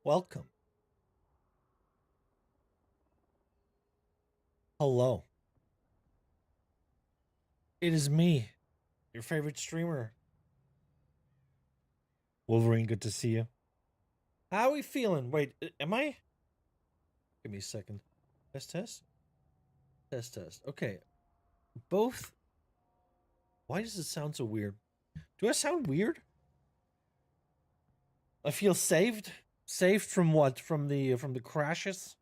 Welcome. Hello. It is me, your favorite streamer. Wolverine, good to see you. How are we feeling? Wait, am I? Give me a second. Test, test. Test, test. Okay. Both. Why does it sound so weird? Do I sound weird? I feel saved? Saved from what? From the crashes?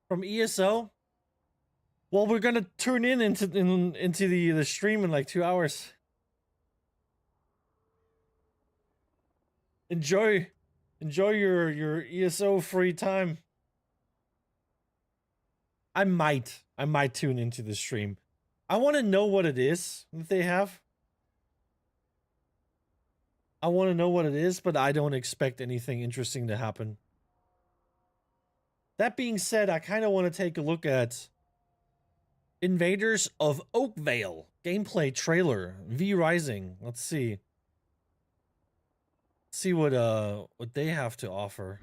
From ESO? Well, we're gonna tune into the stream in like 2 hours. Enjoy your ESO free time. I might tune into the stream. I want to know what it is that they have. I want to know what it is, but I don't expect anything interesting to happen. That being said, I kind of want to take a look at Invaders of Oakvale gameplay trailer V Rising. Let's see. See what they have to offer.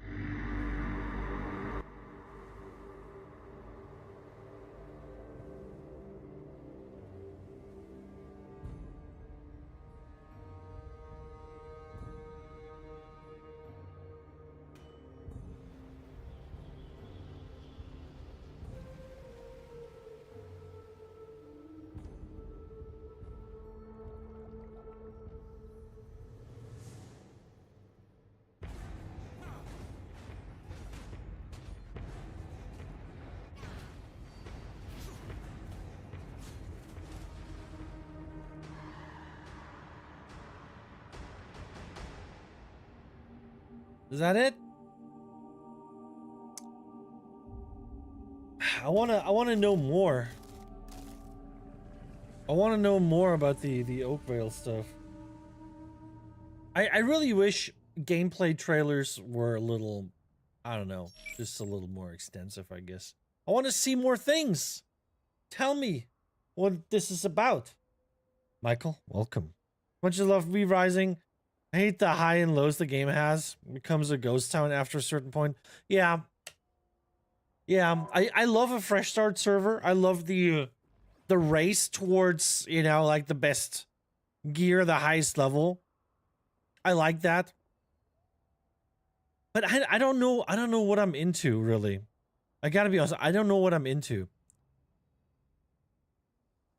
Is that it? I wanna know more. I wanna know more about the Oakvale stuff. I really wish gameplay trailers were a little, I don't know, just a little more extensive, I guess. I want to see more things. Tell me what this is about. Michael, welcome. Much love V Rising. I hate the high and lows the game has. It becomes a ghost town after a certain point. Yeah. Yeah, I love a fresh start server. I love the race towards, you know, like the best gear, the highest level. I like that. But I don't know what I'm into, really. I gotta be honest, I don't know what I'm into.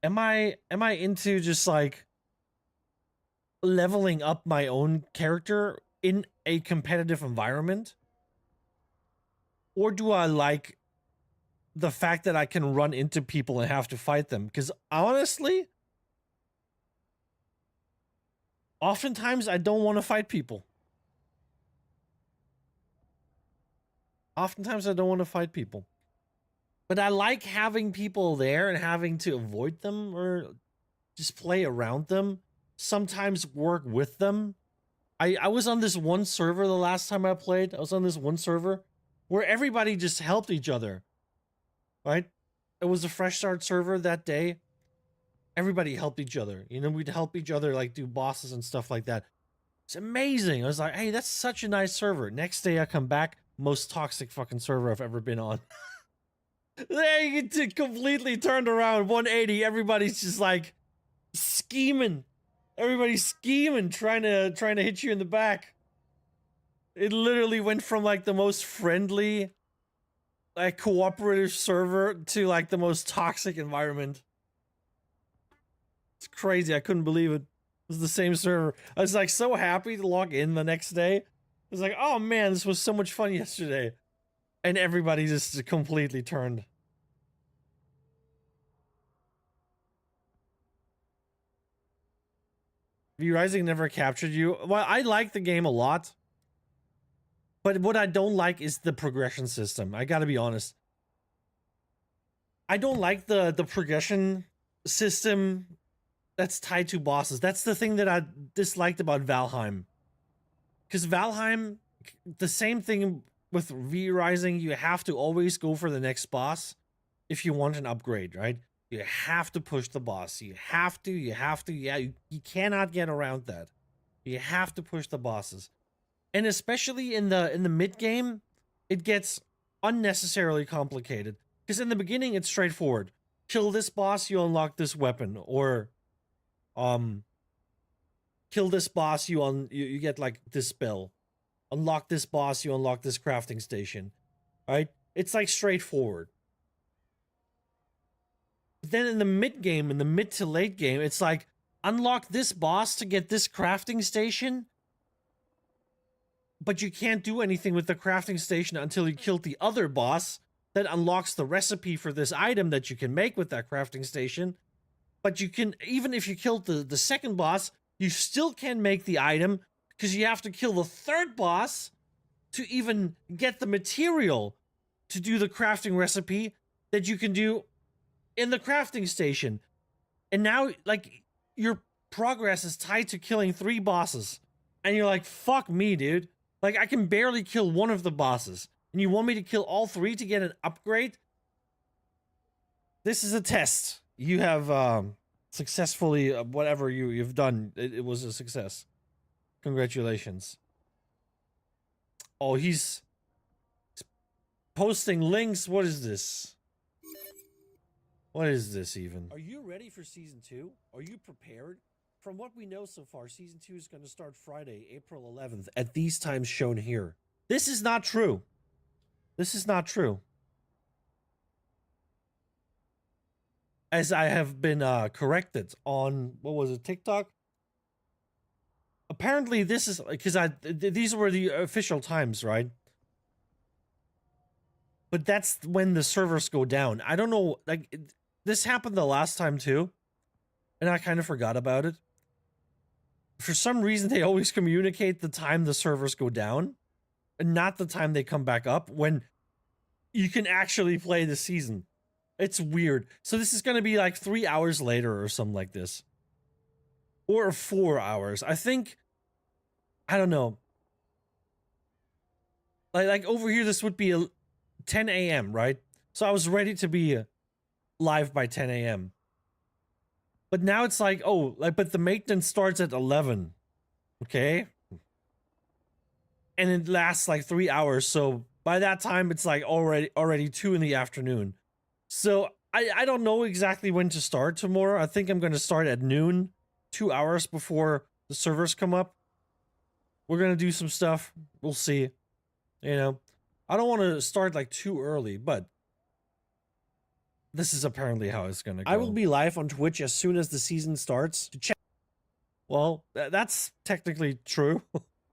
Am I into just like leveling up my own character in a competitive environment? Or do I like the fact that I can run into people and have to fight them? Because honestly, oftentimes I don't want to fight people. Oftentimes I don't want to fight people. But I like having people there and having to avoid them or just play around them. Sometimes work with them. I was on this one server the last time I played. I was on this one server where everybody just helped each other. Right? It was a fresh start server that day. Everybody helped each other. You know, we'd help each other like do bosses and stuff like that. It's amazing. I was like, hey, that's such a nice server. Next day I come back, most toxic fucking server I've ever been on. They completely turned around 180. Everybody's just like scheming. Everybody's scheming, trying to hit you in the back. It literally went from like the most friendly, like cooperative server to like the most toxic environment. It's crazy. I couldn't believe it. It was the same server. I was like so happy to log in the next day. I was like, oh man, this was so much fun yesterday. And everybody just completely turned. V Rising never captured you. Well, I like the game a lot. But what I don't like is the progression system. I gotta be honest. I don't like the progression system that's tied to bosses. That's the thing that I disliked about Valheim. Because Valheim, the same thing with V-Rising, you have to always go for the next boss if you want an upgrade, right? You have to push the boss. You have to, yeah, you cannot get around that. You have to push the bosses. And especially in the mid game, it gets unnecessarily complicated. Because in the beginning, it's straightforward. Kill this boss, you unlock this weapon, or kill this boss, you get like this spell. Unlock this boss, you unlock this crafting station. Right? It's like straightforward. But then in the mid game, in the mid to late game, it's like unlock this boss to get this crafting station, but you can't do anything with the crafting station until you kill the other boss that unlocks the recipe for this item that you can make with that crafting station. But you can, even if you killed the second boss, you still can't make the item because you have to kill the third boss to even get the material to do the crafting recipe that you can do in the crafting station. And now, like, your progress is tied to killing 3 bosses. And you're like, fuck me, dude. Like, I can barely kill one of the bosses. And you want me to kill all 3 to get an upgrade? This is a test. You have successfully, whatever you've done, it was a success. Congratulations. Oh, he's posting links. What is this? What is this even? Are you ready for Season 2? Are you prepared? From what we know so far, Season 2 is going to start Friday, April 11th, at these times shown here. This is not true. This is not true. As I have been corrected on, what was it, TikTok? Apparently this is, because these were the official times, right? But that's when the servers go down. I don't know, like, this happened the last time too, and I kind of forgot about it. For some reason, they always communicate the time the servers go down, and not the time they come back up, when you can actually play the season. It's weird. So this is going to be like 3 hours later or something like this. Or 4 hours. I think, I don't know. Like over here, this would be 10 a.m., right? So I was ready to be live by 10 a.m. But now it's like, oh, like, but the maintenance starts at 11. Okay? And it lasts like 3 hours. So by that time, it's like already 2 in the afternoon. So I don't know exactly when to start tomorrow. I think I'm going to start at noon, 2 hours before the servers come up. We're going to do some stuff. We'll see. You know, I don't want to start like too early, but this is apparently how it's going to go. I will be live on Twitch as soon as the season starts to check. Well, that's technically true.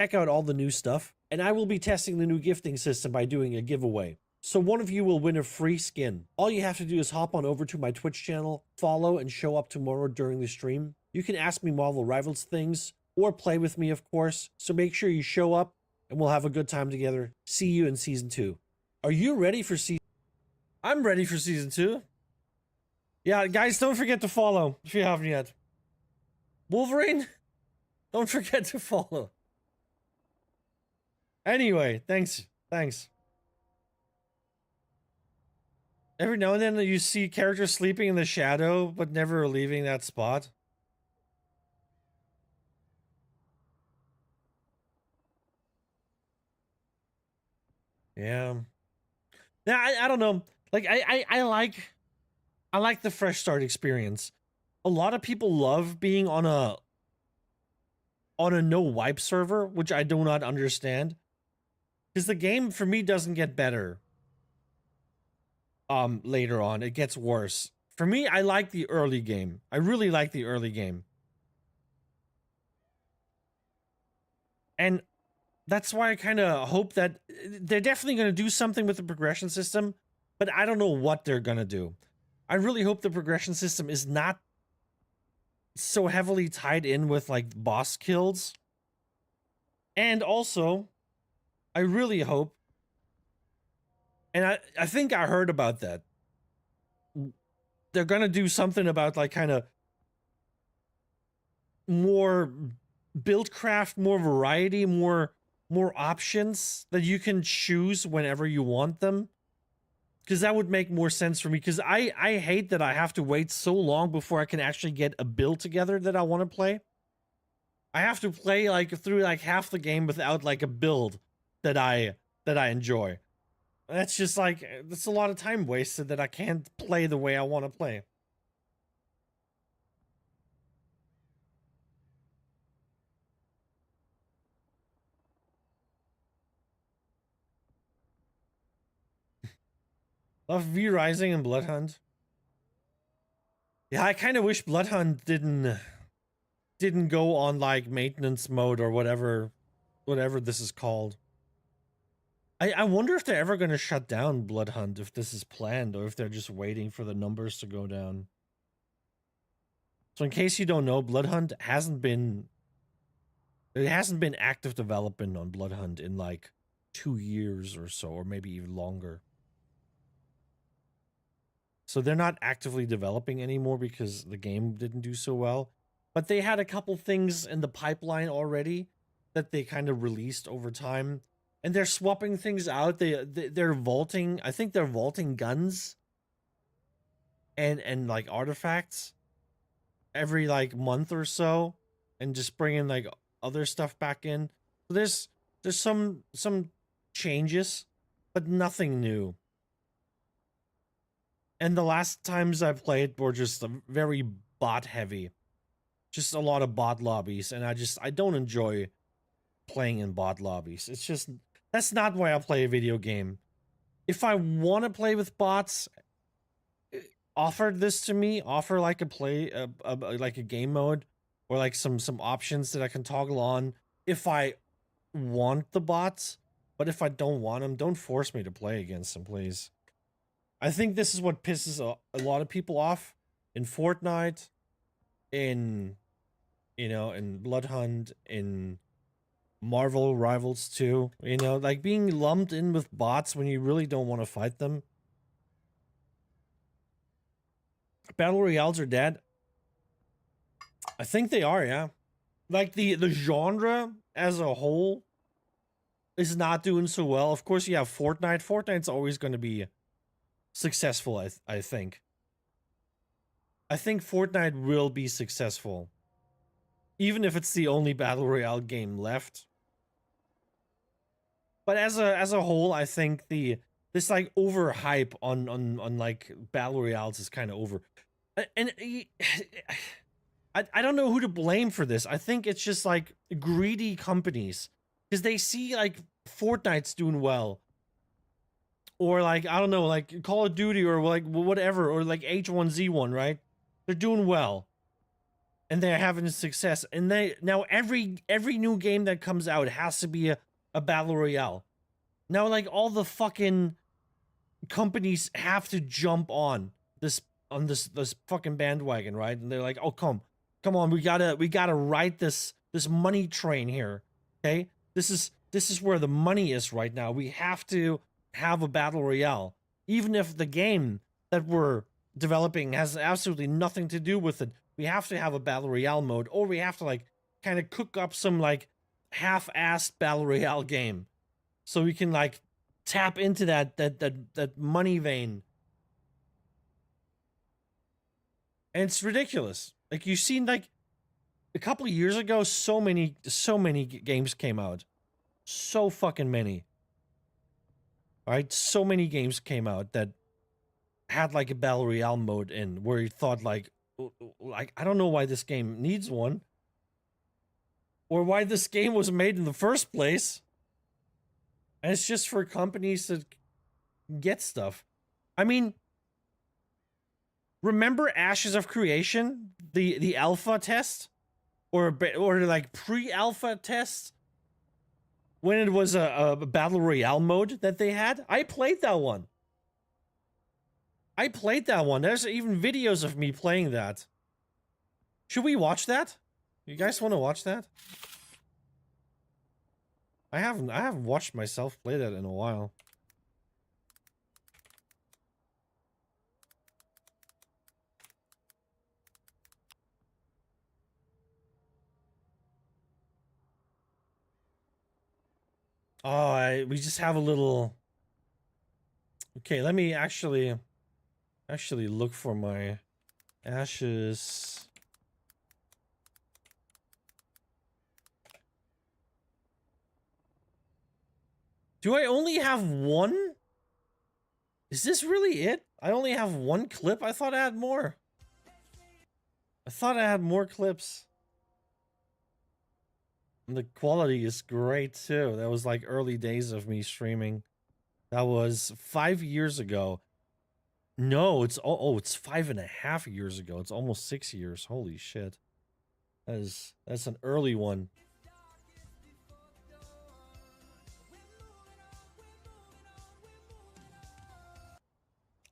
Check out all the new stuff. And I will be testing the new gifting system by doing a giveaway. So one of you will win a free skin. All you have to do is hop on over to my Twitch channel, follow, and show up tomorrow during the stream. You can ask me Marvel Rivals things, or play with me, of course. So make sure you show up, and we'll have a good time together. See you in Season 2. Are you ready for Season... I'm ready for Season 2. Yeah, guys, don't forget to follow, if you haven't yet. Wolverine, don't forget to follow. Anyway, thanks. Every now and then you see characters sleeping in the shadow, but never leaving that spot. Yeah. Yeah, I don't know. Like, I like the fresh start experience. A lot of people love being on a no wipe server, which I do not understand. Because the game, for me, doesn't get better. Later on, it gets worse. For me, I like the early game. I really like the early game. And that's why I kind of hope that they're definitely going to do something with the progression system, but I don't know what they're going to do. I really hope the progression system is not so heavily tied in with, like, boss kills. And also, I really hope, and I think I heard about that, they're gonna do something about, like, kind of more build craft, more variety, more options that you can choose whenever you want them. Because that would make more sense for me. Because I hate that I have to wait so long before I can actually get a build together that I want to play. I have to play like through like half the game without like a build that I enjoy. That's just like that's a lot of time wasted that I can't play the way I want to play. Love V Rising and Bloodhunt. Yeah, I kind of wish Bloodhunt didn't go on like maintenance mode or whatever this is called. I wonder if they're ever going to shut down Bloodhunt, if this is planned or if they're just waiting for the numbers to go down. So in case you don't know, Bloodhunt hasn't been active development on Bloodhunt in like 2 years or so, or maybe even longer. So they're not actively developing anymore because the game didn't do so well. But they had a couple things in the pipeline already that they kind of released over time. And they're swapping things out. They're vaulting. I think they're vaulting guns and like artifacts every like month or so, and just bringing like other stuff back in. So there's some changes, but nothing new. And the last times I played were just very bot heavy, just a lot of bot lobbies, and I don't enjoy playing in bot lobbies. It's just that's not why I play a video game. If I want to play with bots, offer this to me. Offer like like a game mode or like some options that I can toggle on if I want the bots. But if I don't want them, don't force me to play against them, please. I think this is what pisses a lot of people off in Fortnite, in in Bloodhunt, in Marvel Rivals too. Like being lumped in with bots when you really don't want to fight them. Battle Royales are dead. I think they are, yeah. Like the genre as a whole is not doing so well. Of course, you have Fortnite. Fortnite's always going to be successful, I think. I think Fortnite will be successful. Even if it's the only Battle Royale game left. But as a whole, I think this like overhype on like Battle Royales is kind of over. And I don't know who to blame for this. I think it's just like greedy companies, because they see like Fortnite's doing well, or like I don't know, like Call of Duty or like whatever, or like H1Z1, right? They're doing well, and they're having success. And they now every new game that comes out has to be a battle royale. Now like all the fucking companies have to jump on this fucking bandwagon, right? And they're like, oh come on, we gotta ride this money train here. Okay? This is where the money is right now. We have to have a battle royale. Even if the game that we're developing has absolutely nothing to do with it, we have to have a battle royale mode, or we have to like kind of cook up some like half-assed battle royale game so we can like tap into that money vein. And it's ridiculous. Like you've seen like a couple of years ago, so many games came out. So fucking many. All right, so many games came out that had like a battle royale mode in, where you thought like I don't know why this game needs one, or why this game was made in the first place. And it's just for companies to get stuff. I mean, remember Ashes of Creation, the alpha test, or like pre-alpha test, when it was a battle royale mode that they had? I played that one. There's even videos of me playing that. Should we watch that? You guys want to watch that? I haven't watched myself play that in a while. Oh, we just have a little. Okay, let me actually look for my ashes. Do I only have one? Is this really it? I only have one clip? I thought I had more. I thought I had more clips. And the quality is great too. That was like early days of me streaming. That was 5 years ago. No, it's it's 5.5 years ago. It's almost 6 years. Holy shit. That's an early one.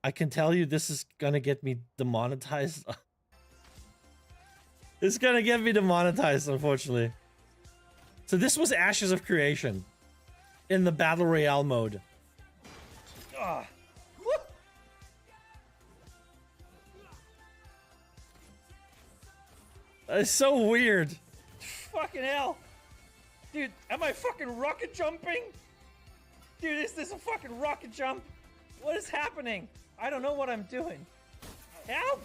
I can tell you this is gonna get me demonetized. It's gonna get me demonetized, unfortunately. So this was Ashes of Creation in the Battle Royale mode. Ugh. That's so weird. Fucking hell. Dude, am I fucking rocket jumping? Dude, is this a fucking rocket jump? What is happening? I don't know what I'm doing. Help!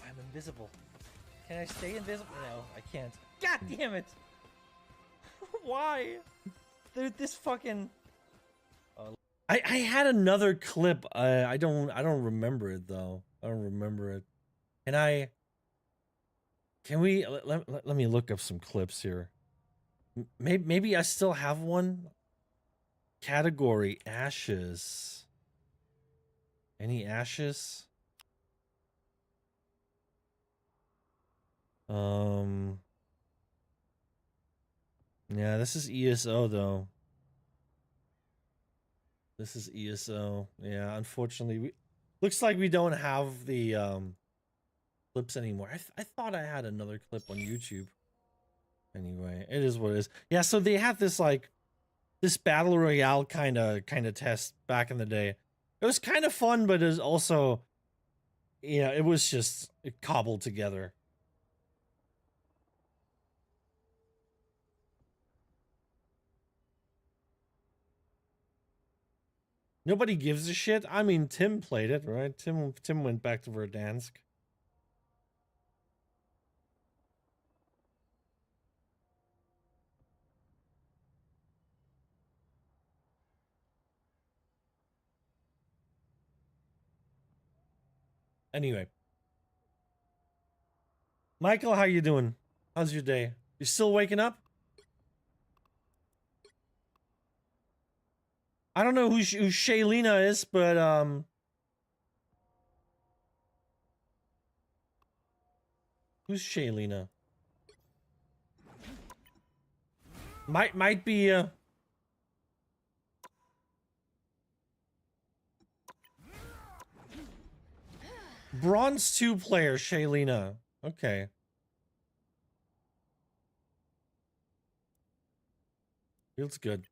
I'm invisible. Can I stay invisible? No, I can't. God damn it! Why? Dude, this fucking... I had another clip. I don't remember it though. I don't remember it. Can we let me look up some clips here. Maybe I still have one. Category ashes. Any ashes? Yeah, this is ESO though. This is ESO. Yeah, unfortunately, looks like we don't have the clips anymore. I thought I had another clip on YouTube. Anyway, it is what it is. Yeah, so they had this like this battle royale kind of test back in the day. It was kind of fun, but it was also, yeah, it was just cobbled together. Nobody gives a shit. I mean, Tim played it, right? Tim went back to Verdansk. Anyway, Michael, how you doing? How's your day? You still waking up? I don't know who Shaylina is, but who's Shaylina? Might be Bronze 2 player Shaylina. Okay. Feels good.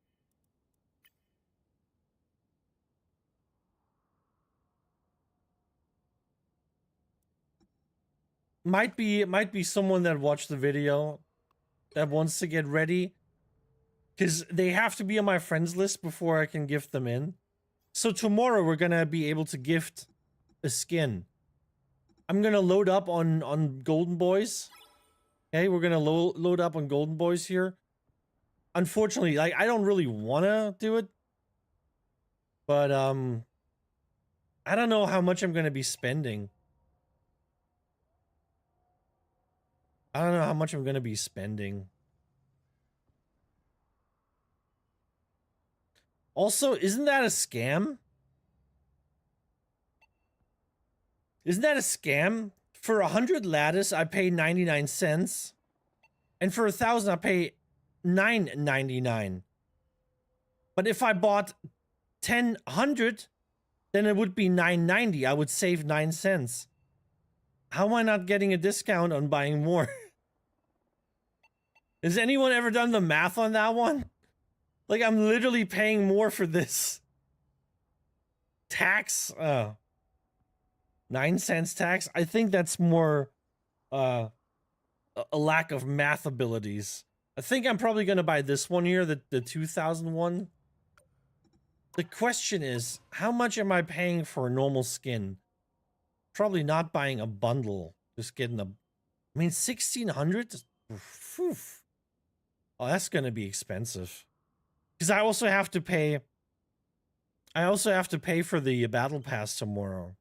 Might be someone that watched the video that wants to get ready, because they have to be on my friends list before I can gift them in. So tomorrow we're gonna be able to gift a skin. I'm gonna load up on Golden Boys. Okay, we're gonna load up on Golden Boys here. Unfortunately, like, I don't really wanna do it, but I don't know how much I'm gonna be spending. I don't know how much I'm gonna be spending. Also, isn't that a scam? Isn't that a scam? For 100 lattice, I pay 99 cents. And for 1,000, I pay $9.99. But if I bought 1,000, then it would be $9.90. I would save 9 cents. How am I not getting a discount on buying more? Has anyone ever done the math on that one? Like, I'm literally paying more for this. Tax? 9 cents tax? I think that's more, a lack of math abilities. I think I'm probably gonna buy this one here, the 2001. The question is, how much am I paying for a normal skin? Probably not buying a bundle. Just getting a. I mean, 1600. Oh, that's gonna be expensive. Because I also have to pay. I also have to pay for the battle pass tomorrow.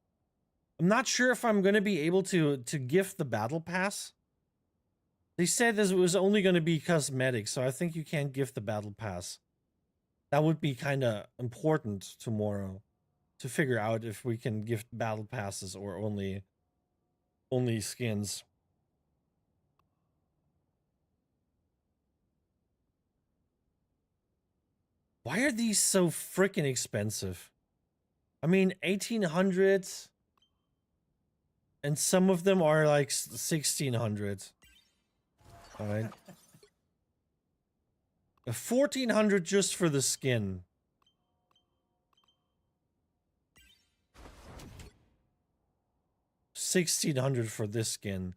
I'm not sure if I'm gonna be able to gift the battle pass. They said this was only going to be cosmetic, so I think you can't gift the battle pass. That would be kind of important tomorrow to figure out if we can gift battle passes or only skins. Why are these so freaking expensive? I mean, 1800s, and some of them are like 1600s. All right. 1400 just for the skin. $1,600 for this skin.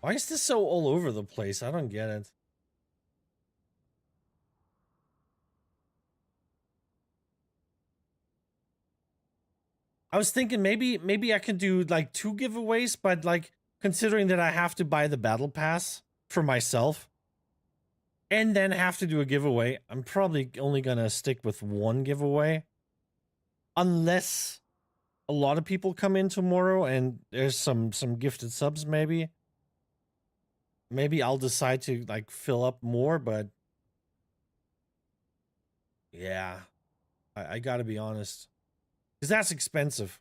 Why is this so all over the place? I don't get it. I was thinking maybe I can do like 2 giveaways, but like considering that I have to buy the battle pass for myself and then have to do a giveaway, I'm probably only gonna stick with 1 giveaway. Unless a lot of people come in tomorrow and there's some gifted subs, maybe. Maybe I'll decide to like fill up more, but yeah, I gotta be honest. Because that's expensive.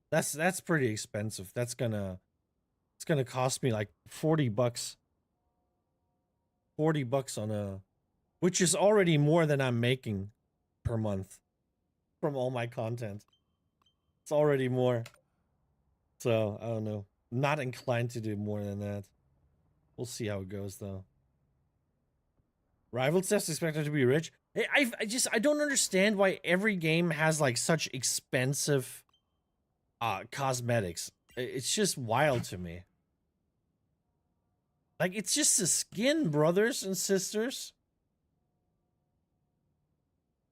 That's pretty expensive. It's gonna cost me like 40 bucks. 40 bucks on a, which is already more than I'm making per month from all my content. It's already more. So, I don't know. Not inclined to do more than that. We'll see how it goes though. Rivals just expected to be rich. I don't understand why every game has like such expensive cosmetics. It's just wild to me. Like, it's just a skin, brothers and sisters.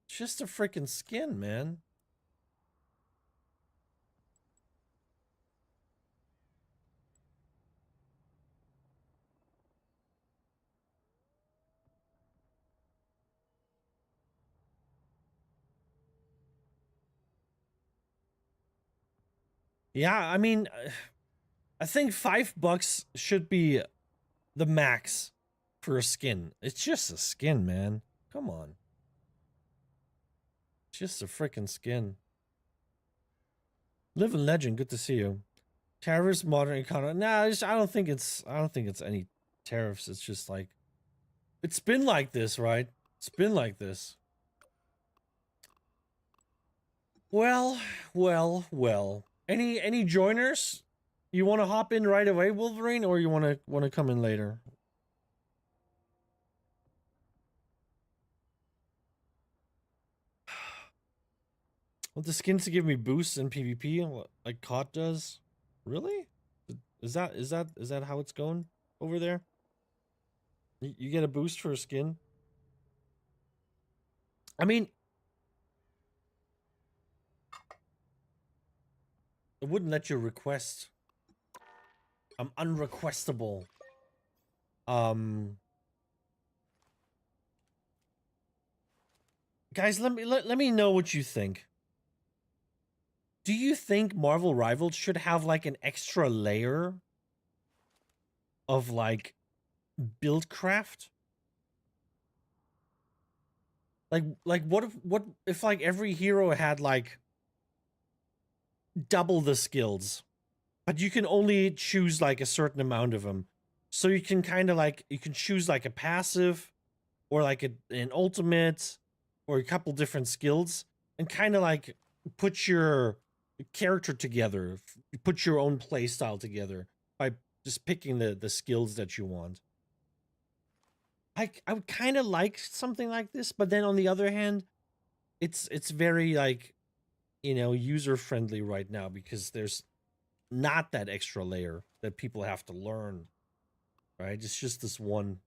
It's just a freaking skin, man. Yeah, I mean, I think $5 should be the max for a skin. It's just a skin, man. Come on. It's just a freaking skin. Live in Legend, good to see you. Tariffs, modern economy. Nah, I don't think it's any tariffs. It's just like, it's been like this, right? It's been like this. Well. Any joiners? You want to hop in right away, Wolverine, or you want to come in later? Want the skins to give me boosts in PvP like COD does? Really? Is that how it's going over there? You get a boost for a skin? I mean, it wouldn't let you request. I'm unrequestable. Guys, let me know what you think. Do you think Marvel Rivals should have like an extra layer of like build craft? Like what if like every hero had like double the skills, but you can only choose like a certain amount of them. So you can kind of like, you can choose like a passive or like an ultimate or a couple different skills and kind of like put your character together, put your own play style together by just picking the skills that you want. I would kind of like something like this, but then on the other hand, it's very like, you know, user friendly right now because there's not that extra layer that people have to learn. right? It's just this one.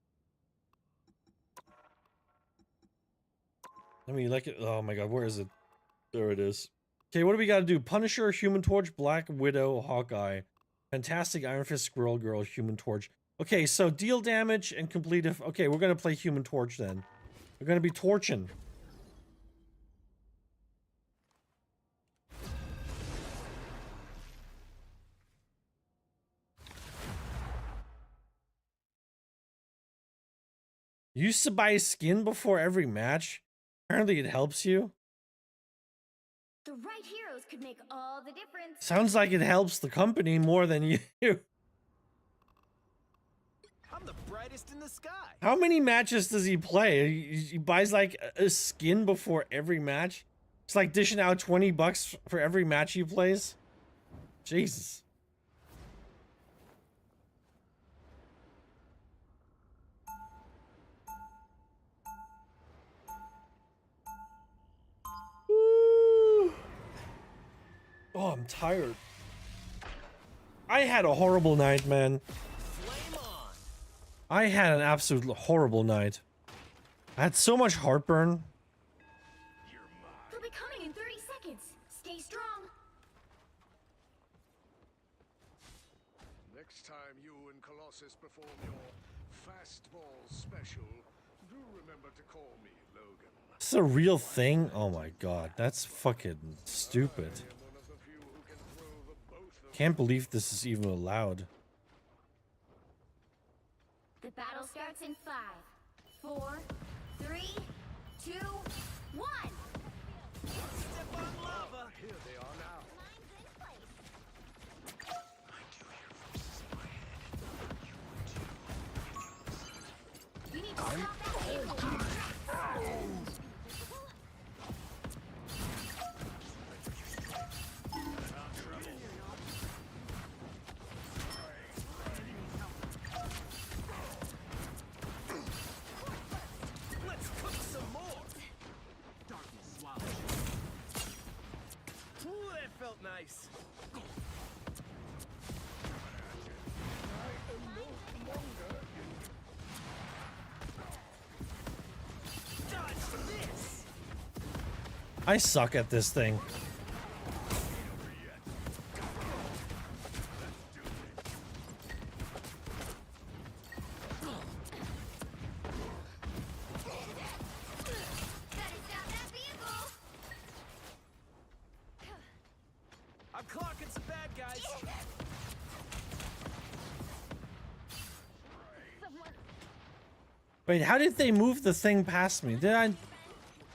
I mean, like, oh my god, where is it? There it is. Okay, what do we got to do? Punisher, Human Torch, Black Widow, Hawkeye, Fantastic, Iron Fist, Squirrel Girl, Human Torch. Okay, so deal damage and complete. Okay, we're gonna play Human Torch then. We're gonna be torching. You used to buy skin before every match. Apparently, it helps you. The right heroes could make all the difference. Sounds like it helps the company more than you. I'm the brightest in the sky. How many matches does he play? He buys like a skin before every match. It's like dishing out $20 for every match he plays. Jesus. Woo. Oh, I'm tired. I had a horrible night, man. Flame on. I had an absolute horrible night. I had so much heartburn. They'll be coming in 30 seconds. Stay strong. Next time you and Colossus perform your fastball special, do remember to call me Logan. It's a real thing? Oh my god, that's fucking stupid. I am one of the few who can throw the both of Can't believe this is even allowed. The battle starts in 5, 4, 3, 2, 1. Step on lava. Here they are now. You need to stop that evil. Let's cook some more. Darkness swallows you. Ooh, that felt nice. Dodge this. I suck at this thing. Better stop that vehicle. I'm clocking some bad guys. Wait, how did they move the thing past me? Did I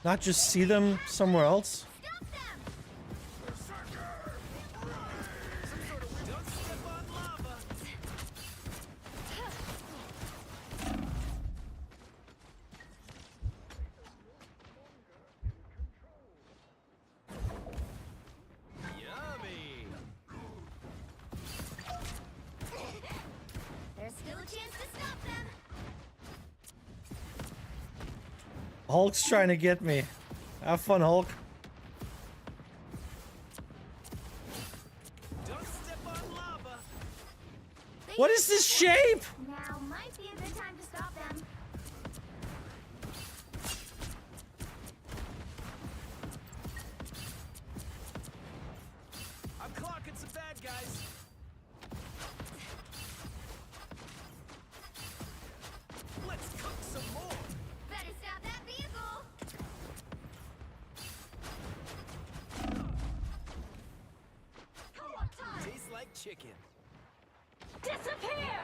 not just see them somewhere else? Stop them. Don't step on lava. Yummy. There's still a chance to stop them. Hulk's trying to get me. Have fun, Hulk. Don't step on lava. What is this shape? Now might be a good time to stop them. I'm clocking some bad guys. Let's cook some more. Better stop that vehicle. Co-op time. Tastes like chicken. Disappear.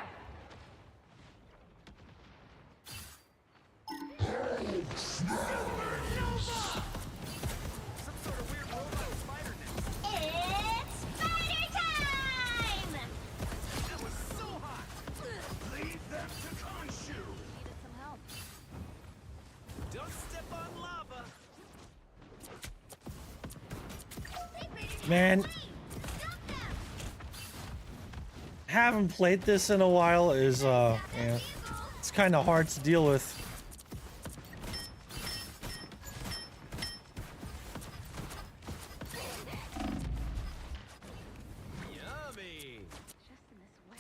Some sort of weird robot spider nest. It's spider time. That was so hot. Leave them to crush you. Needed some help. Don't step on lava. Man, Stop them. haven't played this in a while is yeah, it's kind of hard to deal with. Yummy. Just in this web.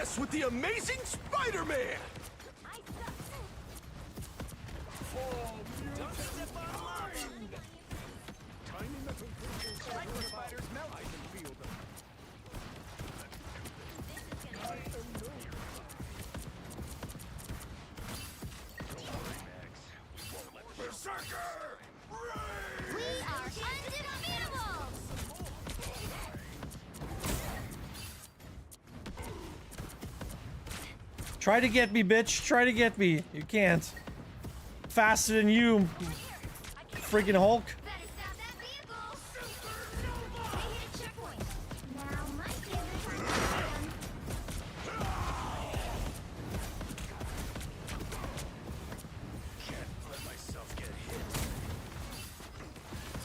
mess with the amazing Spider-Man! Don't step on lava! Tiny metal crystals Micro spiders melt. I can feel them. Berserker! We are undefeatable! Try to get me, bitch. Try to get me. You can't. Faster than you, freaking Hulk. Better stop that vehicle! They hit a checkpoint. Now might be a good time to get them. Can't let myself get hit.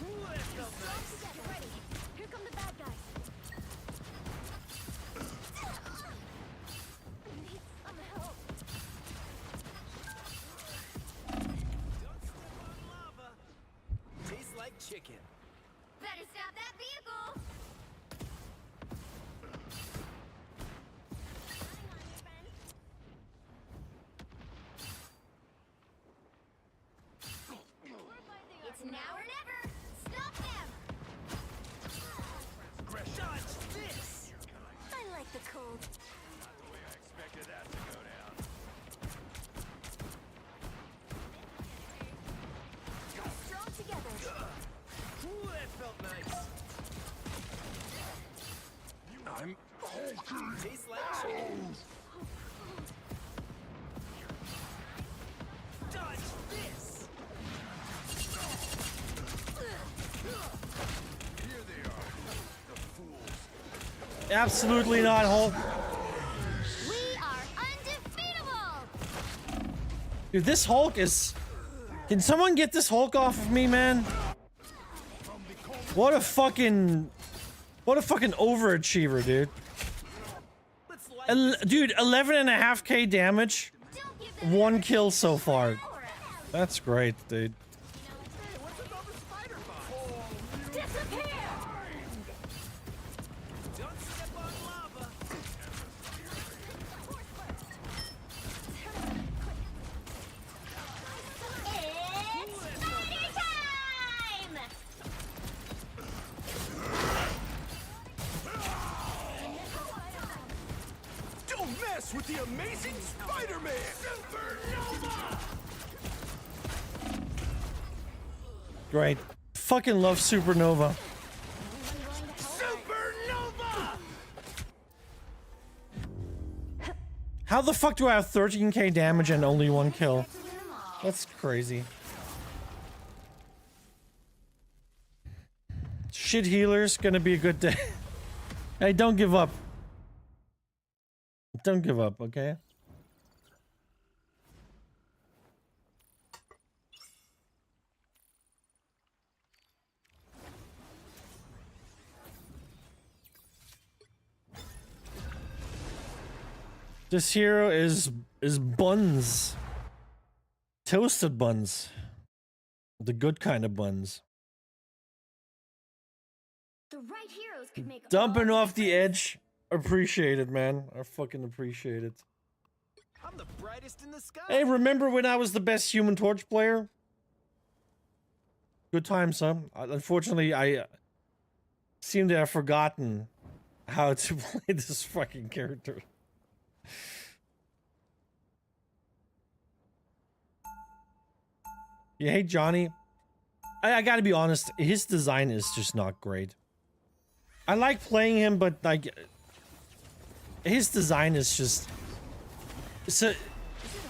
Ooh, that felt nice. Get ready. Here come the bad guys. I need some help. Don't step on lava. Tastes like chicken. Better stop that vehicle! It's now or never! Stop them! Dodge this! I like the cold. I expected that to go down. Strong together. Ooh, that felt nice. I'm hulking. Tastes like chicken. Dodge this! Here they are. The fools. Absolutely not, Hulk. We are undefeatable! Dude, this Hulk is... Can someone get this Hulk off of me, man? What a fucking overachiever, dude. Let's light Dude, 11.5k damage. Don't give them 1 kill so far. power. That's great, dude. Hey, what's with all the spider bots? Disappear! Don't step on lava. It's party time! Don't mess with the amazing Spider-Man! Supernova! Great. Fucking love Supernova. Supernova! How the fuck do I have 13k damage and only 1 kill? That's crazy. Shit healers, gonna be a good day. Hey, don't give up. Don't give up, okay? This hero is buns. Toasted buns. The good kind of buns. The right heroes could make Dumping all off the edge. Appreciate it, man. I fucking appreciate it. I'm the brightest in the sky. Hey, remember when I was the best Human Torch player? Good times, huh? Unfortunately, I seem to have forgotten how to play this fucking character. You hate Johnny? I gotta be honest, his design is just not great. I like playing him, but like his design is just so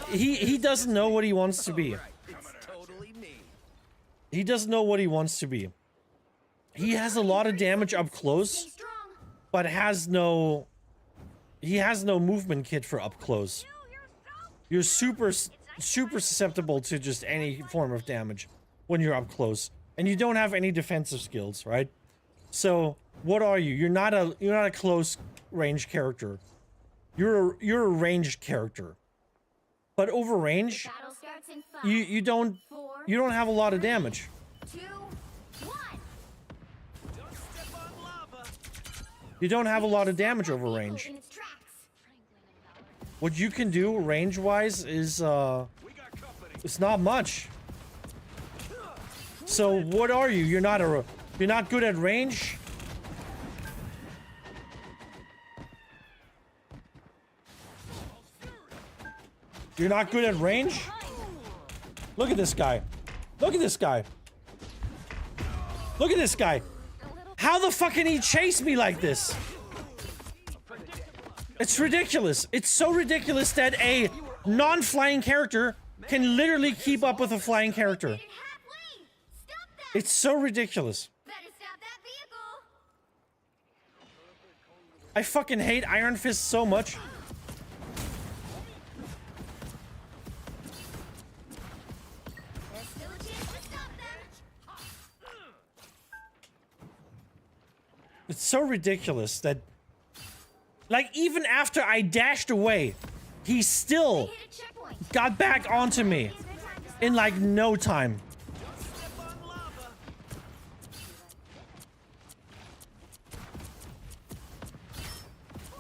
he doesn't know what he wants to be. Right, it's totally me. He doesn't know what he wants to be. He has a lot of damage up close, Stay strong. but he has no movement kit for up close. You're super susceptible to just any form of damage when you're up close, and you don't have any defensive skills, right? So what are you? You're not a close range character. You're a ranged character, but over range, Battle starts in 5, you don't 4, have a lot of damage. 2, 1. Don't step on lava. You don't have a lot of damage over range. In its tracks. what you can do range-wise is We got company. it's not much. So what are you? You're not good at range? You're not good at range? Look at this guy. Look at this guy. Look at this guy. How the fuck can he chase me like this? It's ridiculous. It's so ridiculous that a non-flying character can literally keep up with a flying character. Halfway. Stop that. It's so ridiculous. Better stop that vehicle. I fucking hate Iron Fist so much. There's still a chance to stop them. It's so ridiculous that, like, even after I dashed away, he still Hit a checkpoint. got back onto me Good time to stop. in like no time. Step on lava.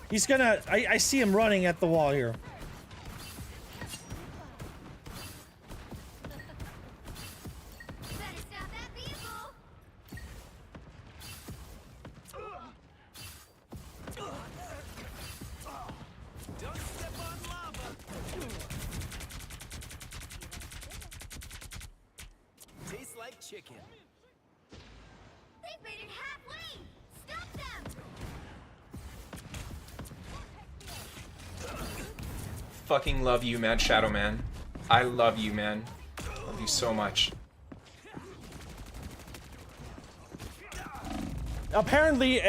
He's gonna, I see him running at the wall here. Better stop that vehicle. Don't step on lava. Tastes like chicken. They've made it halfway. Stop them. Fucking love you, MADshadowman. I love you, man. Love you so much. Apparently,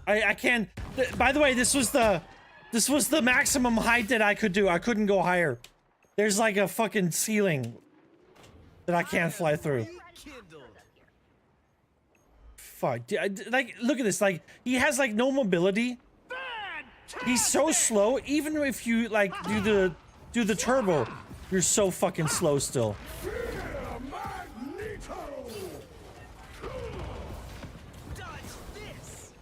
I can't. By the way, this was the maximum height that I could do. I couldn't go higher. There's like a fucking ceiling that I can't fly through. Kindled. Fuck. Like, look at this. Like, he has like no mobility. He's so slow. Even if you like do the turbo, you're so fucking slow still. Dodge this.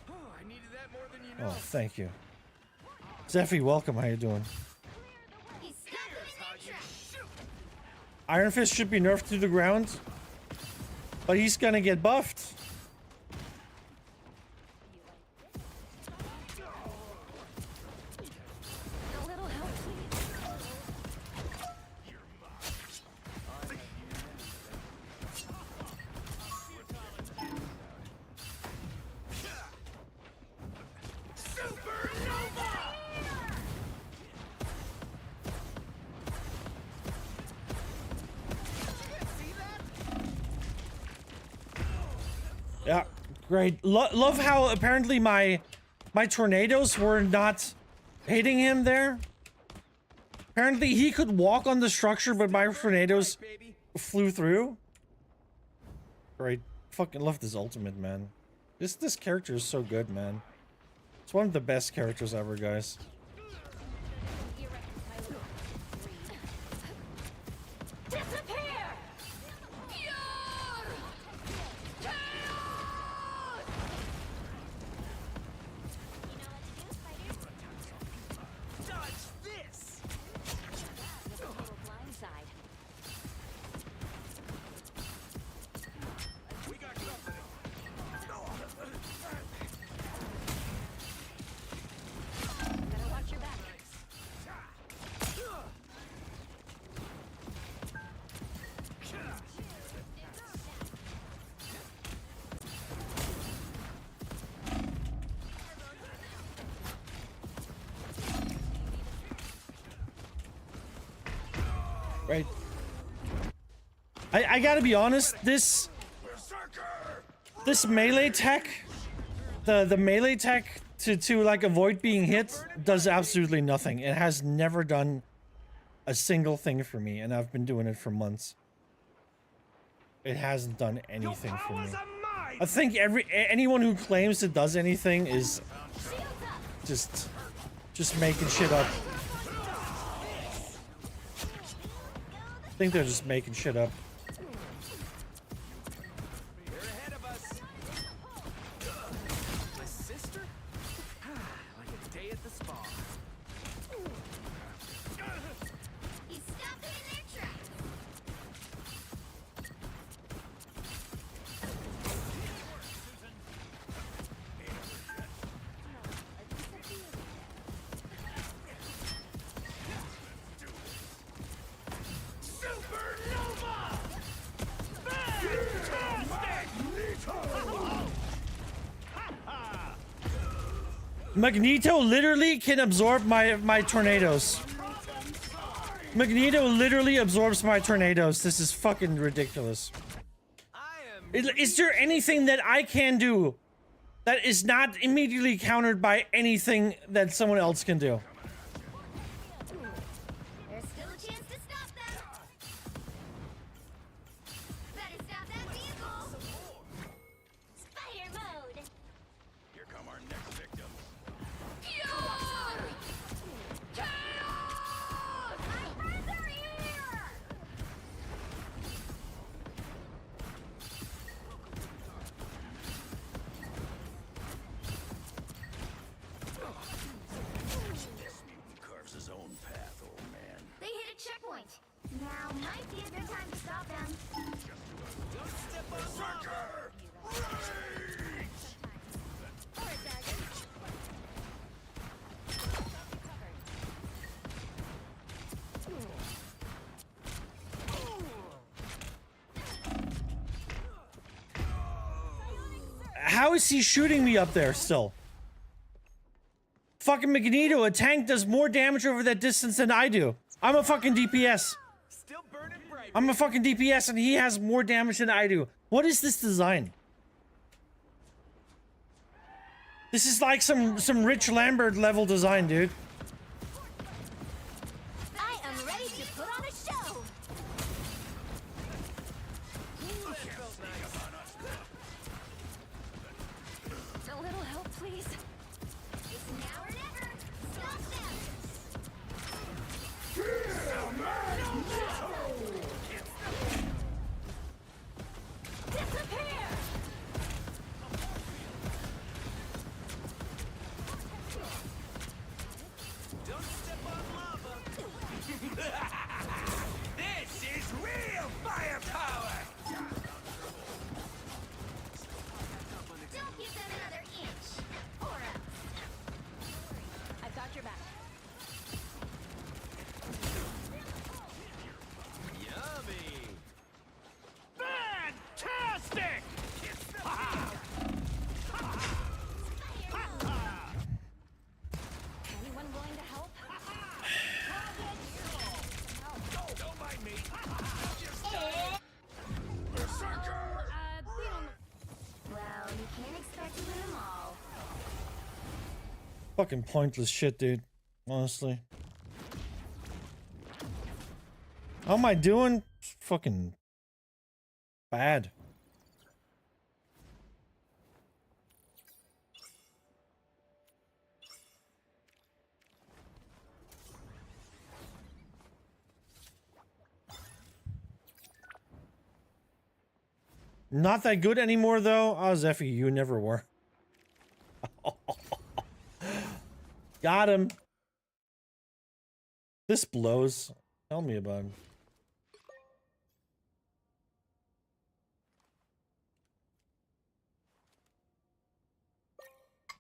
Oh, I needed that more than you know. Oh, thank you. Zephy, welcome. How you doing? He's stuck in an entrance. Iron Fist should be nerfed to the ground, but he's gonna get buffed. A little help, please. Yeah, great. Love how apparently my tornadoes were not hitting him there. Apparently he could walk on the structure, but my tornadoes Baby. flew through. Great. Fucking love this ultimate, man. This character is so good, man. It's one of the best characters ever, guys. Disappear! Dodge this. We got company. Better watch your back. Right. I gotta be honest, this melee tech, the melee tech to like avoid being hit does absolutely nothing. It has never done a single thing for me, and I've been doing it for months. It hasn't done anything for me. I think anyone who claims it does anything is just making shit up. I think they're just making shit up. They're ahead of us. My sister? Like a day at the spa. You stop it in their tracks. Magneto literally can absorb my tornadoes. Magneto literally absorbs my tornadoes. This is fucking ridiculous. I am. Is there anything that I can do that is not immediately countered by anything that someone else can do? There's still a chance to stop them. Better stop that vehicle. Spider mode. Here come our next victims. Chaos! Chaos! My friends are here! This mutant carves his own path, old man. They hit a checkpoint. Now might be a good time to stop them. Don't step on lava. How is he shooting me up there still? Fucking Magneto, a tank does more damage over that distance than I do. I'm a fucking DPS. Still burning bright. I'm a fucking DPS and he has more damage than I do. What is this design? This is like some Rich Lambert level design, dude. I am ready to put on a show. A little help, please. It's now or never. Stop them. Disappear. Don't step on lava. This is real firepower. Don't give them another inch. Or else. I've got your back. Yummy. Fantastic. Anyone willing to help? Don't mind me. Well, you can't expect to win them all. Fucking pointless shit, dude. Honestly. How am I doing? Fucking bad. Not that good anymore, though. Oh, Zeffy, you never were. Got him. This blows. Tell me about it.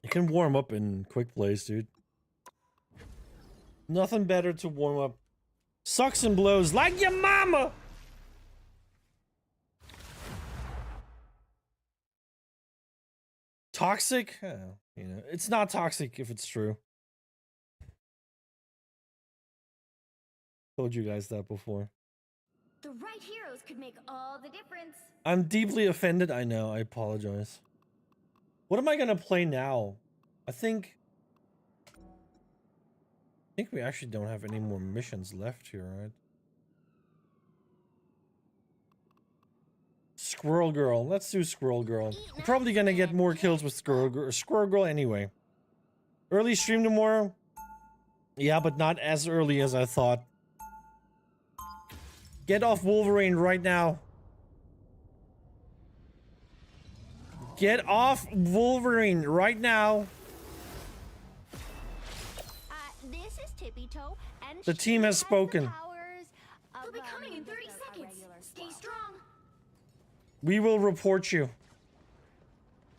You can warm up in quick plays, dude. Nothing better to warm up. Sucks and blows like your mama! Toxic? You know, it's not toxic if it's true. Told you guys that before. The right heroes could make all the difference. I'm deeply offended. I know. I apologize. What am I gonna play now? I think we actually don't have any more missions left here, right? Squirrel Girl. Let's do Squirrel Girl. I'm probably gonna get more kills with Squirrel Girl anyway. Early stream tomorrow? Yeah, but not as early as I thought. Get off Wolverine right now. Get off Wolverine right now. This is Tippy Toe, and The team has spoken. They'll be coming in 30 seconds. Stay strong. We will report you.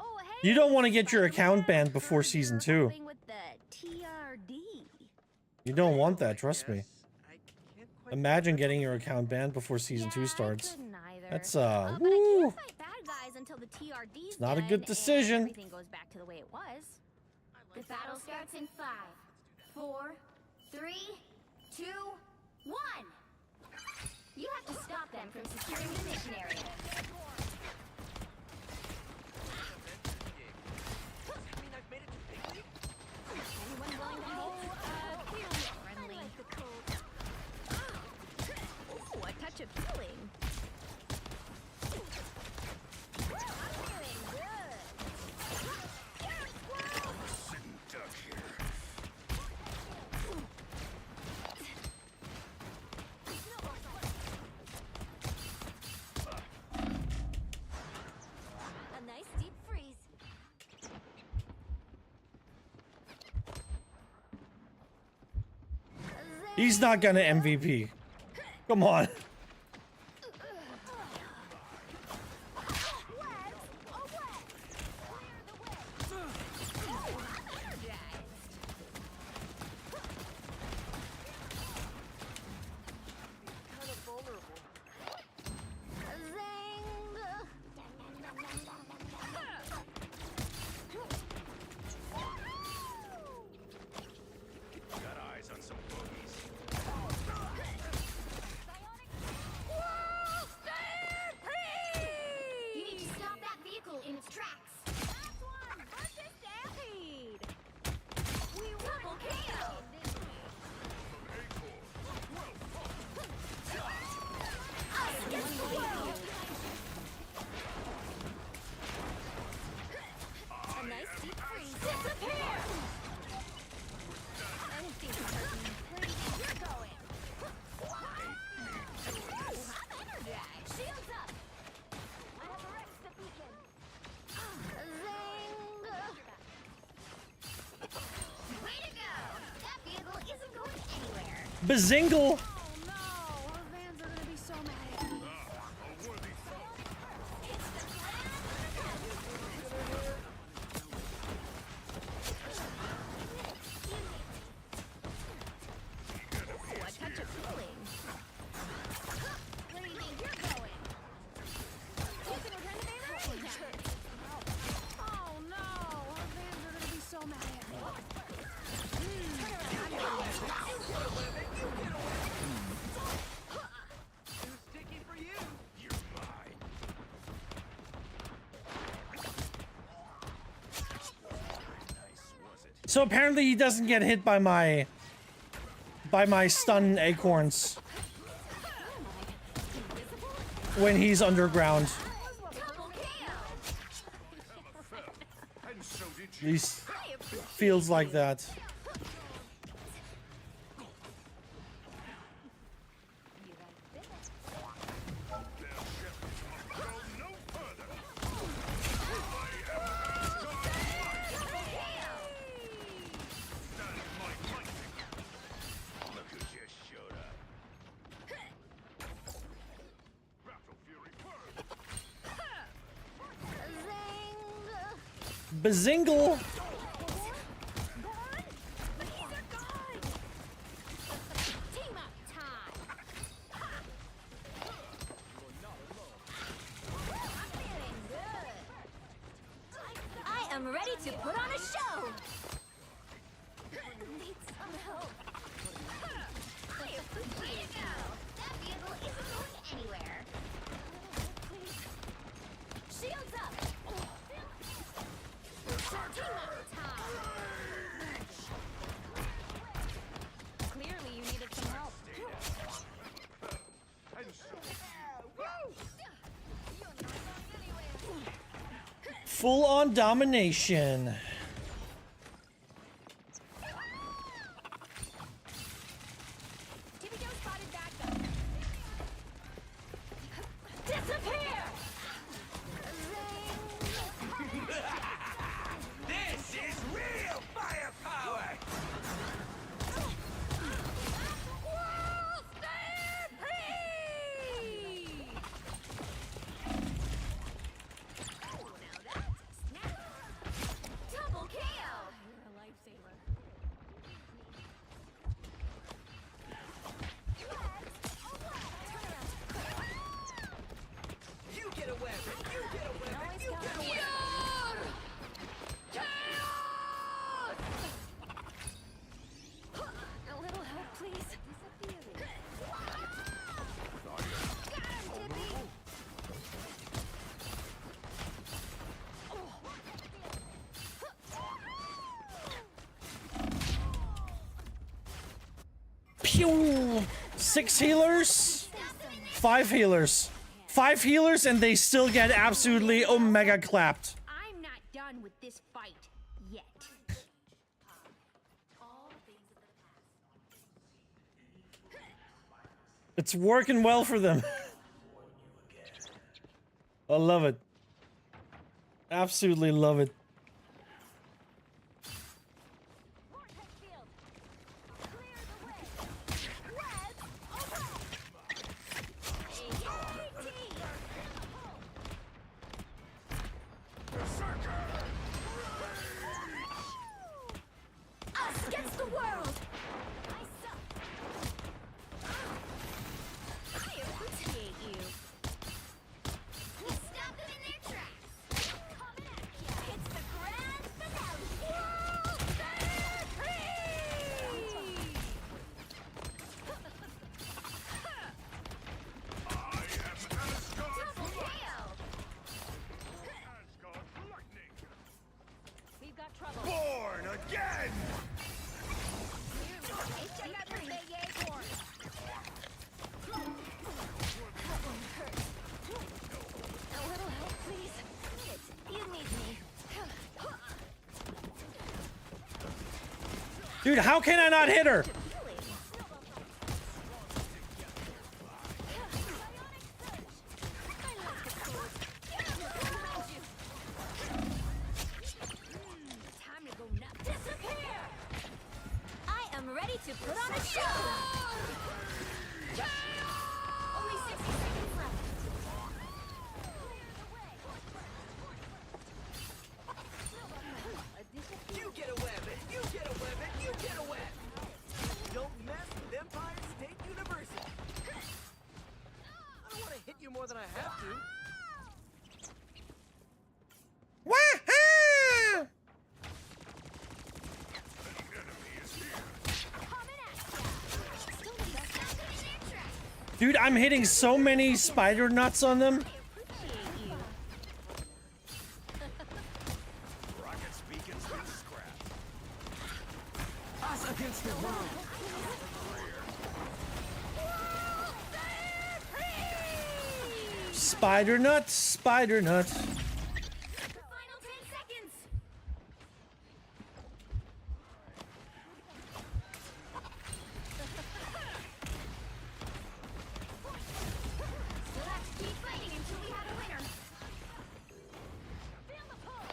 Oh, hey, You don't want to get your account Spider-Man. banned before Heard season you're 2. helping with the TRD. You don't want that, trust me. Yes, I can't quite Imagine getting your account banned before season 2 I starts. couldn't either. That's, But I woo. can't fight bad guys until the TRD's It's not a done good and decision. everything goes back to the way it was. The battle starts in 5, 4, 3, 2, 1. You have to stop them from securing the mission area. I mean, I've made it to big league. Anyone willing to help? Feel friendly. Ooh, a touch of healing. I'm feeling good. A nice deep freeze. He's not gonna MVP. Come on. Kind of vulnerable. Got eyes on some boogies. You need to stop that vehicle in its tracks. Last one! Versus Stampede! We double KO! Us against the world! A nice deep freeze. Disappear! Anything's hurting. Where do you think you're going? I'm energized. Shields up! I have arrested the beacon. Way to go! That vehicle isn't going anywhere. Bazingle! Oh no! Our vans are gonna be so mad at me. A worthy foe. It's the plan! Ooh, a touch of cooling. Where do you think you're going? You can renovate our engine. Oh no! Our vans are gonna be so mad at me. Too sticky for you. You're mine. Nice, was it? So apparently he doesn't get hit by my stun acorns when he's underground. Double KO! And so did At you. least feels like that. Their shepherds must go no further. Stand my lightning. Look who just showed up. Battle Fury first. Bazingle! Team up time! I'm feeling good. I am ready to put on a show! Need some help. Way to go! That vehicle isn't going anywhere. Shields up! Team up time! Clearly you needed some help. And so Full on domination. Tippy Joe spotted back up. Pew! 6 healers? 5 healers. 5 healers and they still get absolutely omega clapped. I'm not done with this fight yet. It's working well for them. I love it. Absolutely love it. Us against the world. I appreciate you. Stop them in their tracks. Coming at ya. It's the grand finale. World Double KO. Asgard lightning. We've got trouble. Born again! Check out your big acorn. A little help, please. You need me. Dude, how can I not hit her? Time to go nuts. Disappear! I am ready to put on a show! Only 60 seconds left. You get a weapon! You get a weapon! You get a weapon! Don't mess with Empire State University! I don't want to hit you more than I have to. Wah-ha! Coming at ya! Still the best in their tracks. Dude, I'm hitting so many spider nuts on them. I appreciate you. Rockets, beacons, and scrap. Us against the world! Spider nut, spider nut. Final 10 seconds. We'll have to keep fighting until we have a winner. Feel the pull.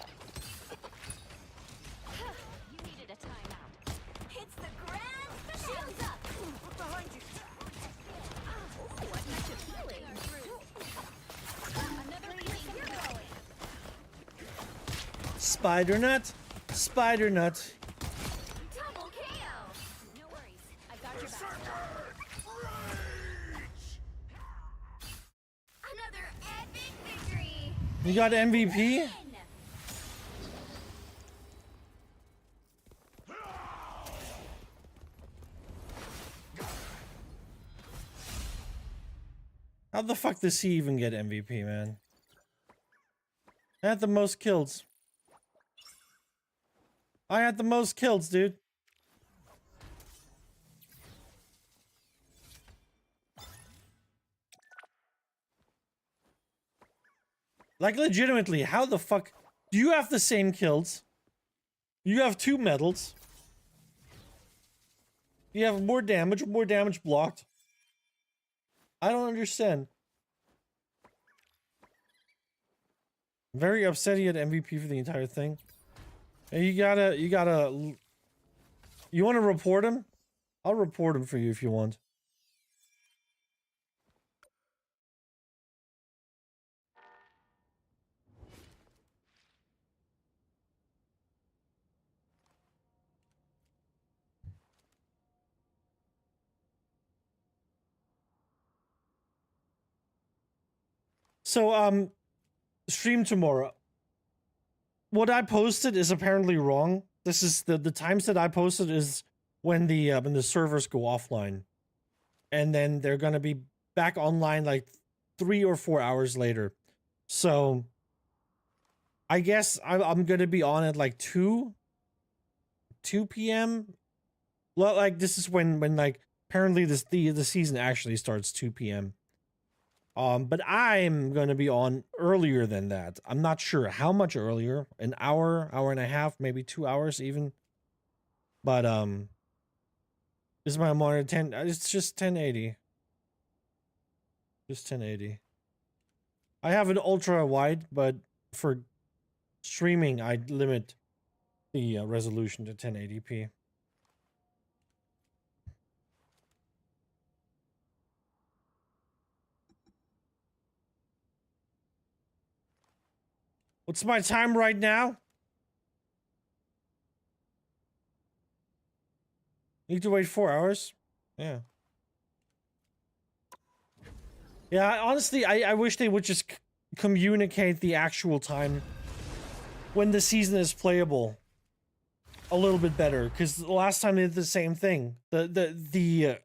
You needed a timeout. It's the grand finale. Shields up. Look behind you! Ooh, a touch of healing. Another healing. You're going. Spider nut, spider nut. Double KO. No worries. I got your back. Another epic victory. You got MVP? Win. How the fuck does he even get MVP, man? I had the most kills. I had the most kills, dude. Like, legitimately, how the fuck... Do you have the same kills? You have 2 medals. You have more damage blocked. I don't understand. Very upset he had MVP for the entire thing. Hey, you want to report him? I'll report him for you if you want. So, stream tomorrow. What I posted is apparently wrong. This is the times that I posted is when the servers go offline. And then they're gonna be back online like 3 or 4 hours later. So I guess I'm gonna be on at like 2 p.m. Well, like this is when like Apparently, the season actually starts 2 p.m. But I'm gonna be on earlier than that. I'm not sure how much earlier. An hour, hour and a half, maybe 2 hours even. But this is my monitor 10. It's just 1080. Just 1080. I have an ultra wide, but for streaming, I limit the resolution to 1080p. What's my time right now? Need to wait 4 hours? Yeah. Yeah, honestly, I wish they would just communicate the actual time when the season is playable a little bit better, because the last time they did the same thing. The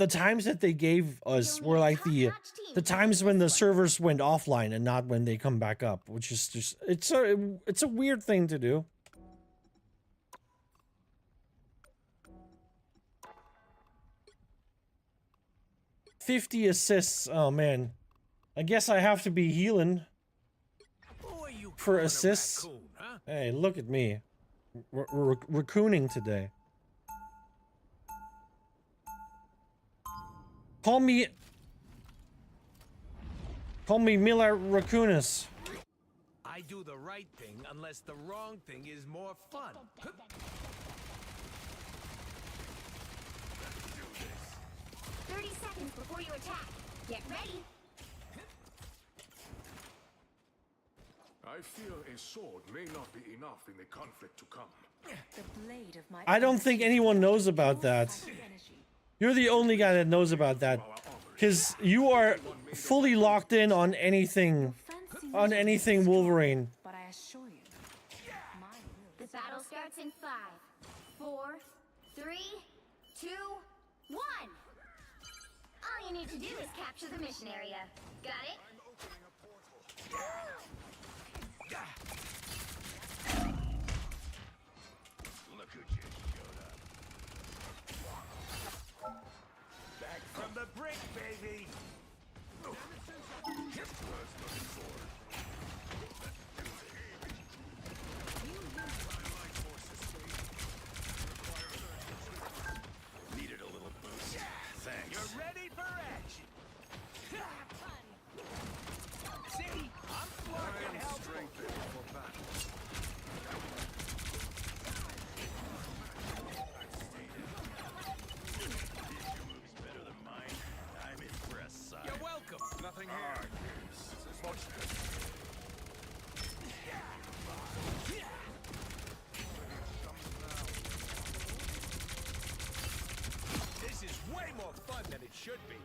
times that they gave us were like the times when the servers went offline and not when they come back up, which is just it's a weird thing to do. "50 assists. Oh man. I guess I have to be healing for assists. Hey, look at me. Raccooning today. Call me Mila Raccoonus. I do the right thing unless the wrong thing is more fun. 30 seconds before you attack. Get ready. I fear a sword may not be enough in the conflict to come. The blade of my I don't think anyone knows about that. You're the only guy that knows about that. Because you are fully locked in on anything Wolverine. But I assure you, my will The battle starts in 5, 4, 3, 2, 1. All you need to do is capture the mission area. Got it? Look who just showed up. Back from the brink, baby! Needed a little boost. Thanks. You're ready for action! See? I'm flooring helpful. Strengthened for battle. Better than mine. I'm impressed, son. You're welcome. Nothing here. This is way more fun than it should be.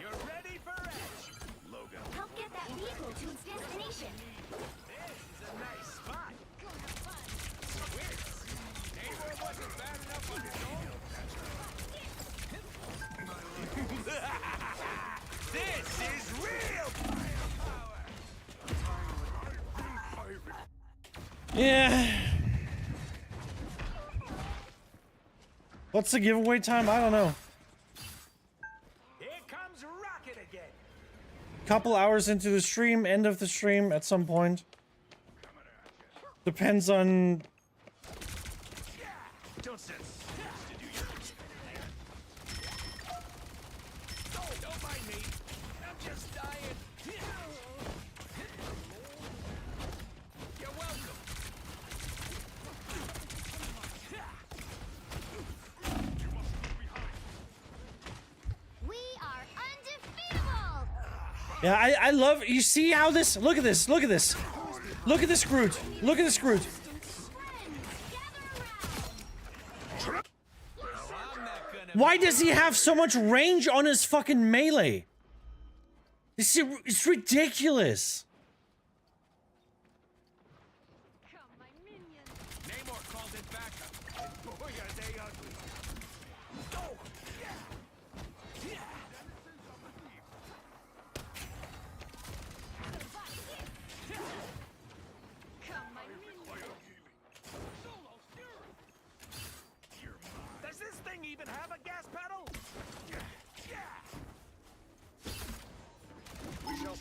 You're ready for action. Logo. Help get that vehicle to its destination. This is a nice spot. Weird. Neighbor wasn't bad enough on his own. This is real firepower. Yeah. What's the giveaway time? I don't know. Here comes Rocket again. Couple hours into the stream, end of the stream at some point. Depends on. Don't send snakes to do yours. Don't mind me. I'm just dying. You're welcome. We are undefeatable. Yeah, I love. You see how this? Look at this. Look at this. Look at this Groot. Look at this Groot. Friends, gather around. I'm not gonna. Why does he have so much range on his fucking melee? It's ridiculous. Come, my minions. Namor called it backup. And boy, are they ugly. Oh!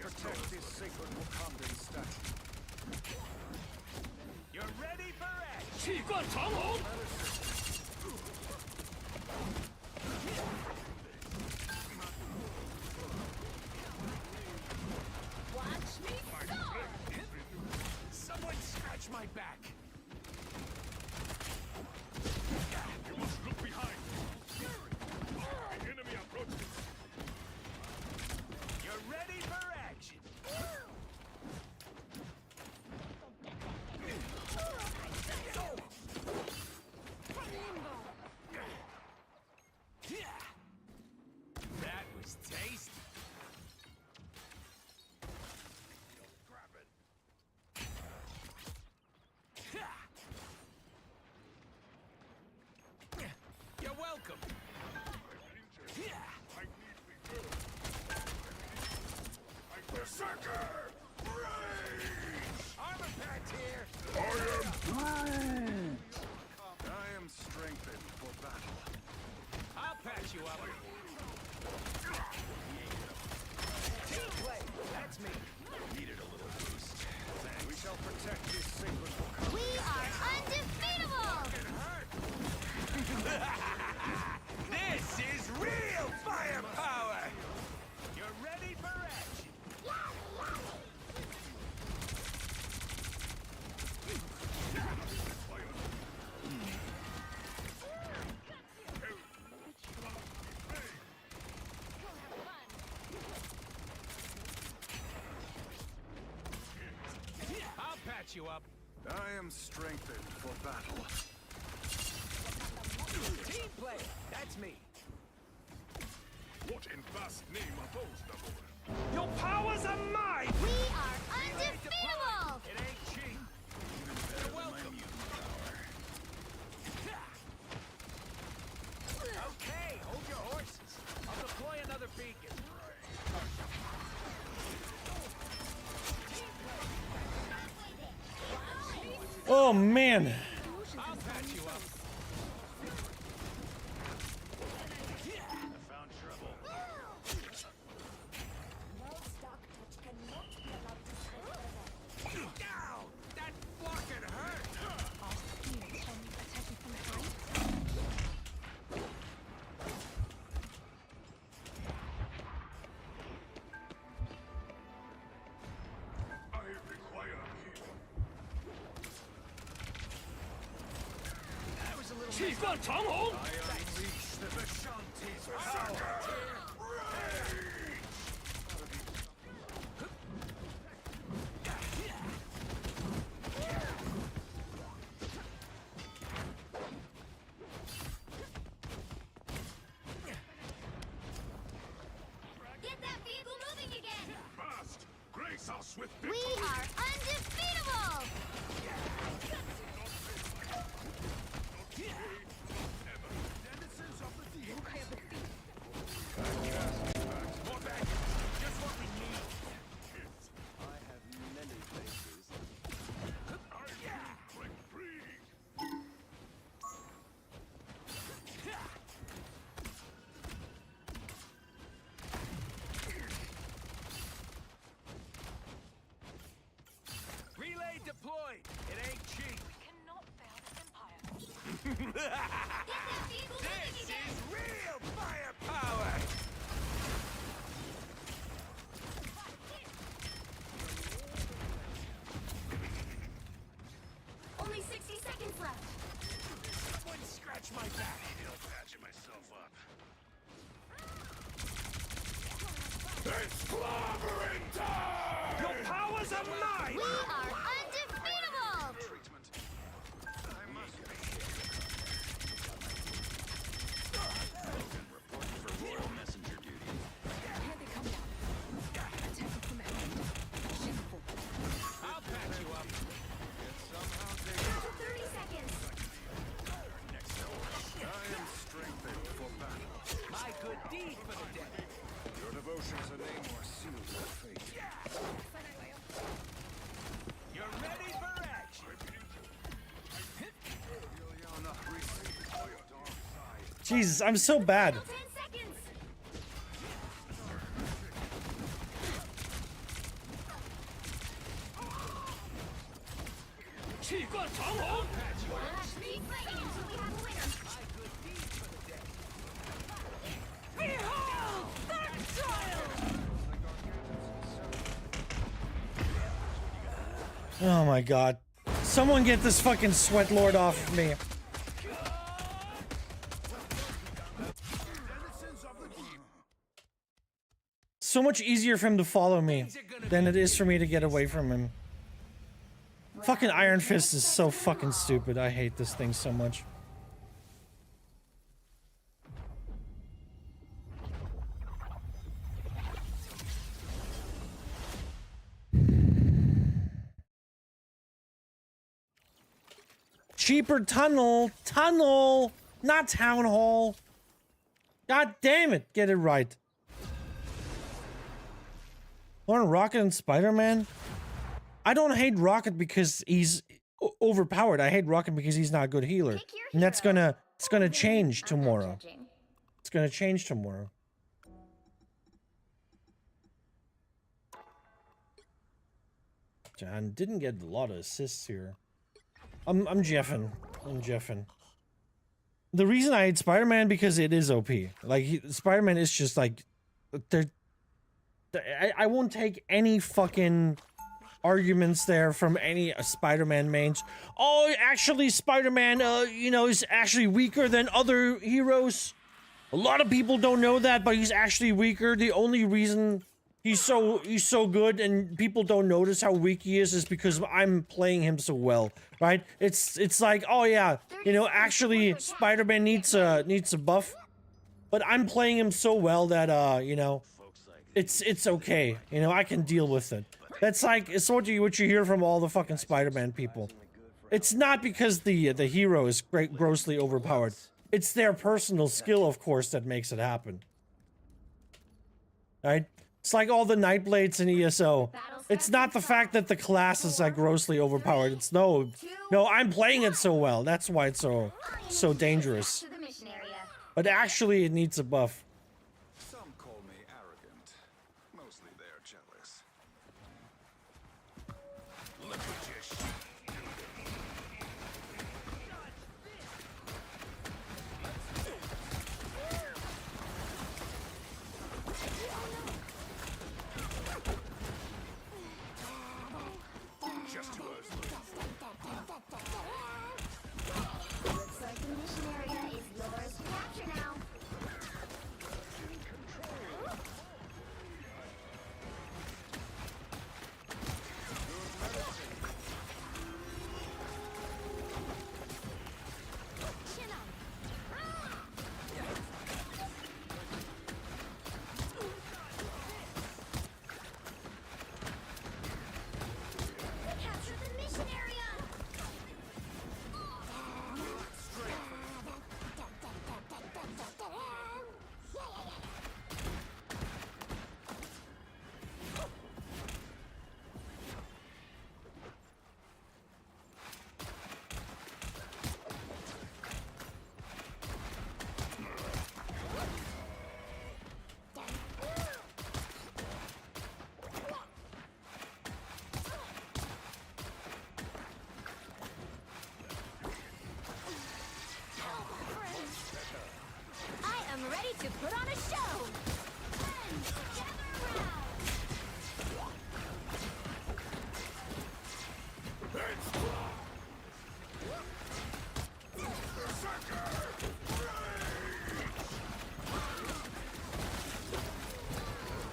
protect this sacred Wakandan statue. You're ready for action. 气贯长虹。 Watch me soar! Someone scratch my back. You must look behind. The enemy approaches. You're ready for action. That was tasty. Grab it. You're welcome. I need rebuild. Berserker! Rage! Armor patch here. I am brute! I am strengthened for battle. I'll patch you up. Team play. That's me. Needed a little boost. We shall protect this sacred Wakandan. We are undefeatable! This is real firepower. You're ready for action. I'll patch you up. I am strengthened for battle. Team play. That's me. What in vast name are those, Nabor? Your powers are mine. We are undefeatable! It ain't cheap. You're welcome. Okay, hold your horses. I'll deploy another beacon. Oh man. I'll patch you up. I found trouble. Down! That fucking hurt! I require healing. That was a little... 气贯长虹 I unleash the Vishanti's power. Rage! Get that vehicle moving again! Fast! Grace our swift We victory! are undefeatable! Denizens of the deep. More back. Just what we need. I have many faces. Break free! Relay deployed. It ain't cheap. Cannot fail this empire. Get that vehicle moving This again! is real firepower. Only 60 seconds left! Someone scratch my back. Still patching myself up. It's clobbering time! Your powers are mine. We are undefeatable! Treatment. I must be. Reporting for royal messenger duty. Here they come now. Attacking from behind. Shameful. I'll patch you up. Somehow they 30 seconds! I am strengthened for battle. My good deed for the day. Your devotions are named or sealed with fate. You're ready for action. Ilyana receive your dark side. Jesus, I'm so bad. 10 seconds! 气贯长虹。 Let's keep fighting until we have a winner. Behold that child! Oh my god. Someone get this fucking sweat lord off of me. So much easier for him to follow me than it is for me to get away from him. Fucking Iron Fist is so fucking stupid. I hate this thing so much. Cheaper tunnel, not town hall. God damn it, get it right. Want Rocket and Spider-Man? I don't hate Rocket because he's overpowered. I hate Rocket because he's not a good healer. And that's it's gonna change tomorrow. It's gonna change tomorrow. John didn't get a lot of assists here. I'm jeffing. The reason I hate Spider-Man because it is OP. Like Spider-Man is just like I won't take any fucking arguments there from any Spider-Man mains. Oh, actually Spider-Man you know, is actually weaker than other heroes. A lot of people don't know that, but he's actually weaker. The only reason he's so good and people don't notice how weak he is because I'm playing him so well, right? It's like, oh yeah, you know, actually Spider-Man needs a buff, but I'm playing him so well that you know, it's okay. You know, I can deal with it. That's like it's what you hear from all the fucking Spider-Man people. It's not because the hero is grossly overpowered. It's their personal skill, of course, that makes it happen. Right? It's like all the Nightblades in ESO. It's not the fact that the class is like grossly overpowered. It's no, I'm playing it so well. That's why it's so dangerous. To the mission area. But actually, it needs a buff. Some call me arrogant. Mostly they're jealous. Look at your shit. Just yours. Looks like the mission area is yours to capture now. Chin up. Capture the mission area. I am ready to put on a show. Friends, gather around.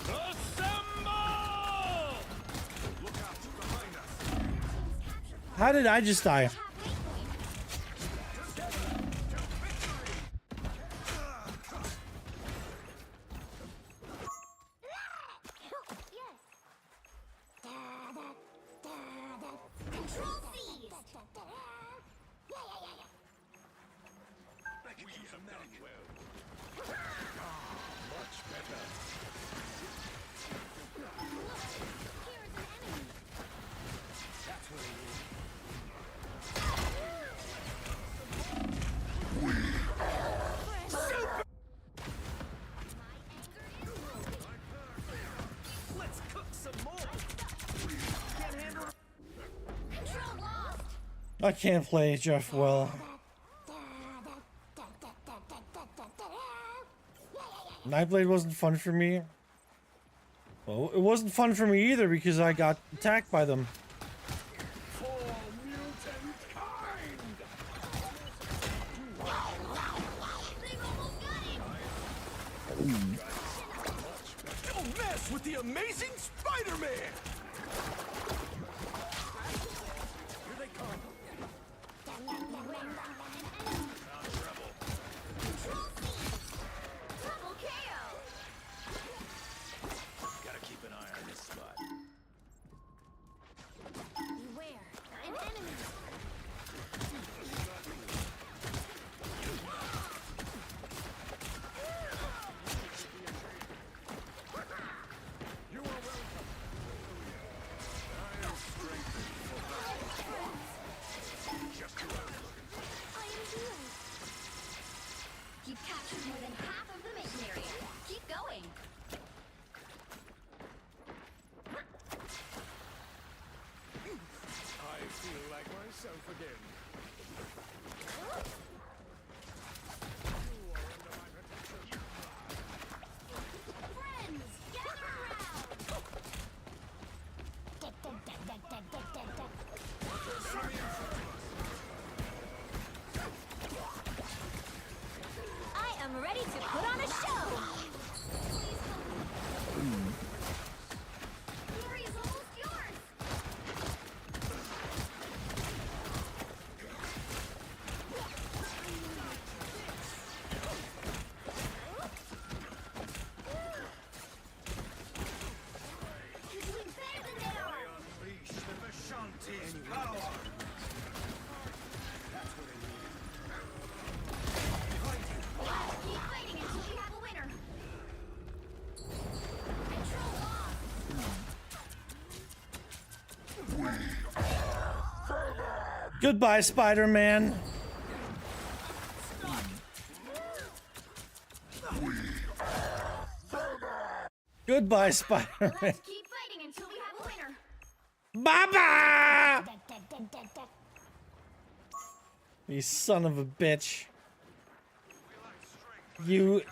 Assemble! Look out behind us. How did I just die? Control C. We have done well. Much better. Here's an enemy. That's what it is. Let's cook some more. Can't handle. Control lost. I can't play Jeff well. Nightblade wasn't fun for me. Well, it wasn't fun for me either because I got attacked by them. For mutant kind! Don't mess with the amazing Spider-Man! Here they come. Double KO. Gotta keep an eye on this spot. Beware, an enemy. You are welcome. I am strengthened for battle. Just you out. I am healing. You've captured more than half of the mission area. Keep going. I feel like myself again. You are under my protection. Friends, gather around. I am ready to put on a show. Glory is almost yours. You're doing better than they I are. unleash the Vishanti's power. Keep fighting until we have a winner. Control lost. Goodbye, Spider-Man. Goodbye, Spider-Man. Let's keep fighting until we have a winner. Baba! You son of a bitch. You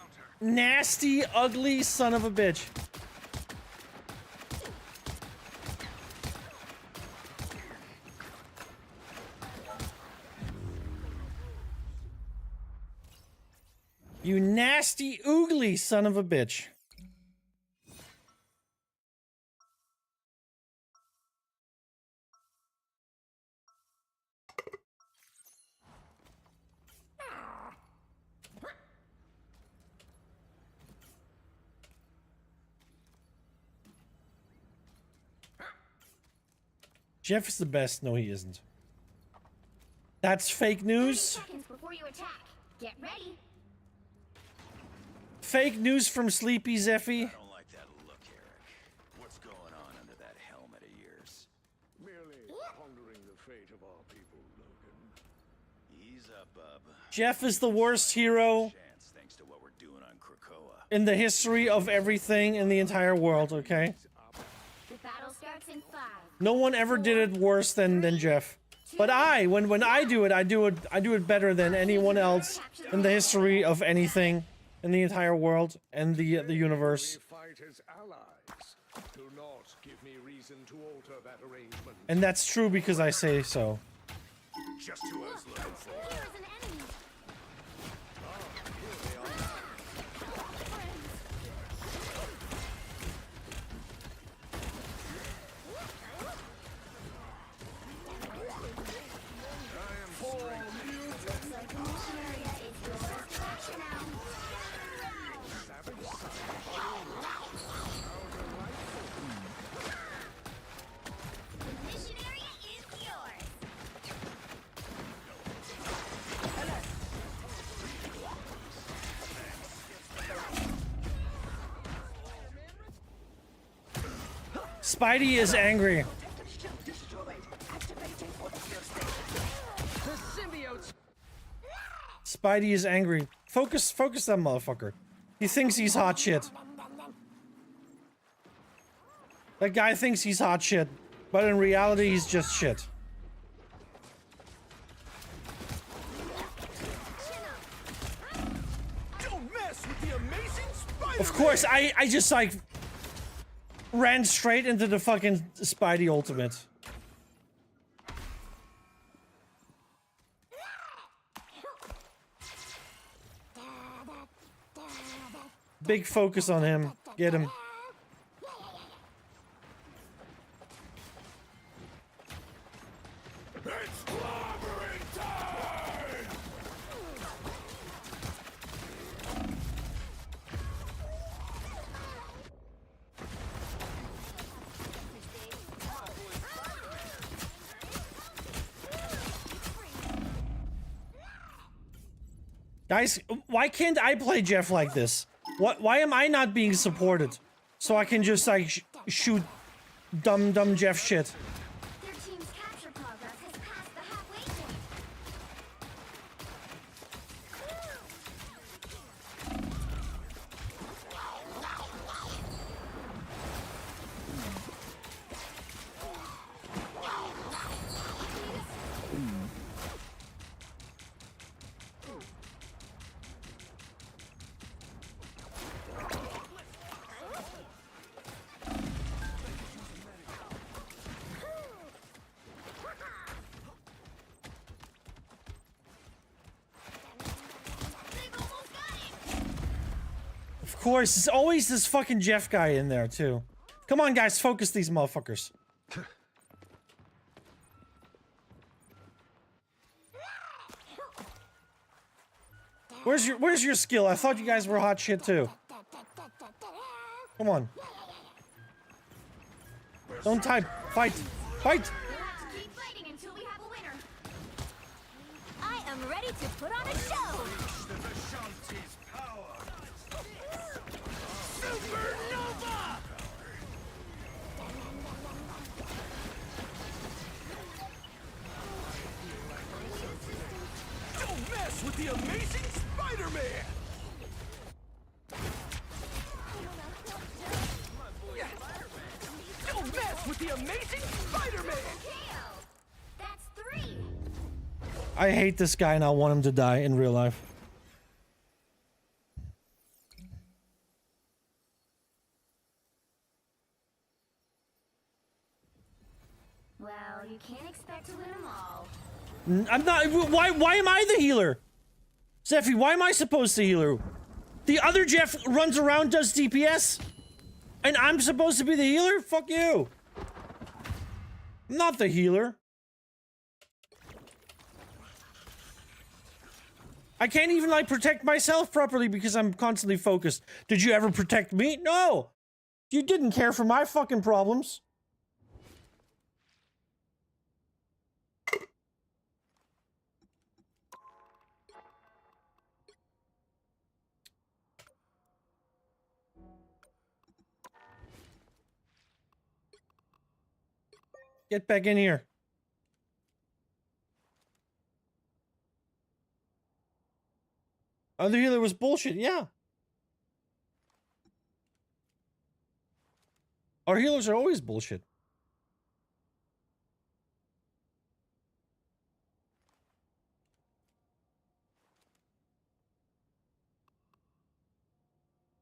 nasty, ugly son of a bitch. You nasty, oogly son of a bitch. Jeff is the best. No, he isn't. That's fake 30 news. seconds before you attack. Get ready. Fake news from Sleepy Zeffy. I don't like that look, Eric. What's going on under that helmet of yours? Merely pondering the fate of our people, Logan. Ease up, bub. Jeff is the worst hero Chance thanks to what we're doing on Krakoa. in the history of everything in the entire world, okay? The battle starts in 5. No one ever did it worse than Jeff. But when I do it better than anyone else in the history of anything in the entire world and the universe. We fight as allies. Do not give me reason to alter that arrangement. And that's true because I say so. Just who I was looking for. There is an enemy. Mission area is yours. Spidey is angry. Spidey is angry. Focus that motherfucker. He thinks he's hot shit. That guy thinks he's hot shit, but in reality he's just shit. Of course, I just like ran straight into the fucking Spidey ultimate. Big focus on him. Get him. It's clobbering time! Guys, why can't I play Jeff like this? Why am I not being supported? So I can just like shoot dumb Jeff shit. Their team's capture progress has passed the halfway point. Of course, there's always this fucking Jeff guy in there too. Come on, guys, focus these motherfuckers. Where's your skill? I thought you guys were hot shit too. Come on. Don't type. Fight. Fight. We'll have to keep fighting until we have a winner. I am ready to put on a show. The Vishanti's power! Supernova! Don't mess with the amazing Spider-Man! Don't mess with the amazing Spider-Man! KO. That's 3. I hate this guy and I want him to die in real life. Well, you can't expect to win them all. I'm not. Why am I the healer? Zeffy, why am I supposed to heal her? The other Jeff runs around, does DPS, and I'm supposed to be the healer? Fuck you. I'm not the healer. I can't even like protect myself properly because I'm constantly focused. Did you ever protect me? No. You didn't care for my fucking problems. Get back in here. Other healer was bullshit, yeah. Our healers are always bullshit.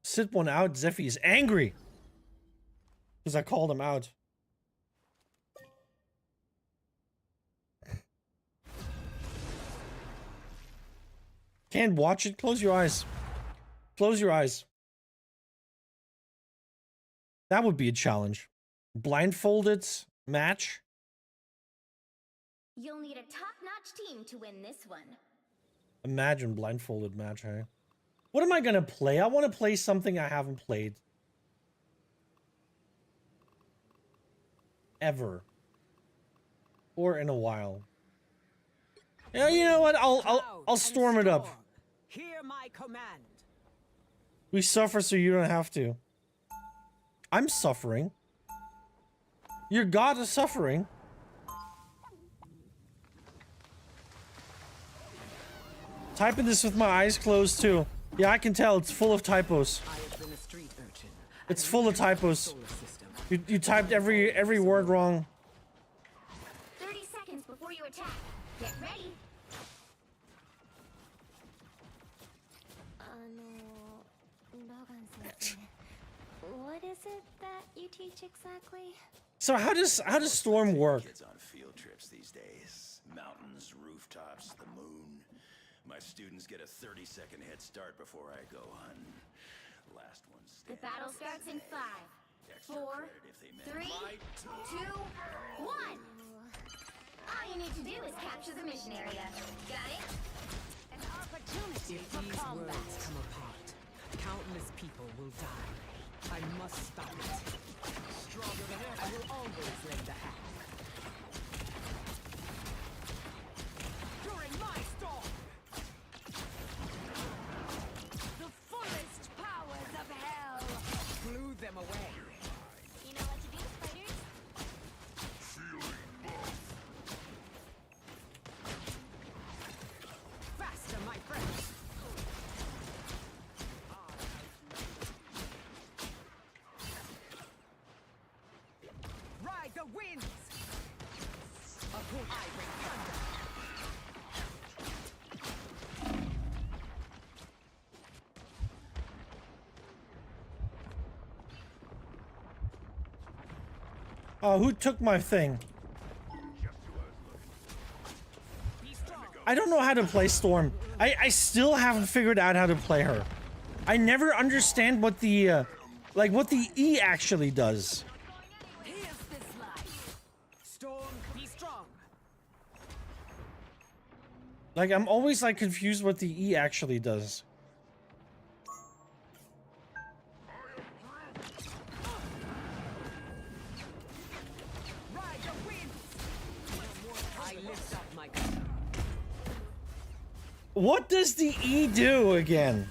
Sit one out, Zeffy is angry. Because I called him out. Can't watch it? Close your eyes. Close your eyes. That would be a challenge. Blindfolded match. You'll need a top-notch team to win this one. Imagine blindfolded match, hey? What am I gonna play? I want to play something I haven't played. Ever. Or in a while. Yeah, you know what? I'll storm it up. Hear my command. We suffer so you don't have to. I'm suffering. Your god is suffering. Typing this with my eyes closed too. Yeah, I can tell. It's full of typos. I have been a street urchin. It's full of typos. Solar system. You typed every word wrong. 30 seconds before you attack. Get ready. is it that you teach exactly? So how does Storm work? Kids on field trips these days. Mountains, rooftops, the moon. My students get a 30-second head start before I go on. Last one The standing. battle starts in 5, Extra 4, credit if they manage. 3, 2, 1. All you need to do is capture the mission area. Got it? An opportunity If for these combat. worlds come apart, countless people will die. I must stop it. Stronger than ever. I will always lend a hand. During my storm! The fullest powers of hell. Blew them away. You know what to do, fighters? Faster, my friends! Ride the winds! I bring thunder! Oh, who took my thing? I don't know how to play Storm. I still haven't figured out how to play her. I never understand what the like what the E actually does. Here's this life! Storm, be strong! Like I'm always like confused what the E actually does. Ride the winds! I lift up my gun. What does the E do again?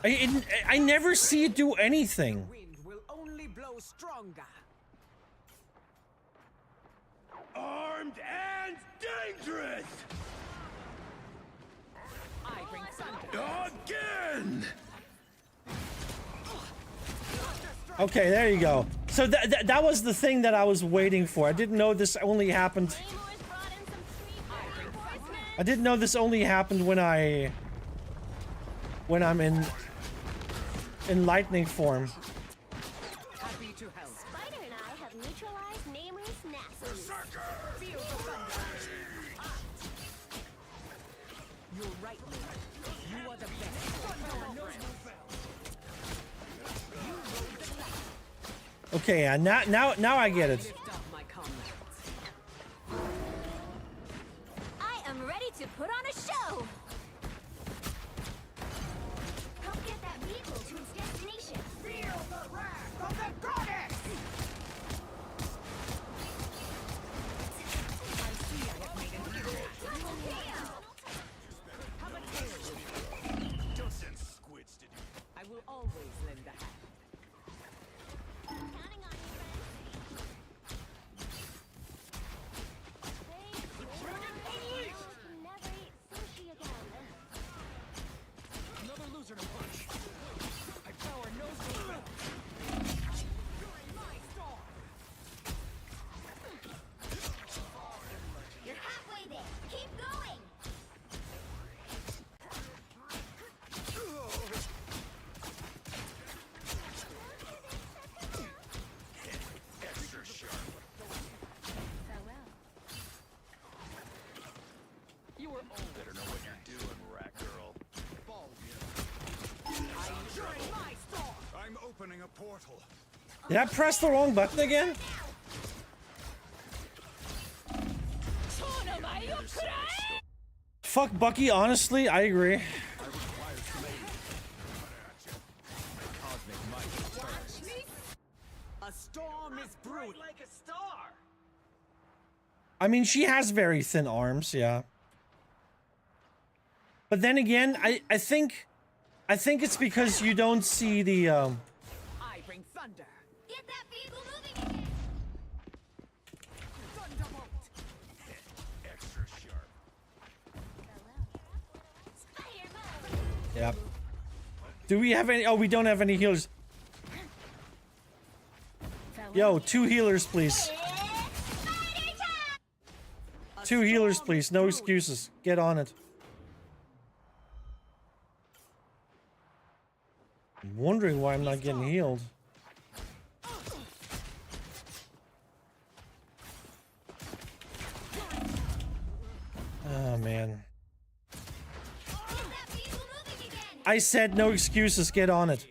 I never see it do anything. Wind will only blow stronger. Armed and dangerous! I bring thunder. Again! Okay, there you go. So that was the thing that I was waiting for. I didn't know this only happened. Claymores brought in some sweet reinforcements. I didn't know this only happened when I'm in lightning form. Happy to help. Spider and I have neutralized Namor's nasties. Feel the thunder. You're right, Lord. You are the best. Thunder knows no bounds. You rode the cloud. Okay, now I get it. Lift up my comrades. I am ready to put on a show. Help get that vehicle to its destination. Feel the wrath of the goddess! I see I have made an hero. Double kill. Have a tail. Don't send squids to do. I will always lend a hand. Counting on you, friends. Never eat sushi again. Another loser to punch. I power no zero. You're halfway there. Keep going. Extra sharp. Farewell. You were old. Better know what you're doing, rat girl. During my storm. I'm opening a portal. Did I press the wrong button again? Fuck Bucky, honestly, I agree. A storm is brewing. Like a star! I mean, she has very thin arms, yeah. But then again, I think it's because you don't see the I bring thunder. Get that vehicle moving again. Thunderbolt. Extra sharp. Spider mode. Yep. Do we have any? Oh, we don't have any healers. Yo, 2 healers, please. Spider time. 2 healers, please. No excuses. Get on it. I'm wondering why I'm not getting healed. Oh, man. I said no excuses, get on it.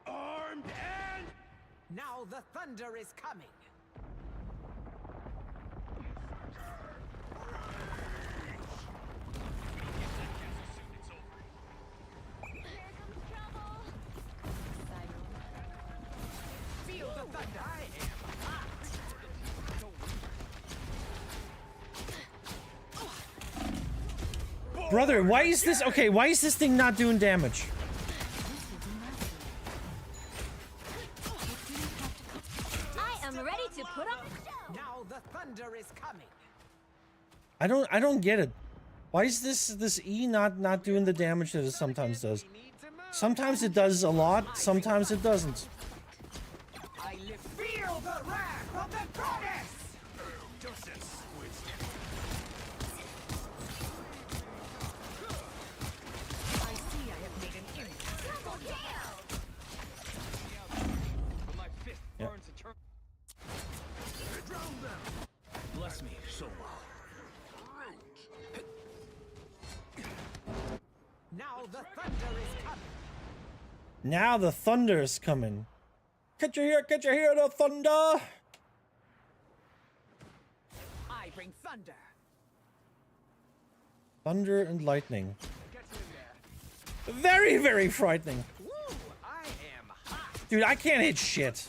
Armed and Now the thunder is coming. Feel the thunder. I am hot. Brother, why is this okay? Why is this thing not doing damage? I am ready to put on a show. Now the thunder is coming. I don't get it. Why is this E not doing the damage that it sometimes does? Sometimes it does a lot, sometimes it doesn't. I live. Feel the wrath of the goddess. I see I have made an impact. Double kill. Yep. Bless me, so Now the thunder is coming. Now the thunder is coming. Can't you hear the thunder? I bring thunder. Thunder and lightning. Very, very frightening. Woo! I am hot. Dude, I can't hit shit.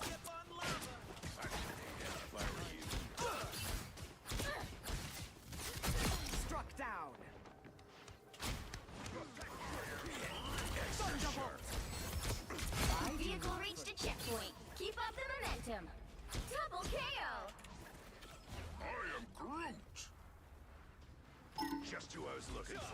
Struck down. Vehicle reached a checkpoint. Keep up the momentum. Double KO. I am Groot. just who I was looking for.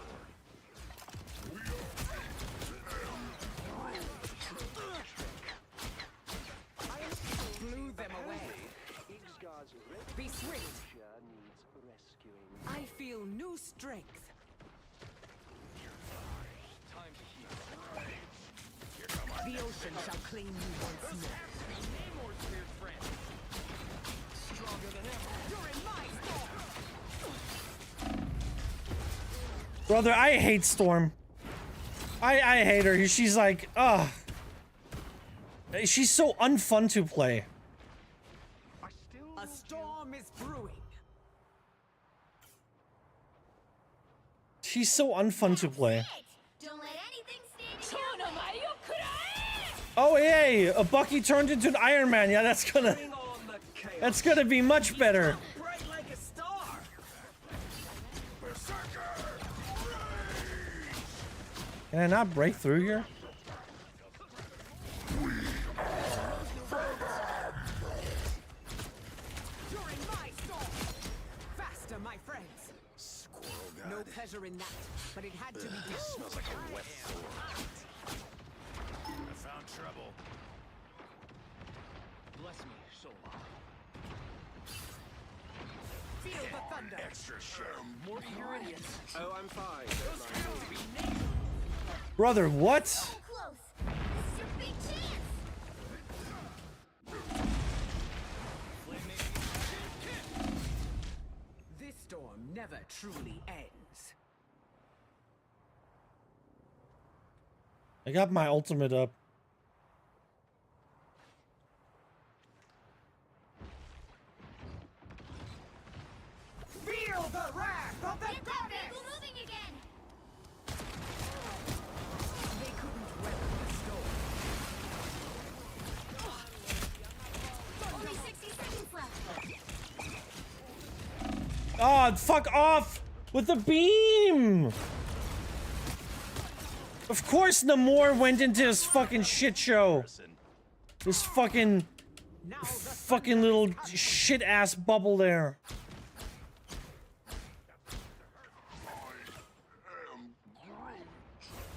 Blew them away. Be swift. I feel new strength. The ocean shall claim you once more. You're in my storm. Brother, I hate Storm. I hate her. She's like, ugh. She's so unfun to play. A storm is brewing. She's so unfun to play. Don't let anything stand in your way. Oh, yay! A Bucky turned into an Iron Man. Yeah, that's gonna be much better. bright like a star. Can I not break through here? You're in my storm. Faster, my friends. Squirrel god. No pleasure in that, but it had to be done. Smells like a wet floor. I found trouble. Bless me, so Feel the thunder. extra sharp. More pure idiots. Oh, I'm fine. Brother, what? So close. This is your big chance. This storm never truly ends. I got my ultimate up. Feel the wrath of the Get that goddess. vehicle moving again. They couldn't weather the storm. Only 60 seconds left. Oh, fuck off with the beam. Of course Namor went into this fucking shit show. This fucking Now the fucking little shit ass bubble there.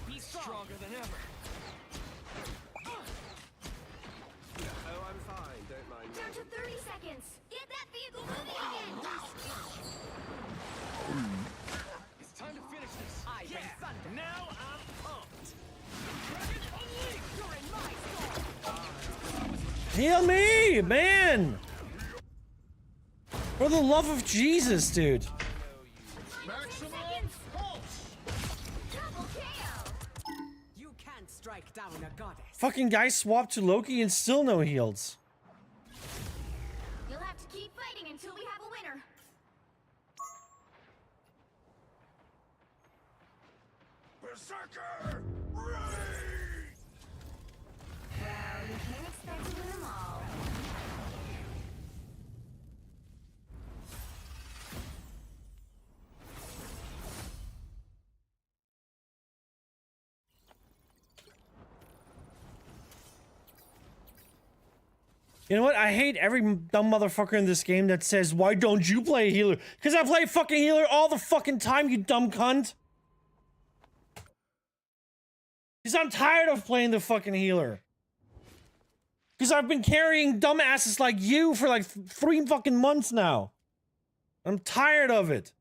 be stronger than ever. Oh, I'm fine. Don't mind me. Down to 30 seconds. Get that vehicle moving again. It's time to finish this. I bring thunder. Now I'm pumped. Heal me, man! For the love of Jesus, dude. You can't strike down a goddess. Fucking guy swapped to Loki and still no heals. You'll have to keep fighting until we have a winner. Berserker! Raid! Well, you can't expect to win them all. You know what? I hate every dumb motherfucker in this game that says, why don't you play healer? Because I play fucking healer all the fucking time, you dumb cunt. Because I'm tired of playing the fucking healer. Because I've been carrying dumbasses like you for like 3 fucking months now. I'm tired of it.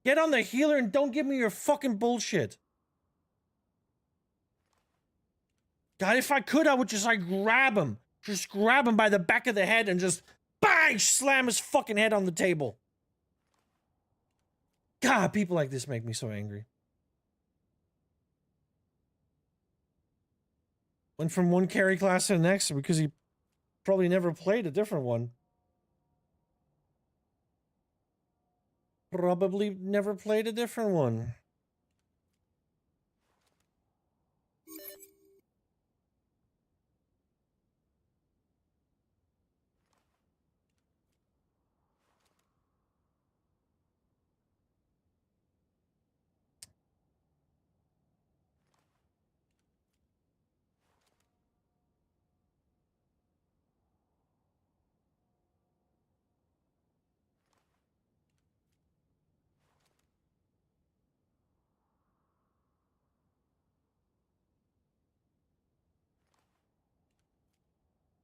Get on the healer and don't give me your fucking bullshit. God, if I could, I would just like grab him. Just grab him by the back of the head and just bang, slam his fucking head on the table. God, people like this make me so angry. Went from one carry class to the next because he probably never played a different one. Probably never played a different one.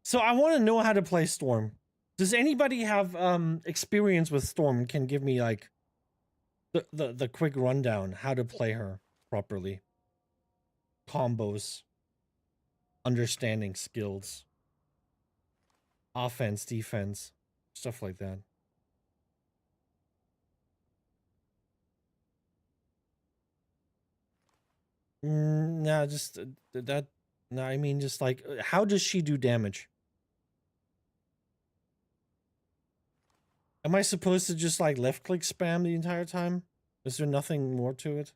So I want to know how to play Storm. Does anybody have experience with Storm and can give me like the quick rundown how to play her properly? Combos, understanding skills, offense, defense, stuff like that. No, just that. No, I mean just like how does she do damage? Am I supposed to just like left click spam the entire time? Is there nothing more to it?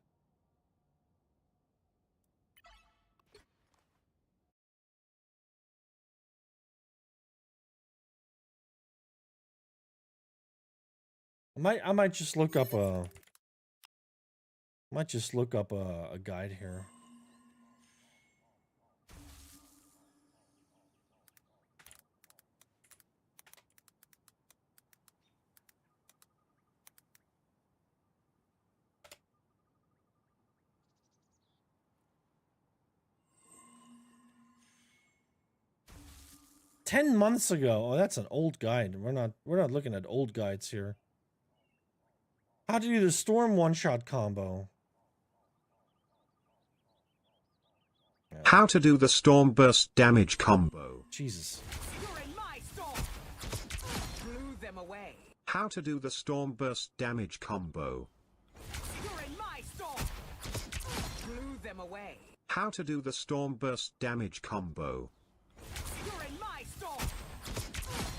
I might just look up a a guide here. "10 months ago." Oh, that's an old guide. We're not looking at old guides here. How to do the Storm one-shot combo. How to do the Storm burst damage combo. Jesus. You're in my storm. Blew them away. How to do the Storm burst damage combo. You're in my storm. Blew them away. How to do the Storm burst damage combo. You're in my storm.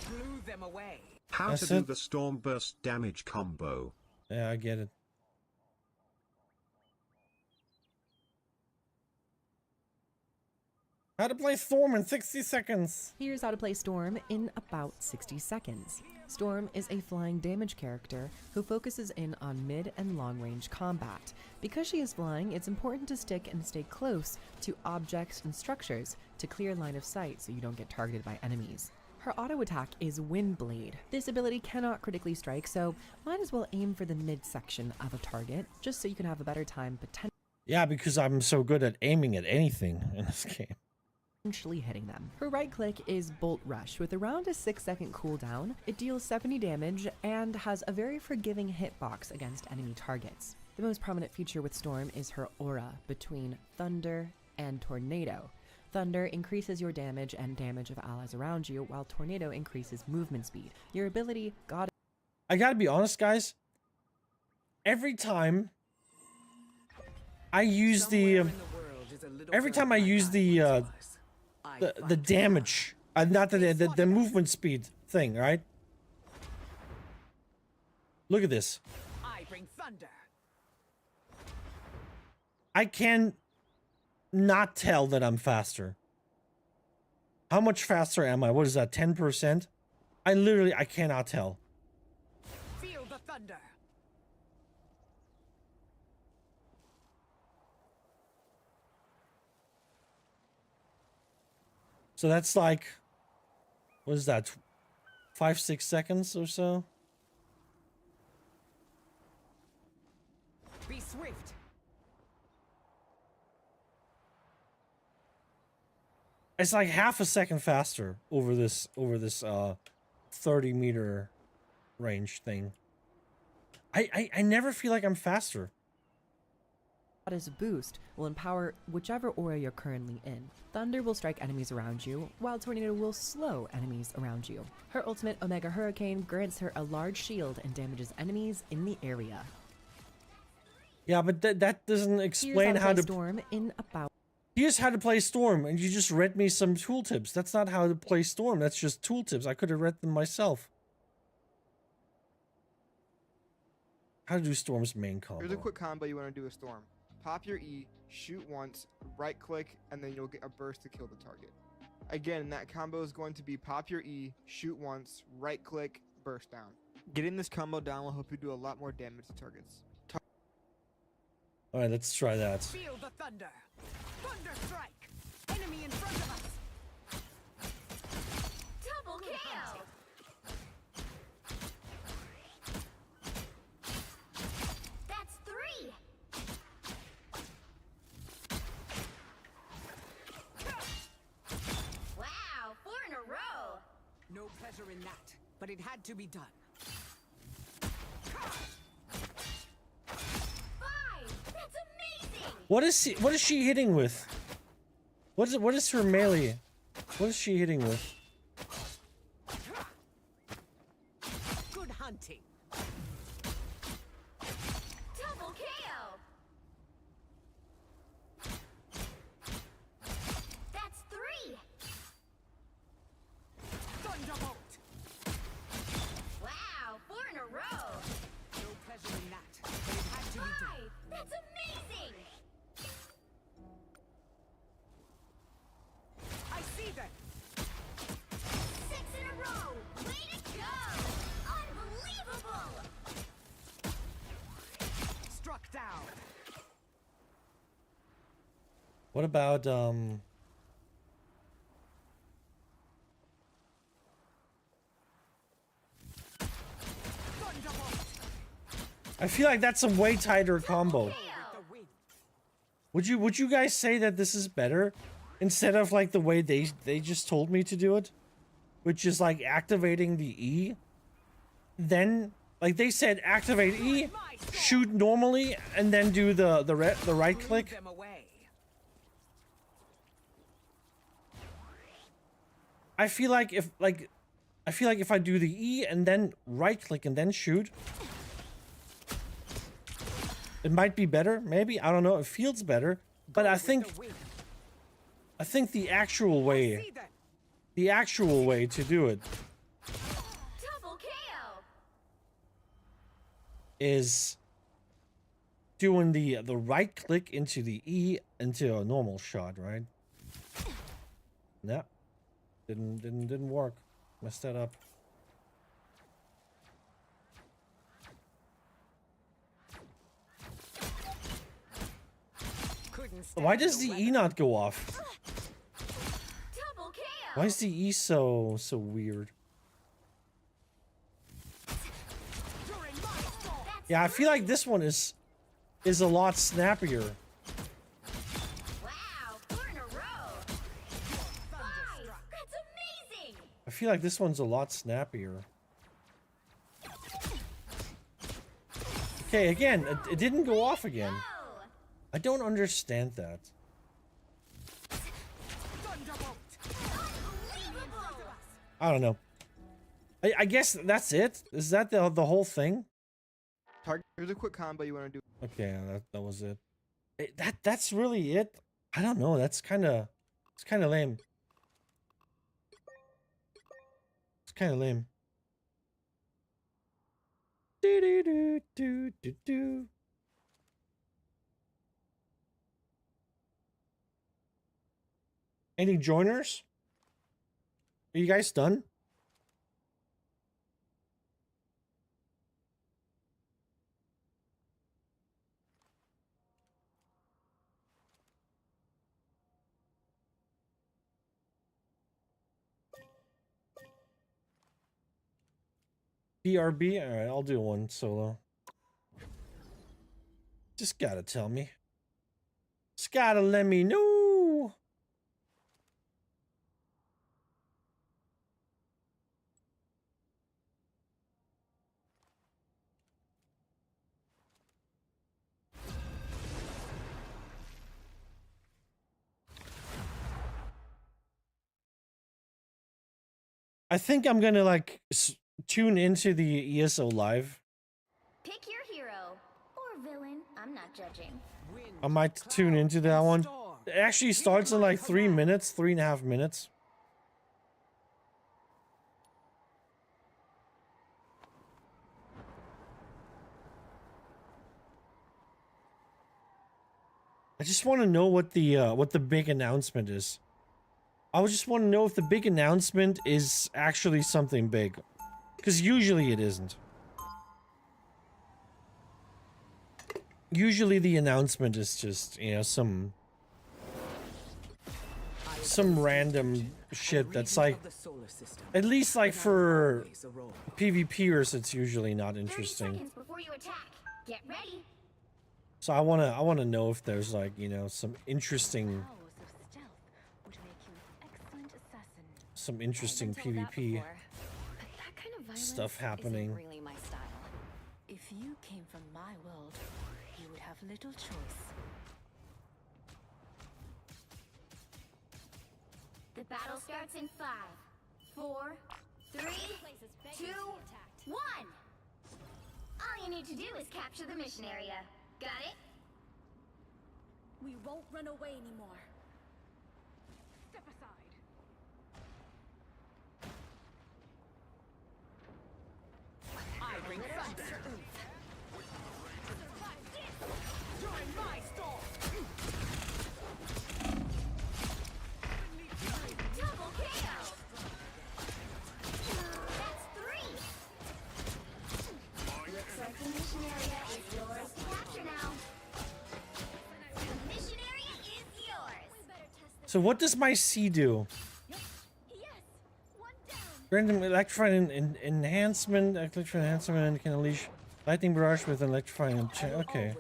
Blew them away. How That's to do it? the Storm burst damage combo. Yeah, I get it. How to play Storm in 60 seconds. Here's how to play Storm in about 60 seconds. Storm is a flying damage character who focuses in on mid and long range combat. Because she is flying, it's important to stick and stay close to objects and structures to clear line of sight so you don't get targeted by enemies. Her auto attack is Windblade. This ability cannot critically strike, so might as well aim for the midsection of a target, just so you can have a better time Yeah, because I'm so good at aiming at anything in this game. potentially hitting them. Her right click is Bolt Rush. With around a 6-second cooldown, it deals 70 damage and has a very forgiving hitbox against enemy targets. The most prominent feature with Storm is her aura between Thunder and Tornado. Thunder increases your damage and damage of allies around you, while Tornado increases movement speed. Your ability, God. I gotta be honest, guys. Every time I use the the damage, not the movement speed thing, right? Look at this. I bring thunder. I can not tell that I'm faster. How much faster am I? What is that, 10%? I cannot tell. Feel the thunder. So that's like, what is that, 5-6 seconds or so? Be swift. It's like half a second faster over this 30-meter range thing. I never feel like I'm faster. Goddess boost will empower whichever aura you're currently in. Thunder will strike enemies around you, while Tornado will slow enemies around you. Her ultimate Omega Hurricane grants her a large shield and damages enemies in the area. Yeah, but that doesn't explain how to Storm in about. Here's how to play Storm, and you just read me some tooltips. That's not how to play Storm. That's just tooltips. I could have read them myself. How to do Storm's main combo. Here's a quick combo you want to do with Storm. Pop your E, shoot once, right click, and then you'll get a burst to kill the target. Again, that combo is going to be pop your E, shoot once, right click, burst down. Getting this combo down will help you do a lot more damage to targets. Alright, let's try that. Feel the thunder. Thunder strike. Enemy in front of us. Double kill. That's 3. Wow, 4 in a row. No pleasure in that, but it had to be done. 5. That's amazing. What is she hitting with? What is her melee? What is she hitting with? Good hunting. Double kill. That's 3. Thunderbolt. Wow, 4 in a row. No pleasure in that, but it had to be done. 5. That's amazing. I see them. 6 in a row. Way to go. Unbelievable. Struck down. What about Thunderbolt. I feel like that's a way tighter combo. The wind. Would you guys say that this is better instead of like the way they just told me to do it, which is like activating the E, then like they said activate E, shoot normally, and then do the right Blew click. them away. I feel like if I do the E and then right click and then shoot, it might be better. Maybe, I don't know. It feels better, but I think The wind. the actual way, See them. to do it Double kill. is doing the right click into the E into a normal shot, right? Nah, didn't work. Messed that up. Couldn't Why stand does the E not go off? Double kill. Why is the E so weird? You're in my storm. Yeah, I feel like this one is a lot snappier. Wow, 4 in a row. 5. That's amazing. I feel like this one's a lot snappier. Okay, again, it didn't go off again. Oh. I don't understand that. I don't know. I guess that's it. Is that the whole thing? Target. Here's a quick combo you want to do. Okay, that was it. That's really it. I don't know. It's kind of lame. It's kind of lame. Do do do do do do. Any joiners? Are you guys done? BRB? Alright, I'll do one solo. Just gotta tell me. Just gotta let me know. I think I'm gonna like tune into the ESO live. Pick your hero or villain. I'm not judging. I might tune into that one. It actually starts in like 3 minutes, 3.5 minutes. I just want to know what the big announcement is. I just want to know if the big announcement is actually something big, because usually it isn't. Usually the announcement is just, you know, some random shit that's like, at least like for PvPers, it's usually not interesting. Before you attack. Get ready. So I wanna know if there's like, you know, some interesting PvP stuff happening. Really my style. If you came from my world, you would have little choice. The battle starts in 5, 4, 3, 2, 1. All you need to do is capture the mission area. Got it? We won't run away anymore. Step aside. I bring thunder. Join my storm. Double KO. That's 3. Looks like the mission area is yours to capture now. The mission area is yours. So what does my C do? Random electrifying enhancement, and can unleash lightning barrage with electrifying. Okay.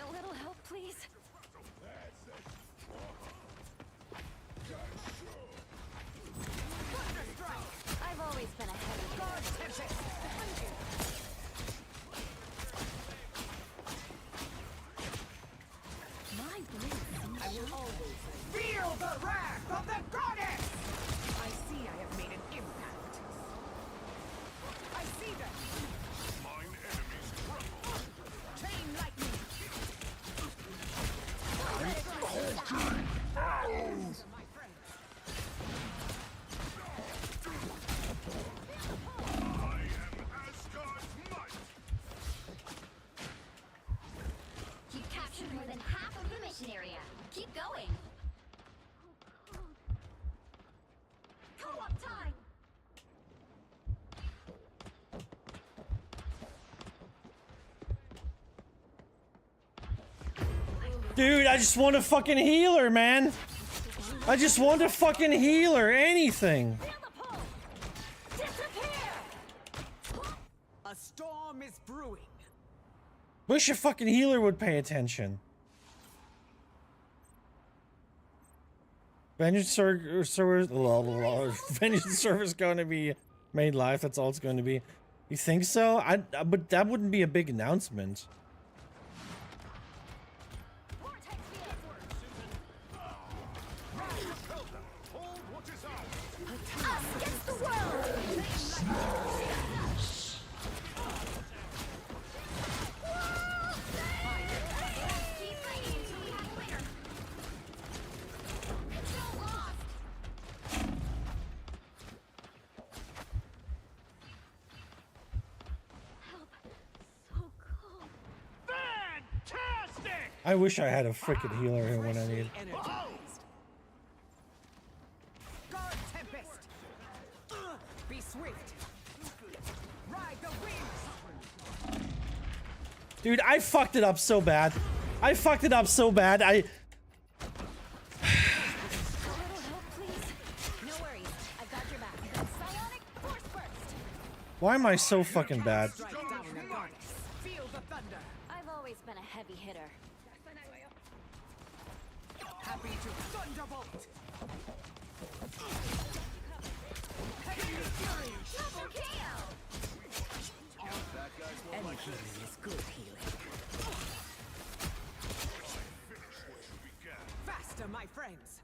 A little help, please. I've always been a heavy hitter. My blade. I will always feel the wrath of the goddess. I see I have made an impact. I see them. Mine enemies crumble. Chain lightning. My friend. I am Asgard's might. You've captured more than half of the mission area. Keep going. Co-op time. Dude, I just want a fucking healer, man. I just want a fucking healer, anything. A storm is brewing. Wish a fucking healer would pay attention. Vengeance server's going to be made live. That's all it's going to be. You think so? But that wouldn't be a big announcement. Hold what is ours. Us against the world! Keep fighting until we have a winner. Control lost. Help. So cold. Fantastic! I wish I had a freaking healer here when I need. Energized. Guard Tempest. Be swift. Ride the winds. Dude, I fucked it up so bad. I fucked it up so bad. A little help, please. No worries. I've got your back. Psionic Force Burst. Why am I so fucking bad? Strike down the goddess. Feel the thunder. I've always been a heavy hitter. Happy to thunderbolt. Heavenly fury. Double KO. Any healing is good healing. Faster, my friends.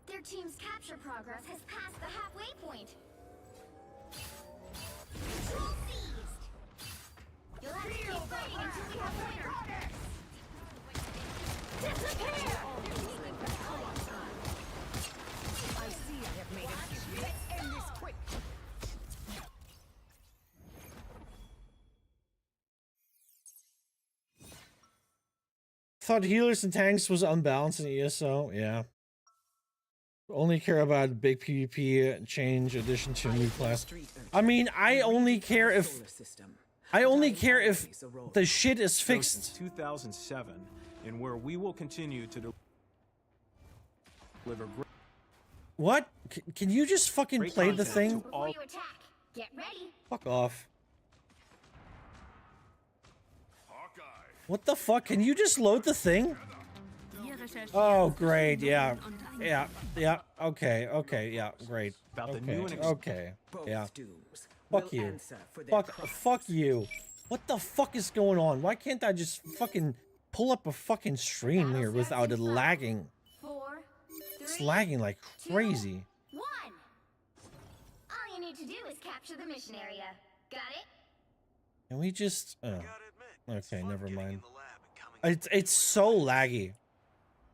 Their team's capture progress has passed the halfway point. Control seized. You'll have to keep fighting until we have a winner. Disappear! I see I have made it. Let's end this quick. Thought healers and tanks was unbalanced in ESO. Yeah. Only care about big PvP change addition to a new class. I mean, I only care if the shit is fixed. 2007, and where we will continue to deliver great. What? Can you just fucking Great play the content thing? to all- Before you attack, get ready. Fuck off. What the fuck? Can you just load the thing? Oh, great. Yeah. Yeah. Yeah. Okay. Okay. Yeah. Great. About the new Okay. and Okay. Both Yeah. dooms Fuck will you. answer for their Fuck. crimes. Fuck you. What the fuck is going on? Why can't I just fucking pull up a fucking stream here without it lagging? 4, 3, It's lagging like crazy. 1. All you need to do is capture the mission area. Got it? Can we just? Oh. Okay. Never mind. It's so laggy.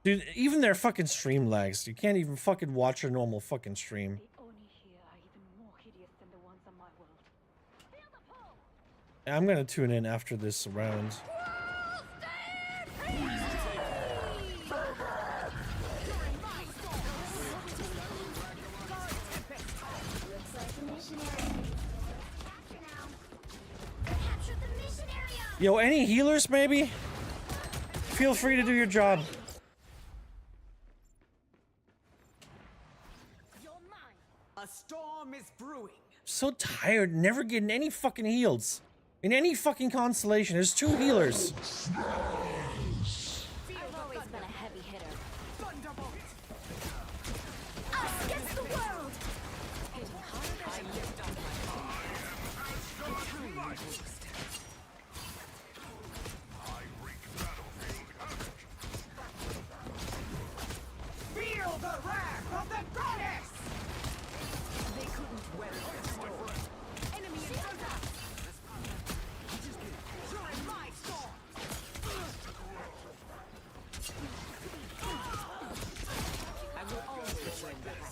Dude, even their fucking stream lags. You can't even fucking watch a normal fucking stream. The Oni here are even more hideous than the ones on my world. Feel the pull! I'm gonna tune in after this round. Looks like the mission area. Capture now. Capture the mission area! Yo, any healers maybe? Feel free to do your job. You're mine. A storm is brewing. So tired, never getting any fucking heals. In any fucking constellation, there's 2 healers. I've always been a heavy hitter. Thunderbolt. Us against the world! I lift up my arm. Truly boost. Feel the wrath of the goddess! They couldn't weather the storm. Enemy in front of us. Join my storm. I will always win this.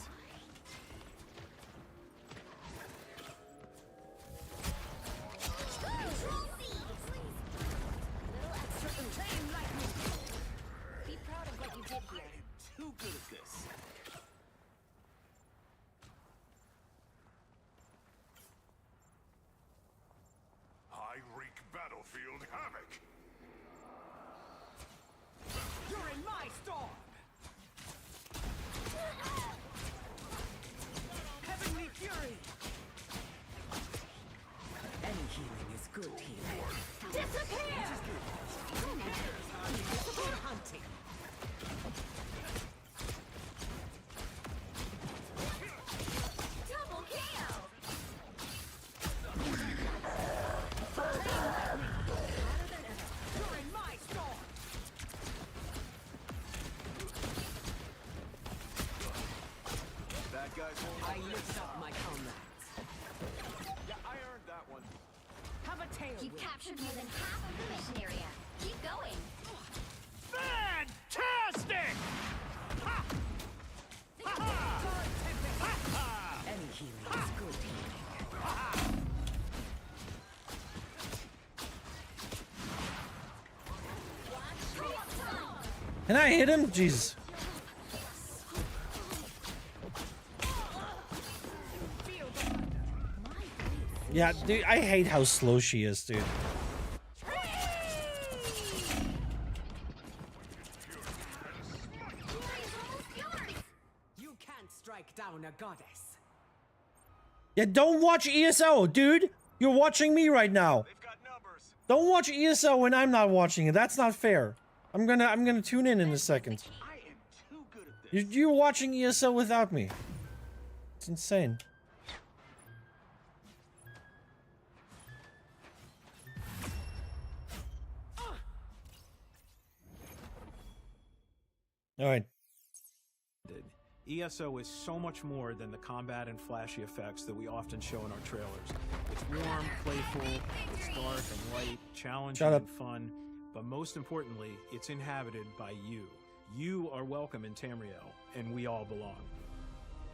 Control seized! Little extra chain lightning. Be proud of what you did here. Too good at this. I wreak battlefield havoc. You're in my storm. Heavenly fury. Any healing is good healing. Disappear! Good hunting. Double KO! guys won't I like mix this. up my comrades. Yeah, I earned that one. Have a tail. You've captured more than half of the mission area. Keep going. Fantastic! Ha! Ha ha! Any healing is good healing. Can I hit him? Jesus. Yeah, dude, I hate how slow she is, dude. You can't strike down a goddess. Yeah, don't watch ESO, dude. You're watching me right now. They've got numbers. Don't watch ESO when I'm not watching it. That's not fair. I'm gonna tune in a second. I am too good at this. You're watching ESO without me. It's insane. All right. ESO is so much more than the combat and flashy effects that we often show in our trailers. It's warm, playful, it's dark and light, challenging Shut up. and fun, but most importantly, it's inhabited by you. You are welcome in Tamriel, and we all belong.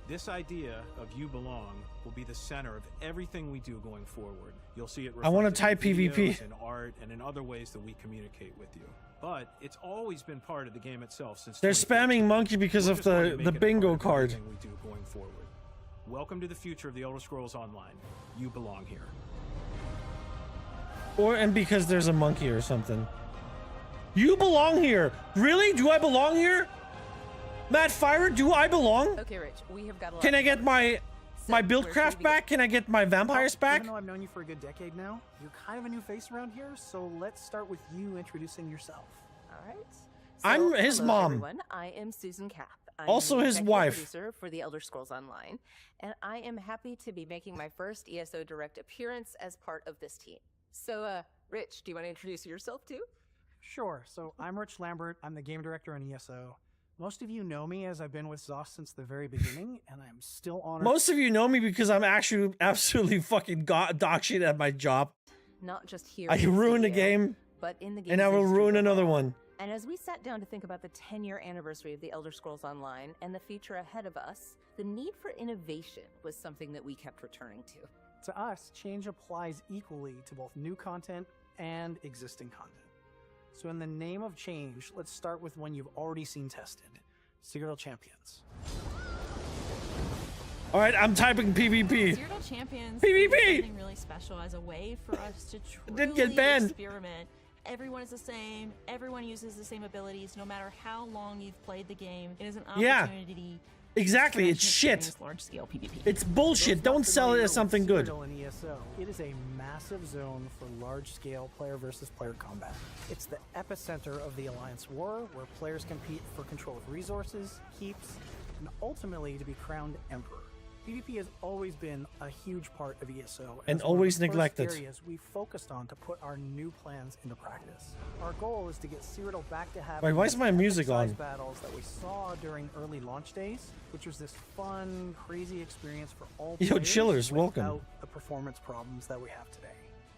This idea of you belong will be the center of everything we do going forward. You'll see it I wanna reflected in type PvP. videos, in art, and in other ways that we communicate with you. But it's always been part of the game itself since They're 2014. spamming monkey because We of just wanted to the make it a part bingo of card. everything we do going forward. Welcome to the future of the Elder Scrolls Online. You belong here. And because there's a monkey or something. You belong here. Really? Do I belong here? Matt Fire, do I belong? Okay, Rich, we have got a lot. Can I get my build where craft should we back? Can I get my vampires back? Even though I've known you for a good decade now, you're kind of a new face around here, so let's start with you introducing yourself. All right. I'm his hello, mom. Everyone. I am Susan Kapp. I'm Also the his executive wife. Producer for the Elder Scrolls Online, and I am happy to be making my first ESO Direct appearance as part of this team. So, Rich, do you want to introduce yourself too? Sure. So I'm Rich Lambert. I'm the game director on ESO. Most of you know me as I've been with ZOS since the very beginning, and I'm still honored. Most of you know me because I'm actually absolutely fucking dog shit at my job. Not just here. I in the ruined a studio, game, but in the game. and I will ruin another one. And as we sat down to think about the 10-year anniversary of the Elder Scrolls Online and the future ahead of us, the need for innovation was something that we kept returning to. To us, change applies equally to both new content and existing content. So in the name of change, let's start with one you've already seen tested. Cyrodiil Champions. All right, I'm typing PvP. Cyrodiil Champions PvP! is something really special as a way for us to Didn't truly get banned. experiment. Everyone is the same. Everyone uses the same abilities, no matter how long you've played the game. It is an Yeah. opportunity. Exactly, to it's shit. experience large-scale PvP. It's bullshit. Don't sell it as something good. Cyrodiil in ESO. It is a massive zone for large-scale player versus player combat. It's the epicenter of the Alliance War, where players compete for control of resources, keeps, and ultimately to be crowned Emperor. PvP has always been a huge part of ESO, And it's one of always the first neglected. areas we focused on to put our new plans into practice. Our goal is to get Cyrodiil back to having Wait, why is my music epic-sized on? battles that we saw during early launch days, which was this fun, crazy experience for all Yo, players chillers, welcome. without the performance problems that we have today.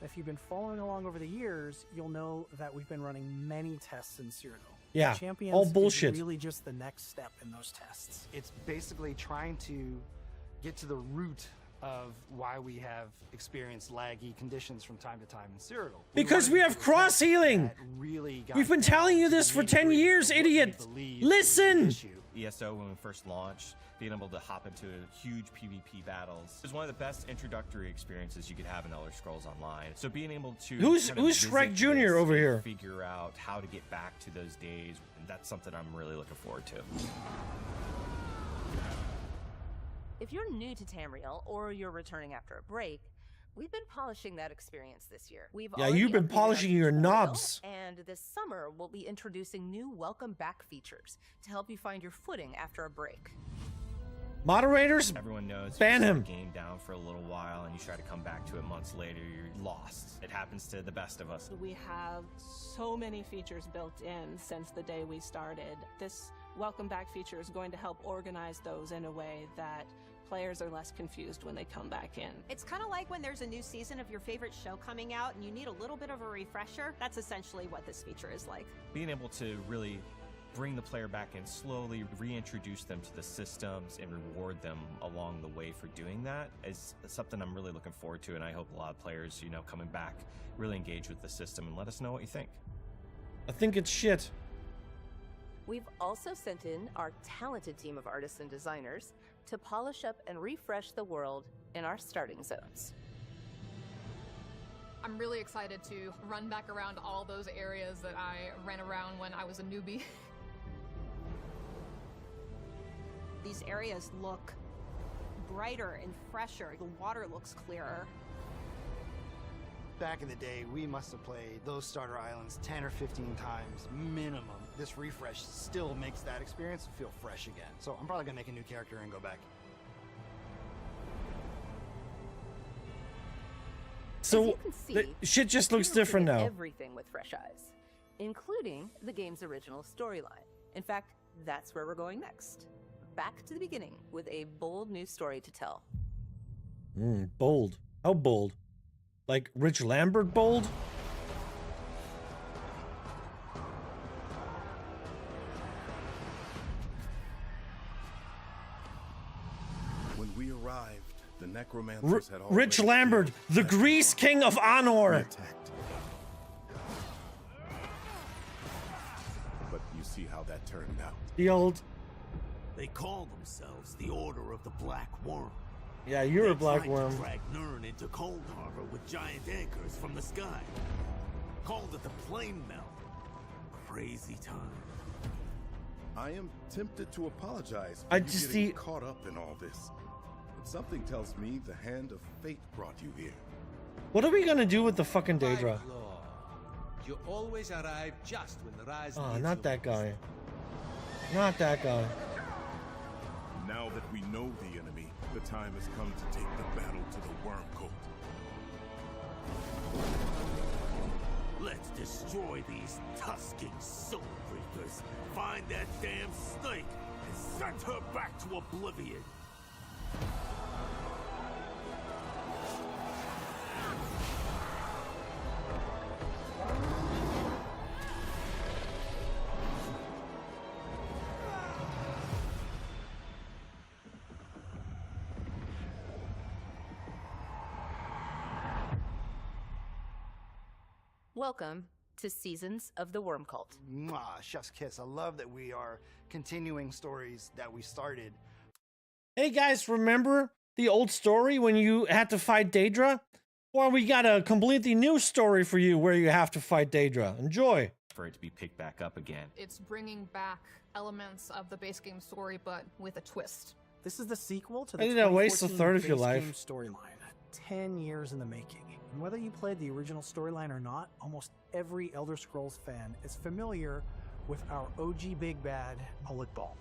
If you've been following along over the years, you'll know that we've been running many tests in Cyrodiil. Yeah, Champions all is bullshit. really just the next step in those tests. It's basically trying to get to the root of why we have experienced laggy conditions from time to time in Cyrodiil. Because we have cross healing. We've been telling you this for 10 years, idiot. Listen. ESO, when we first launched, being able to hop into huge PvP battles is one of the best introductory experiences you could have in Elder Scrolls Online. So being able to Who's kind of visit Shrek this Jr. over and here? figure out how to get back to those days, that's something I'm really looking forward to. If you're new to Tamriel or you're returning after a break, we've been polishing that experience this year. Yeah, you've been polishing your knobs. And this summer, we'll be introducing new welcome back features to help you find your footing after a break. Moderators, Everyone knows ban you him. set the game down for a little while and you try to come back to it months later, you're lost. It happens to the best of us. We have so many features built in since the day we started. This welcome back feature is going to help organize those in a way that players are less confused when they come back in. It's kind of like when there's a new season of your favorite show coming out and you need a little bit of a refresher. That's essentially what this feature is like. Being able to really bring the player back in, slowly reintroduce them to the systems and reward them along the way for doing that is something I'm really looking forward to, and I hope a lot of players, you know, coming back really engage with the system and let us know what you think. I think it's shit. We've also sent in our talented team of artists and designers to polish up and refresh the world in our starting zones. I'm really excited to run back around all those areas that I ran around when I was a newbie. These areas look brighter and fresher. The water looks clearer. Back in the day, we must have played those starter islands 10 or 15 times minimum. This refresh still makes that experience feel fresh again. So I'm probably gonna make a new character and go back. So shit just looks different now. Everything with fresh eyes, including the game's original storyline. In fact, that's where we're going next. Back to the beginning with a bold new story to tell. Bold. How bold? Like Rich Lambert bold? When we arrived, the necromancers had already Rich Lambert, the Grease King of Honor. But you see how that turned out. The old. They call themselves the Order of the Black Worm. Yeah, you're a black worm. They tried to drag Nirn into Cold Harbor with giant anchors from the sky. Called it the Flame Melt. Crazy time. I am tempted to apologize for I you just getting see- caught up in all this. But something tells me the hand of fate brought you here. What are we gonna do with the fucking Daedra? You always arrive just when the rise Oh, needs not you that guy. Not that guy. Now that we know the enemy, the time has come to take the battle to the Worm Cult. Let's destroy these tusking soul reapers. Find that damn snake and send her back to oblivion. Welcome to Seasons of the Worm Cult. Mwah, chef's kiss. I love that we are continuing stories that we started. Hey guys, remember the old story when you had to fight Daedra? Well, we got a completely new story for you where you have to fight Daedra. Enjoy. For it to be picked back up again. It's bringing back elements of the base game story, but with a twist. This is the sequel to the I didn't waste a 2014 third of your base life. game storyline. 10 years in the making. And whether you played the original storyline or not, almost every Elder Scrolls fan is familiar with our OG big bad, Mullet Ball.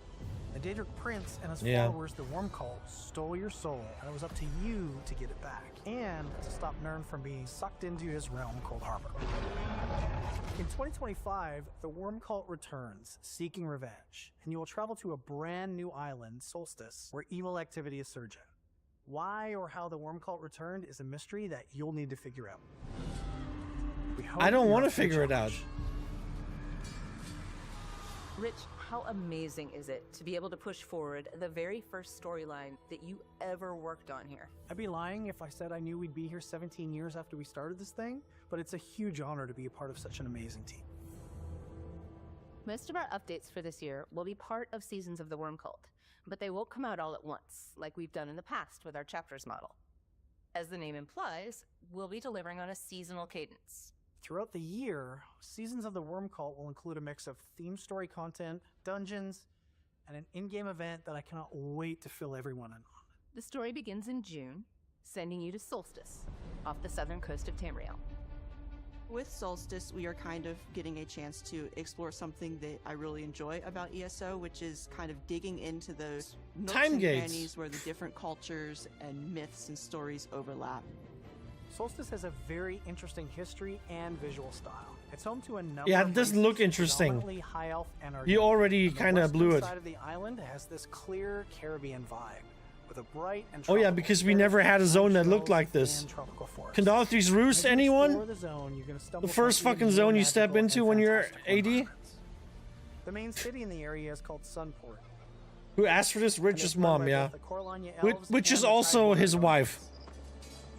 The Daedric Prince and his followers, the Worm Cult, stole your soul, and it was up to you to get it back, and to stop Nirn from being sucked into his realm, Cold Harbor. In 2025, the Worm Cult returns, seeking revenge, and you will travel to a brand new island, Solstice, where evil activity is surging. Why or how the Worm Cult returned is a mystery that you'll need to figure out. I don't want to figure it out. Rich, how amazing is it to be able to push forward the very first storyline that you ever worked on here? I'd be lying if I said I knew we'd be here 17 years after we started this thing, but it's a huge honor to be a part of such an amazing team. Most of our updates for this year will be part of Seasons of the Worm Cult, but they won't come out all at once, like we've done in the past with our chapters model. As the name implies, we'll be delivering on a seasonal cadence. Throughout the year, Seasons of the Worm Cult will include a mix of theme story content, dungeons, and an in-game event that I cannot wait to fill everyone in on. The story begins in June, sending you to Solstice, off the southern coast of Tamriel. With Solstice, we are kind of getting a chance to explore something that I really enjoy about ESO, which is kind of digging into those nooks Time and gates. crannies where the different cultures and myths and stories overlap. Solstice has a very interesting history and visual style. It's home to a number Yeah, of it doesn't races, look interesting. predominantly high elf energy. You already And the kind of blew western it. side of the island has this clear Caribbean vibe, with a bright and Oh yeah, tropical because we flair never had a of zone that shells looked like this. and tropical forests. Kandalthi's Roost, As you anyone? explore the zone, you're gonna stumble The first upon even fucking more zone you step magical into and when you're fantastical AD? environments. The main city in the area is called Sunport. Who asked for this? Rich's mom, run by yeah. both the Corlania Which, elves which and is the also Tidewater his Argonauts. wife.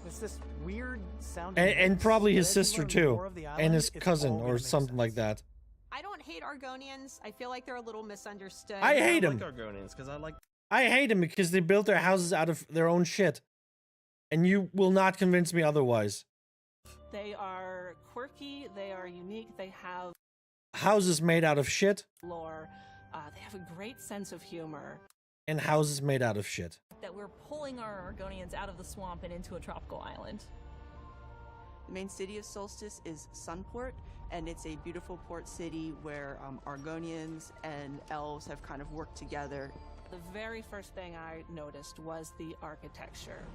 It's this weird sounding And mix, probably but his as you sister learn too. more of the And island, his it's cousin all gonna or make something like that. I don't hate Argonians. I feel like they're a little misunderstood. I hate I him. like Argonians because I like. I hate them because they built their houses out of their own shit. And you will not convince me otherwise. They are quirky, they are unique, they have Houses made out of shit lore, they have a great sense of humor. and houses made out of shit. That we're pulling our Argonians out of the swamp and into a tropical island. The main city of Solstice is Sunport, and it's a beautiful port city where Argonians and elves have kind of worked together. The very first thing I noticed was the architecture.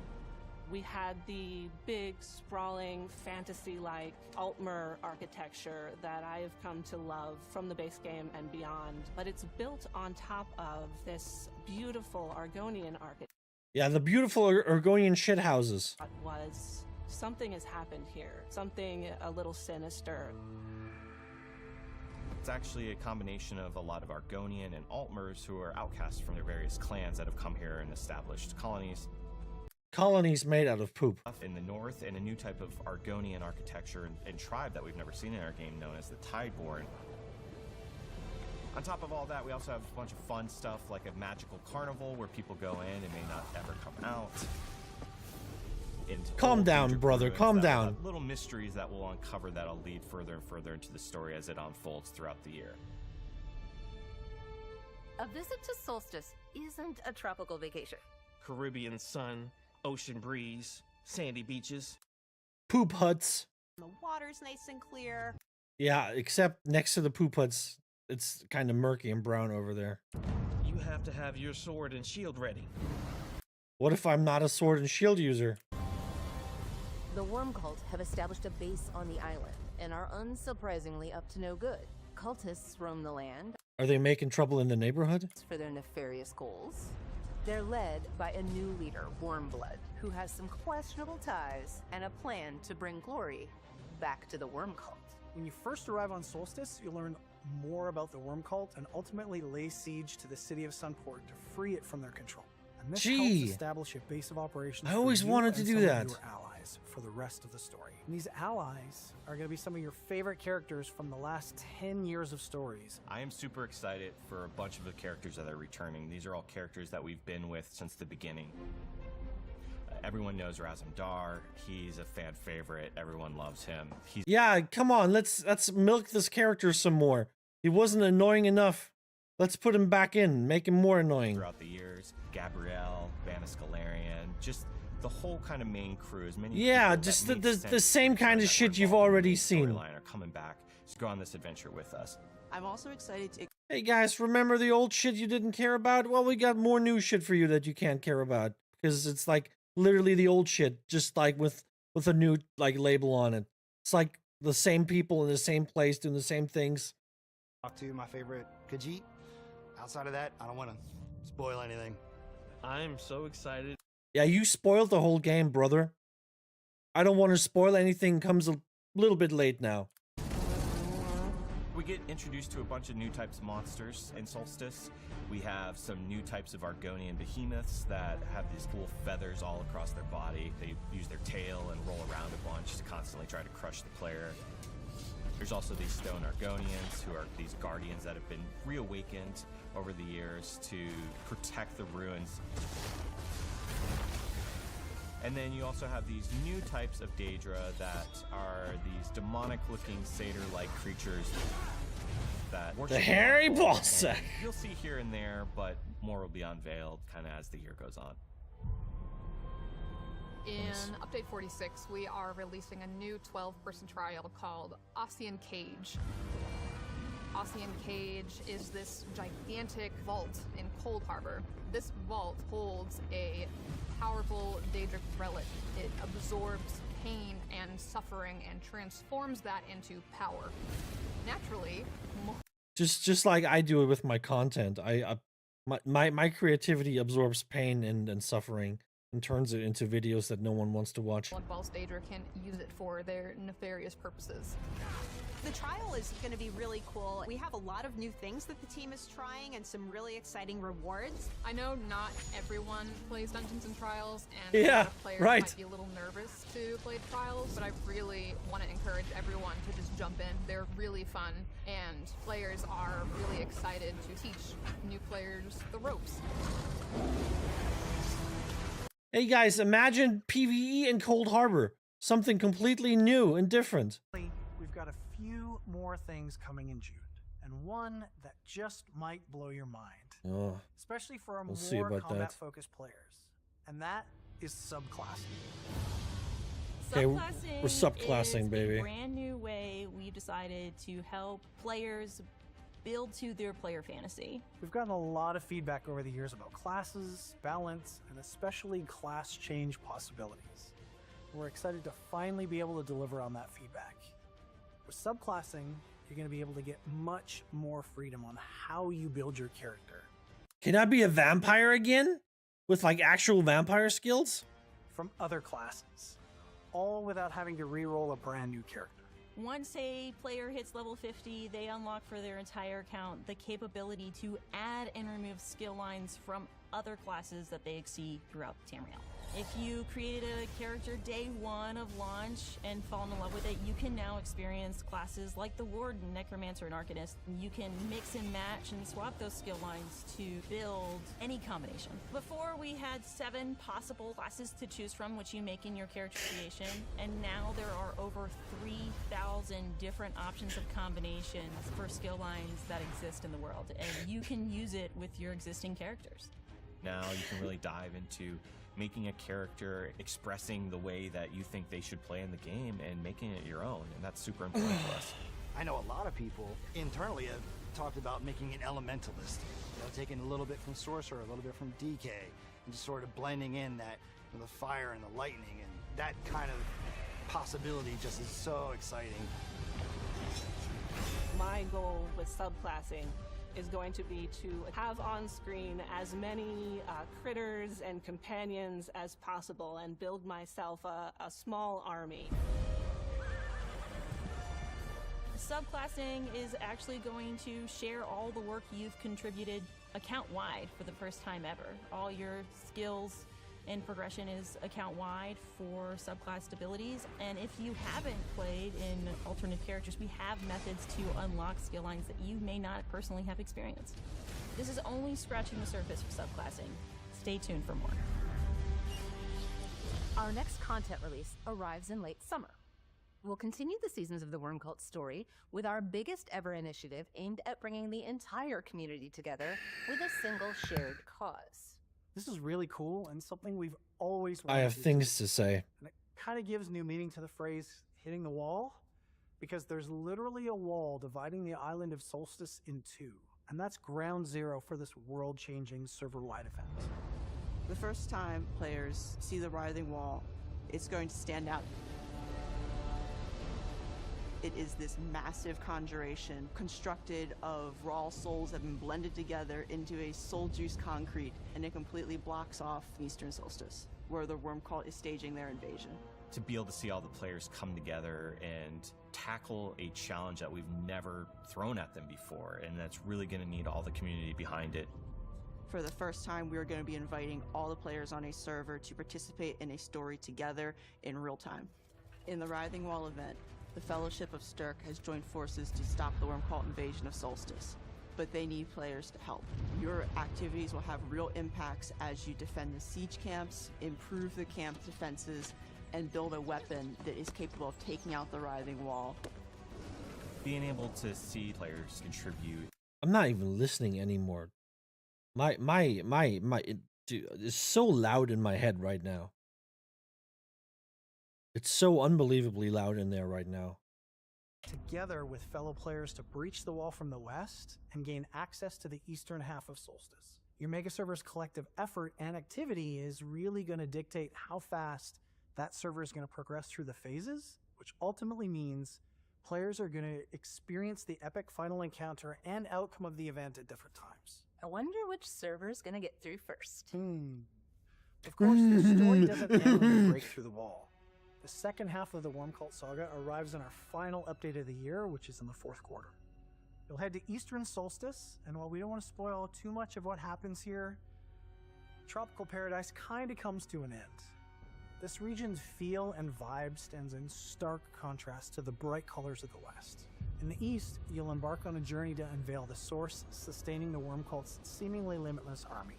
We had the big, sprawling, fantasy-like Altmer architecture that I have come to love from the base game and beyond, but it's built on top of this beautiful Argonian architecture. Yeah, the beautiful Argonian shit houses. Was something has happened here, something a little sinister. It's actually a combination of a lot of Argonian and Altmers who are outcasts from their various clans that have come here and established colonies. Colonies made out of poop. In the north, and a new type of Argonian architecture and tribe that we've never seen in our game known as the Tideborn. On top of all that, we also have a bunch of fun stuff like a magical carnival where people go in and may not ever come out. Calm down, brother, calm down. Little mysteries that will uncover that'll lead further and further into the story as it unfolds throughout the year. A visit to Solstice isn't a tropical vacation. Caribbean sun, ocean breeze, sandy beaches. Poop huts. The water's nice and clear. Yeah, except next to the poop huts, it's kind of murky and brown over there. You have to have your sword and shield ready. What if I'm not a sword and shield user? The Worm Cult have established a base on the island and are unsurprisingly up to no good. Cultists roam the land. Are they making trouble in the neighborhood? For their nefarious goals. They're led by a new leader, Wormblood, who has some questionable ties and a plan to bring glory back to the Worm Cult. When you first arrive on Solstice, you'll learn more about the Worm Cult and ultimately lay siege to the city of Sunport to free it from their control. And this helps establish a base of operations. I always wanted to do that. Your allies for the rest of the story. And these allies are going to be some of your favorite characters from the last 10 years of stories. I am super excited for a bunch of the characters that are returning. These are all characters that we've been with since the beginning. Everyone knows Razum Dar. He's a fan favorite. Everyone loves him. Yeah, come on, let's milk this character some more. He wasn't annoying enough. Let's put him back in, make him more annoying. Throughout the years, Gabrielle, Vanna Scalarian, just the whole kind of main crew. As many just the same kind of shit you've already seen. Are coming back. Just go on this adventure with us. I'm also excited to... Hey guys, remember the old shit you didn't care about? Well, we got more new shit for you that you can't care about. Because it's like literally the old shit, just like with a new like label on it. It's like the same people in the same place doing the same things. Talk to my favorite Khajiit. Outside of that, I don't want to spoil anything. I'm so excited. Yeah, you spoiled the whole game, brother. I don't want to spoil anything. Comes a little bit late now. We get introduced to a bunch of new types of monsters in Solstice. We have some new types of Argonian behemoths that have these cool feathers all across their body. They use their tail and roll around a bunch to constantly try to crush the player. There's also these stone Argonians, who are these guardians that have been reawakened over the years to protect the ruins. And then you also have these new types of Daedra that are these demonic-looking satyr-like creatures that worship the hairy the ball sack. You'll see here and there, but more will be unveiled kind of as the year goes on. In Update 46, we are releasing a new 12-person trial called Ossian Cage. Ossian Cage is this gigantic vault in Cold Harbor. This vault holds a powerful Daedric relic. It absorbs pain and suffering and transforms that into power. Naturally, Just like I do it with my content. I My creativity absorbs pain and suffering and turns it into videos that no one wants to watch. Blood Stager can use it for their nefarious purposes. The trial is going to be really cool. We have a lot of new things that the team is trying and some really exciting rewards. I know not everyone plays Dungeons and Trials, and a Yeah, lot of players right. might be a little nervous to play Trials, but I really want to encourage everyone to just jump in. They're really fun, and players are really excited to teach new players the ropes. Hey guys, imagine PvE in Cold Harbor. Something completely new and different. We've got a few more things coming in June, and one that just might blow your mind, Oh, especially for our we'll see more about that. combat-focused players, and that is subclassing. Okay, we're Subclassing subclassing, is baby. a brand new way we've decided to help players build to their player fantasy. We've gotten a lot of feedback over the years about classes, balance, and especially class change possibilities. We're excited to finally be able to deliver on that feedback. With subclassing, you're going to be able to get much more freedom on how you build your character. Can I be a vampire again? With like actual vampire skills? From other classes, all without having to re-roll a brand new character. Once a player hits level 50, they unlock for their entire account the capability to add and remove skill lines from other classes that they see throughout Tamriel. If you created a character day one of launch and fall in love with it, you can now experience classes like the Warden, Necromancer, and Arcanist. You can mix and match and swap those skill lines to build any combination. Before, we had 7 possible classes to choose from, which you make in your character creation, and now there are over 3,000 different options of combinations for skill lines that exist in the world, and you can use it with your existing characters. Now you can really dive into making a character, expressing the way that you think they should play in the game, and making it your own, and that's super important for us. I know a lot of people internally have talked about making an elementalist, taking a little bit from sorcerer, a little bit from DK, and just sort of blending in that, the fire and the lightning, and that kind of possibility just is so exciting. My goal with subclassing is going to be to have on screen as many critters and companions as possible and build myself a small army. Subclassing is actually going to share all the work you've contributed account-wide for the first time ever. All your skills and progression is account-wide for subclass abilities, and if you haven't played in alternate characters, we have methods to unlock skill lines that you may not personally have experienced. This is only scratching the surface for subclassing. Stay tuned for more. Our next content release arrives in late summer. We'll continue the Seasons of the Worm Cult story with our biggest ever initiative aimed at bringing the entire community together with a single shared cause. This is really cool and something we've always wanted I have to do. things to say. And it kind of gives new meaning to the phrase hitting the wall, because there's literally a wall dividing the island of Solstice in two, and that's ground zero for this world-changing server-wide event. The first time players see the Writhing Wall, it's going to stand out. It is this massive conjuration constructed of raw souls that have been blended together into a soul-juice concrete, and it completely blocks off Eastern Solstice, where the Worm Cult is staging their invasion. To be able to see all the players come together and tackle a challenge that we've never thrown at them before, and that's really going to need all the community behind it. For the first time, we are going to be inviting all the players on a server to participate in a story together in real time. In the Writhing Wall event, the Fellowship of Stirk has joined forces to stop the Worm Cult invasion of Solstice, but they need players to help. Your activities will have real impacts as you defend the siege camps, improve the camp defenses, and build a weapon that is capable of taking out the Writhing Wall. Being able to see players contribute. I'm not even listening anymore. Dude, it's so loud in my head right now. It's so unbelievably loud in there right now. Together with fellow players to breach the wall from the west and gain access to the eastern half of Solstice. Your mega server's collective effort and activity is really going to dictate how fast that server is going to progress through the phases, which ultimately means players are going to experience the epic final encounter and outcome of the event at different times. I wonder which server's gonna get through first. Of course, the story doesn't end when we break through the wall. The second half of the Worm Cult saga arrives in our final update of the year, which is in the 4th quarter. You'll head to Eastern Solstice, and while we don't want to spoil too much of what happens here, Tropical Paradise kinda comes to an end. This region's feel and vibe stands in stark contrast to the bright colors of the West. In the East, you'll embark on a journey to unveil the source sustaining the Worm Cult's seemingly limitless army.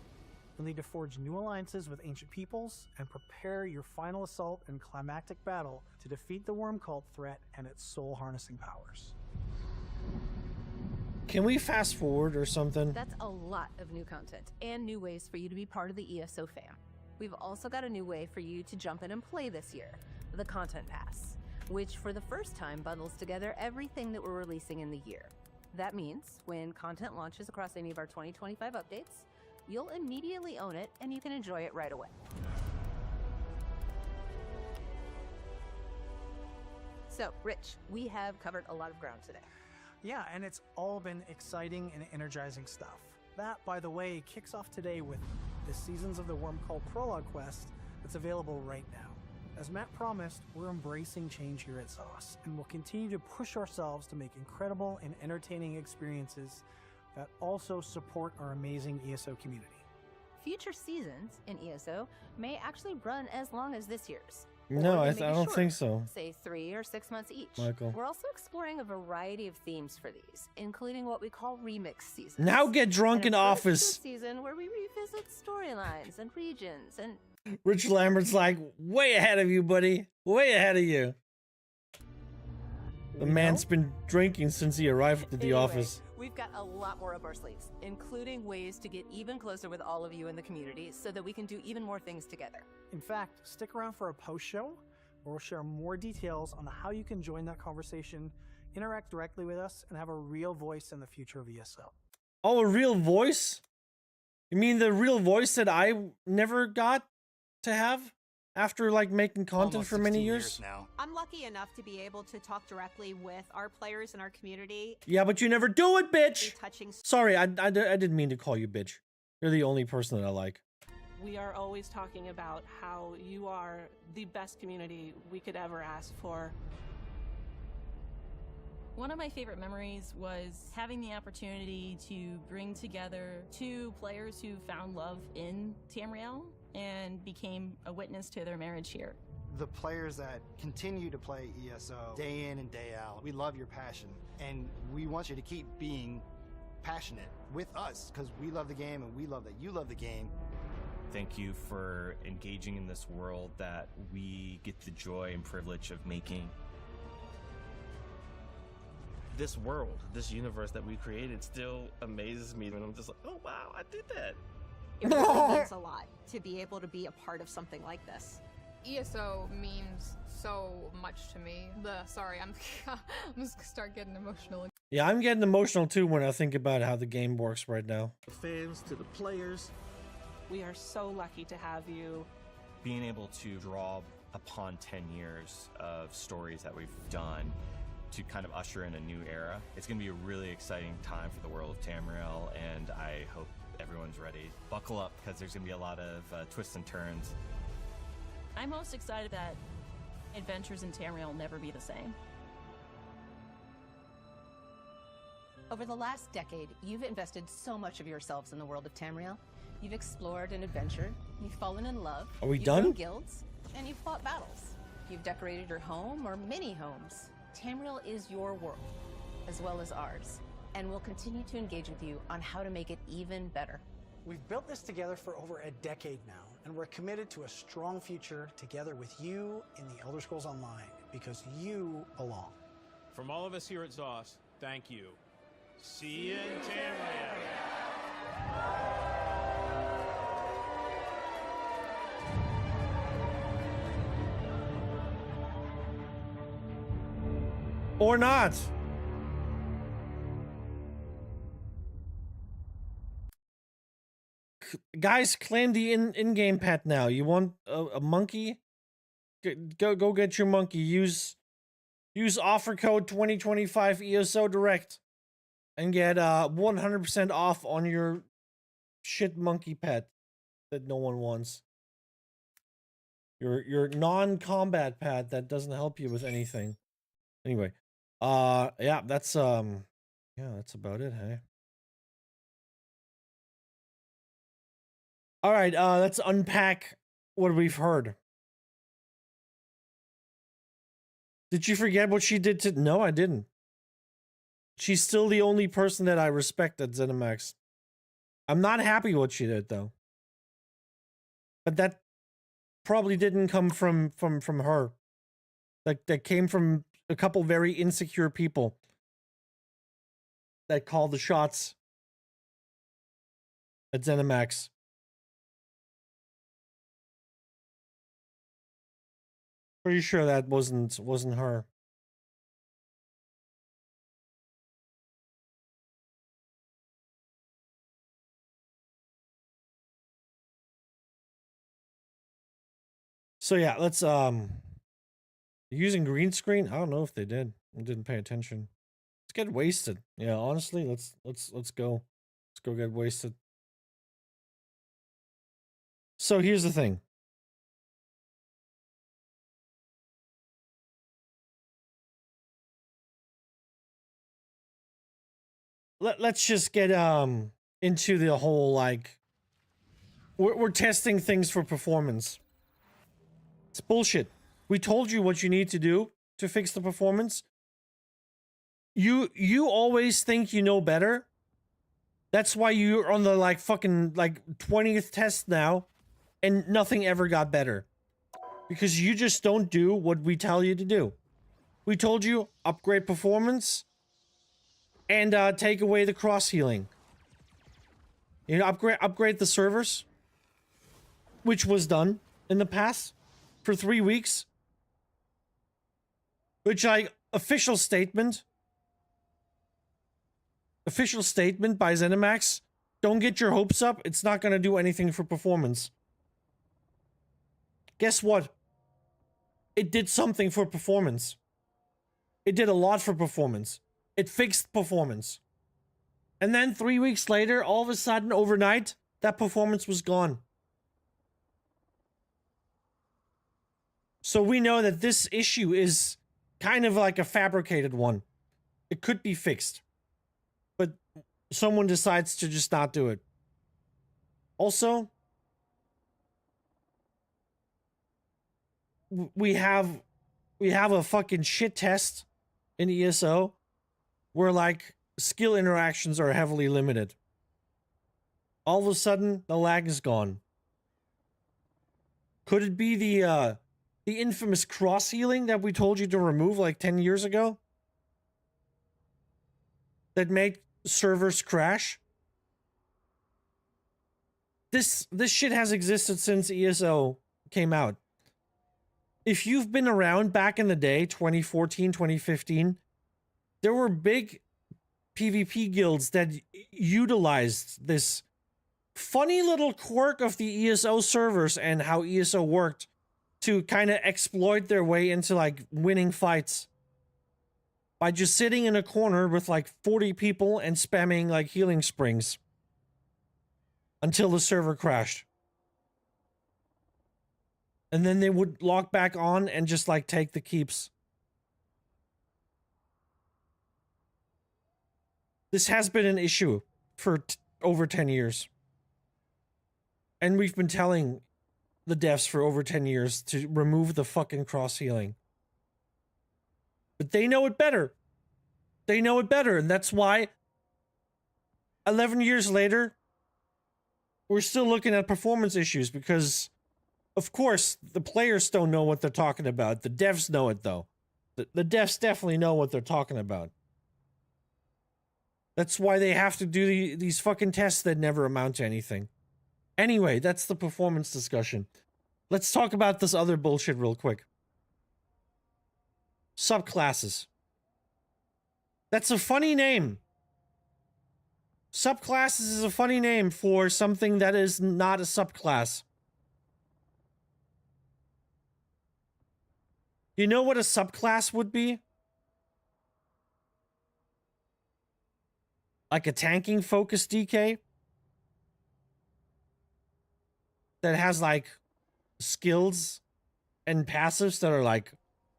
You'll need to forge new alliances with ancient peoples and prepare your final assault and climactic battle to defeat the Worm Cult threat and its soul-harnessing powers. Can we fast forward or something? That's a lot of new content and new ways for you to be part of the ESO fam. We've also got a new way for you to jump in and play this year, the Content Pass, which for the first time bundles together everything that we're releasing in the year. That means when content launches across any of our 2025 updates, you'll immediately own it and you can enjoy it right away. So, Rich, we have covered a lot of ground today. Yeah, and it's all been exciting and energizing stuff. That, by the way, kicks off today with the Seasons of the Worm Cult prologue quest that's available right now. As Matt promised, we're embracing change here at Sauce, and we'll continue to push ourselves to make incredible and entertaining experiences that also support our amazing ESO community. Future seasons in ESO may actually run as long as this year's. No, Or I they may be don't shorter, think so. Say 3 or 6 months each. Michael. We're also exploring a variety of themes for these, including what we call remix seasons. Now get drunk in And a first office. season where we revisit storylines and regions and Rich Lambert's like, way ahead of you, buddy. Way ahead of you. The man's been drinking since he arrived at the Anyway, office. We've got a lot more up our sleeves, including ways to get even closer with all of you in the community so that we can do even more things together. In fact, stick around for a post-show where we'll share more details on how you can join that conversation, interact directly with us, and have a real voice in the future of ESO. Oh, a real voice? You mean the real voice that I never got to have after like making content Almost for many 16 years? now. I'm lucky enough to be able to talk directly with our players in our community. Yeah, but you never do it, bitch. Touching. Sorry, I didn't mean to call you bitch. You're the only person that I like. We are always talking about how you are the best community we could ever ask for. One of my favorite memories was having the opportunity to bring together 2 players who found love in Tamriel and became a witness to their marriage here. The players that continue to play ESO day in and day out, we love your passion, and we want you to keep being passionate with us because we love the game and we love that you love the game. Thank you for engaging in this world that we get the joy and privilege of making. This world, this universe that we created still amazes me, and I'm just like, oh wow, I did that. It really means a lot to be able to be a part of something like this. ESO means so much to me. Sorry, I'm just gonna start getting emotional. Yeah, I'm getting emotional too when I think about how the game works right now. The fans to the players. We are so lucky to have you. Being able to draw upon 10 years of stories that we've done to kind of usher in a new era. It's going to be a really exciting time for the world of Tamriel, and I hope everyone's ready. Buckle up, because there's going to be a lot of twists and turns. I'm most excited that adventures in Tamriel will never be the same. Over the last decade, you've invested so much of yourselves in the world of Tamriel. You've explored and adventured. You've fallen in love. Are we you've done? run guilds, and you've fought battles. You've decorated your home or many homes. Tamriel is your world, as well as ours, and we'll continue to engage with you on how to make it even better. We've built this together for over a decade now, and we're committed to a strong future together with you in the Elder Scrolls Online, because you belong. From all of us here at ZOS, thank you. See you in Tamriel. Or not. Guys, claim the in-game pet now. You want a monkey? Go get your monkey. Use offer code 2025 ESO Direct and get 100% off on your shit monkey pet that no one wants. Your non-combat pet that doesn't help you with anything. Anyway, yeah, that's about it, hey. All right, let's unpack what we've heard. Did you forget what she did to... No, I didn't. She's still the only person that I respect at ZeniMax. I'm not happy what she did, though. But that probably didn't come from her. That came from a couple very insecure people that called the shots at ZeniMax. Pretty sure that wasn't her. So yeah, let's using green screen. I don't know if they did. I didn't pay attention. Let's get wasted. Yeah, honestly, let's go. Let's go get wasted. So here's the thing. Let's just get into the whole, like, we're testing things for performance. It's bullshit. We told you what you need to do to fix the performance. You always think you know better. That's why you're on the like fucking like 20th test now and nothing ever got better. Because you just don't do what we tell you to do. We told you upgrade performance and take away the cross healing. You know, upgrade the servers, which was done in the past for 3 weeks. Which official statement by ZeniMax. Don't get your hopes up. It's not going to do anything for performance. Guess what? It did something for performance. It did a lot for performance. It fixed performance. And then 3 weeks later, all of a sudden, overnight, that performance was gone. So we know that this issue is kind of like a fabricated one. It could be fixed. But someone decides to just not do it. Also, we have a fucking shit test in ESO where like skill interactions are heavily limited. All of a sudden, the lag is gone. Could it be the infamous cross healing that we told you to remove like 10 years ago? That made servers crash? This shit has existed since ESO came out. If you've been around back in the day, 2014, 2015, there were big PvP guilds that utilized this funny little quirk of the ESO servers and how ESO worked to kind of exploit their way into like winning fights by just sitting in a corner with like 40 people and spamming like healing springs until the server crashed. And then they would log back on and just like take the keeps. This has been an issue for over 10 years. And we've been telling the devs for over 10 years to remove the fucking cross healing. But they know it better. They know it better. And that's why 11 years later, we're still looking at performance issues because, of course, the players don't know what they're talking about. The devs know it, though. The devs definitely know what they're talking about. That's why they have to do these fucking tests that never amount to anything. Anyway, that's the performance discussion. Let's talk about this other bullshit real quick. Subclasses. That's a funny name. Subclasses is a funny name for something that is not a subclass. You know what a subclass would be? Like a tanking focus DK? that has like skills and passives that are like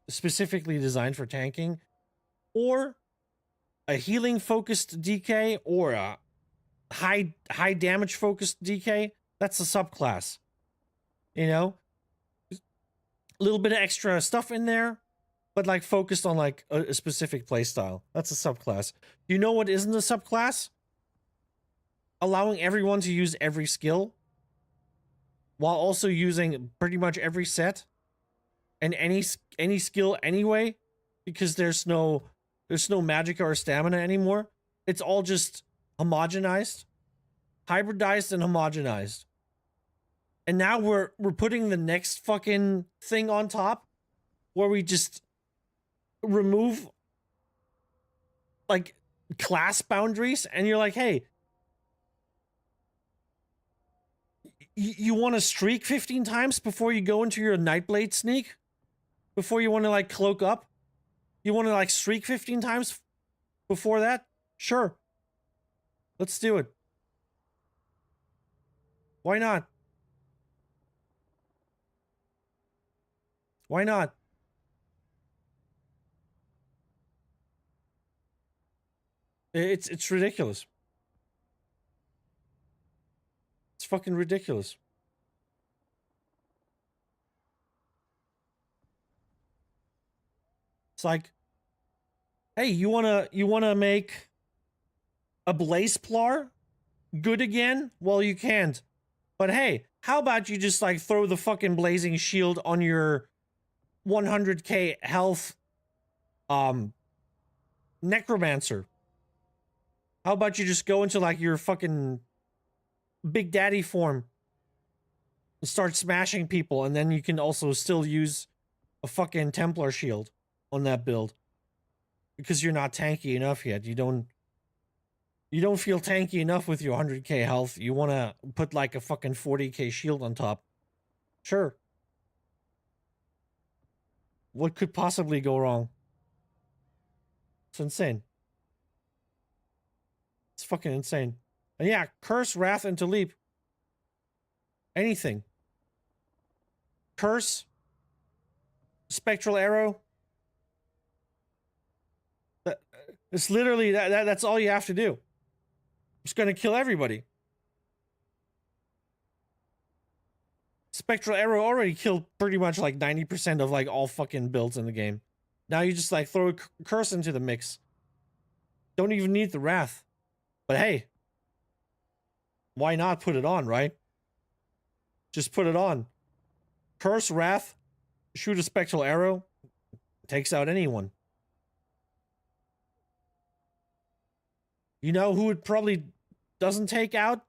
specifically designed for tanking, or a healing focused DK, or a high damage focused DK, that's a subclass. You know, a little bit of extra stuff in there, but like focused on like a specific playstyle. That's a subclass. You know what isn't a subclass? Allowing everyone to use every skill while also using pretty much every set and any skill anyway, because there's no magic or stamina anymore. It's all just homogenized, hybridized and homogenized. And now we're putting the next fucking thing on top where we just remove like class boundaries, and you're like, hey, you want to streak 15 times before you go into your Nightblade sneak? Before you want to like cloak up? You want to like streak 15 times before that? Sure. Let's do it. Why not? Why not? It's ridiculous. It's fucking ridiculous. It's like, hey, you wanna make a Blaze Plar good again? Well, you can't. But hey, how about you just like throw the fucking blazing shield on your 100k health necromancer? How about you just go into like your fucking Big Daddy form and start smashing people, and then you can also still use a fucking Templar shield on that build because you're not tanky enough yet. You don't feel tanky enough with your 100k health. You want to put like a fucking 40k shield on top. Sure. What could possibly go wrong? It's insane. It's fucking insane. And yeah, Curse, Wrath, and to Leap. Anything. Curse. Spectral Arrow. It's literally, that's all you have to do. It's going to kill everybody. Spectral Arrow already killed pretty much like 90% of like all fucking builds in the game. Now you just like throw a Curse into the mix. Don't even need the Wrath. But hey, why not put it on, right? Just put it on. Curse, Wrath, shoot a Spectral Arrow, takes out anyone. You know who it probably doesn't take out?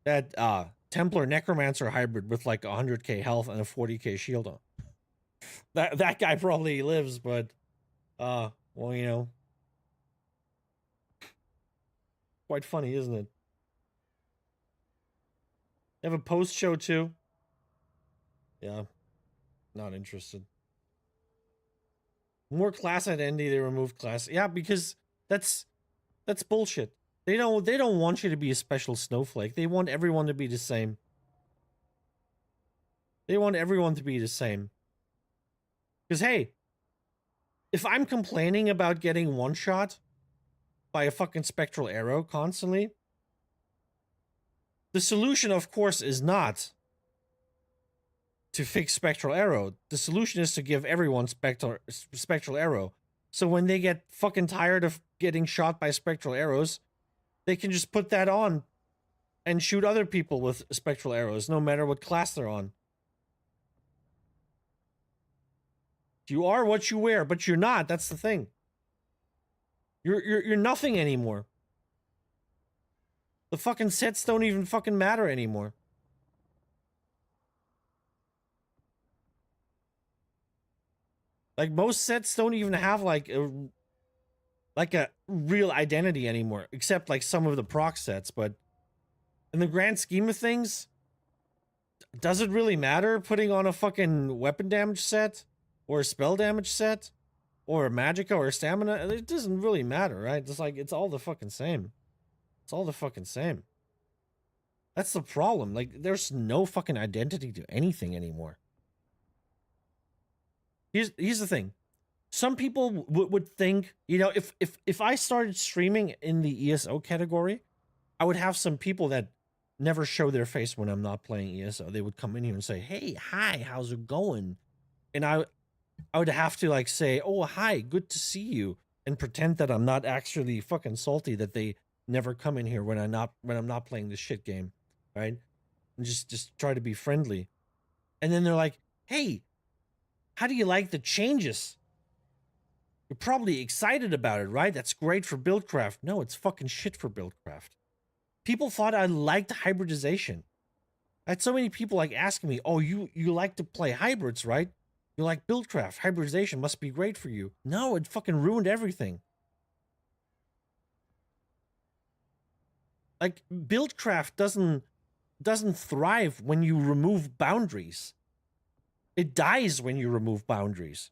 That Templar Necromancer hybrid with like 100k health and a 40k shield on. That guy probably lives, but well, you know. Quite funny, isn't it? They have a post show too. Yeah. Not interested. More class identity, they removed class. Yeah, because that's bullshit. They don't want you to be a special snowflake. They want everyone to be the same. They want everyone to be the same. Because hey, if I'm complaining about getting one shot by a fucking Spectral Arrow constantly, the solution, of course, is not to fix Spectral Arrow. The solution is to give everyone Spectral Arrow. So when they get fucking tired of getting shot by Spectral Arrows, they can just put that on and shoot other people with Spectral Arrows, no matter what class they're on. You are what you wear, but you're not. That's the thing. You're nothing anymore. The fucking sets don't even fucking matter anymore. Like most sets don't even have like a real identity anymore, except like some of the proc sets. But in the grand scheme of things, does it really matter putting on a fucking weapon damage set or a spell damage set or a magicka or a stamina? It doesn't really matter, right? It's like, it's all the fucking same. It's all the fucking same. That's the problem. Like, there's no fucking identity to anything anymore. Here's the thing. Some people would think, you know, if I started streaming in the ESO category, I would have some people that never show their face when I'm not playing ESO. They would come in here and say, "Hey, hi, how's it going?" And I would have to like say, "Oh, hi, good to see you," and pretend that I'm not actually fucking salty that they never come in here when I'm not playing this shit game, right? And just try to be friendly. And then they're like, "Hey, how do you like the changes? You're probably excited about it, right? That's great for Buildcraft." No, it's fucking shit for Buildcraft. People thought I liked hybridization. I had so many people like asking me, "Oh, you like to play hybrids, right? You like Buildcraft. Hybridization must be great for you." No, it fucking ruined everything. Like, Buildcraft doesn't thrive when you remove boundaries. It dies when you remove boundaries.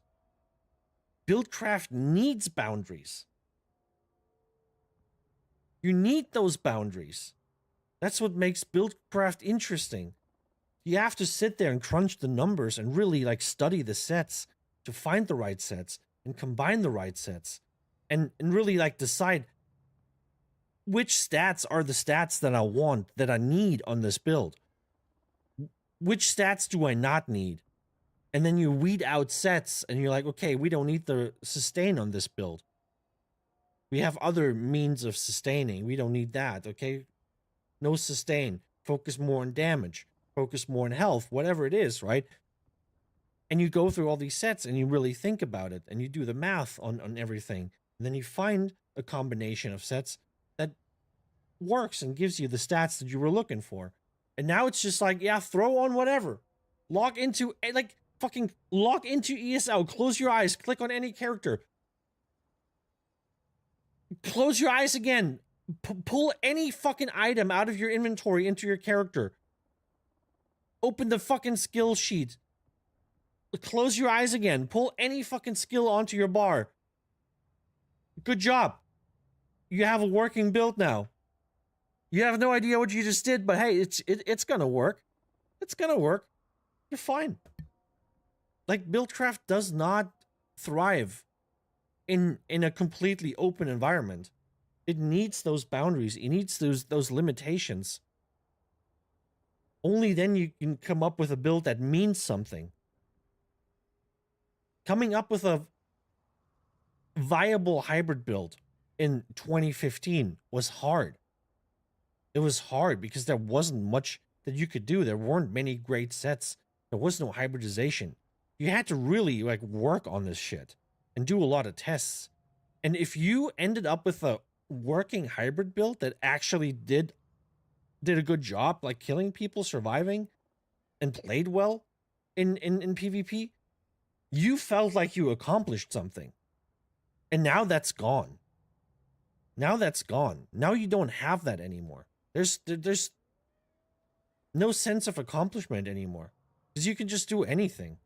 Buildcraft needs boundaries. You need those boundaries. That's what makes Buildcraft interesting. You have to sit there and crunch the numbers and really like study the sets to find the right sets and combine the right sets and really like decide which stats are the stats that I want, that I need on this build. Which stats do I not need? And then you weed out sets and you're like, okay, we don't need the sustain on this build. We have other means of sustaining. We don't need that, okay? No sustain. Focus more on damage. Focus more on health, whatever it is, right? And you go through all these sets and you really think about it and you do the math on everything. And then you find a combination of sets that works and gives you the stats that you were looking for. And now it's just like, yeah, throw on whatever. Log into, like, fucking log into ESL. Close your eyes. Click on any character. Close your eyes again. Pull any fucking item out of your inventory into your character. Open the fucking skill sheet. Close your eyes again. Pull any fucking skill onto your bar. Good job. You have a working build now. You have no idea what you just did, but hey, it's gonna work. It's gonna work. You're fine. Like, Buildcraft does not thrive in a completely open environment. It needs those boundaries. It needs those limitations. Only then you can come up with a build that means something. Coming up with a viable hybrid build in 2015 was hard. It was hard because there wasn't much that you could do. There weren't many great sets. There was no hybridization. You had to really like work on this shit and do a lot of tests. And if you ended up with a working hybrid build that actually did a good job, like killing people, surviving, and played well in PvP, you felt like you accomplished something. And now that's gone. Now that's gone. Now you don't have that anymore. There's no sense of accomplishment anymore. Because you can just do anything.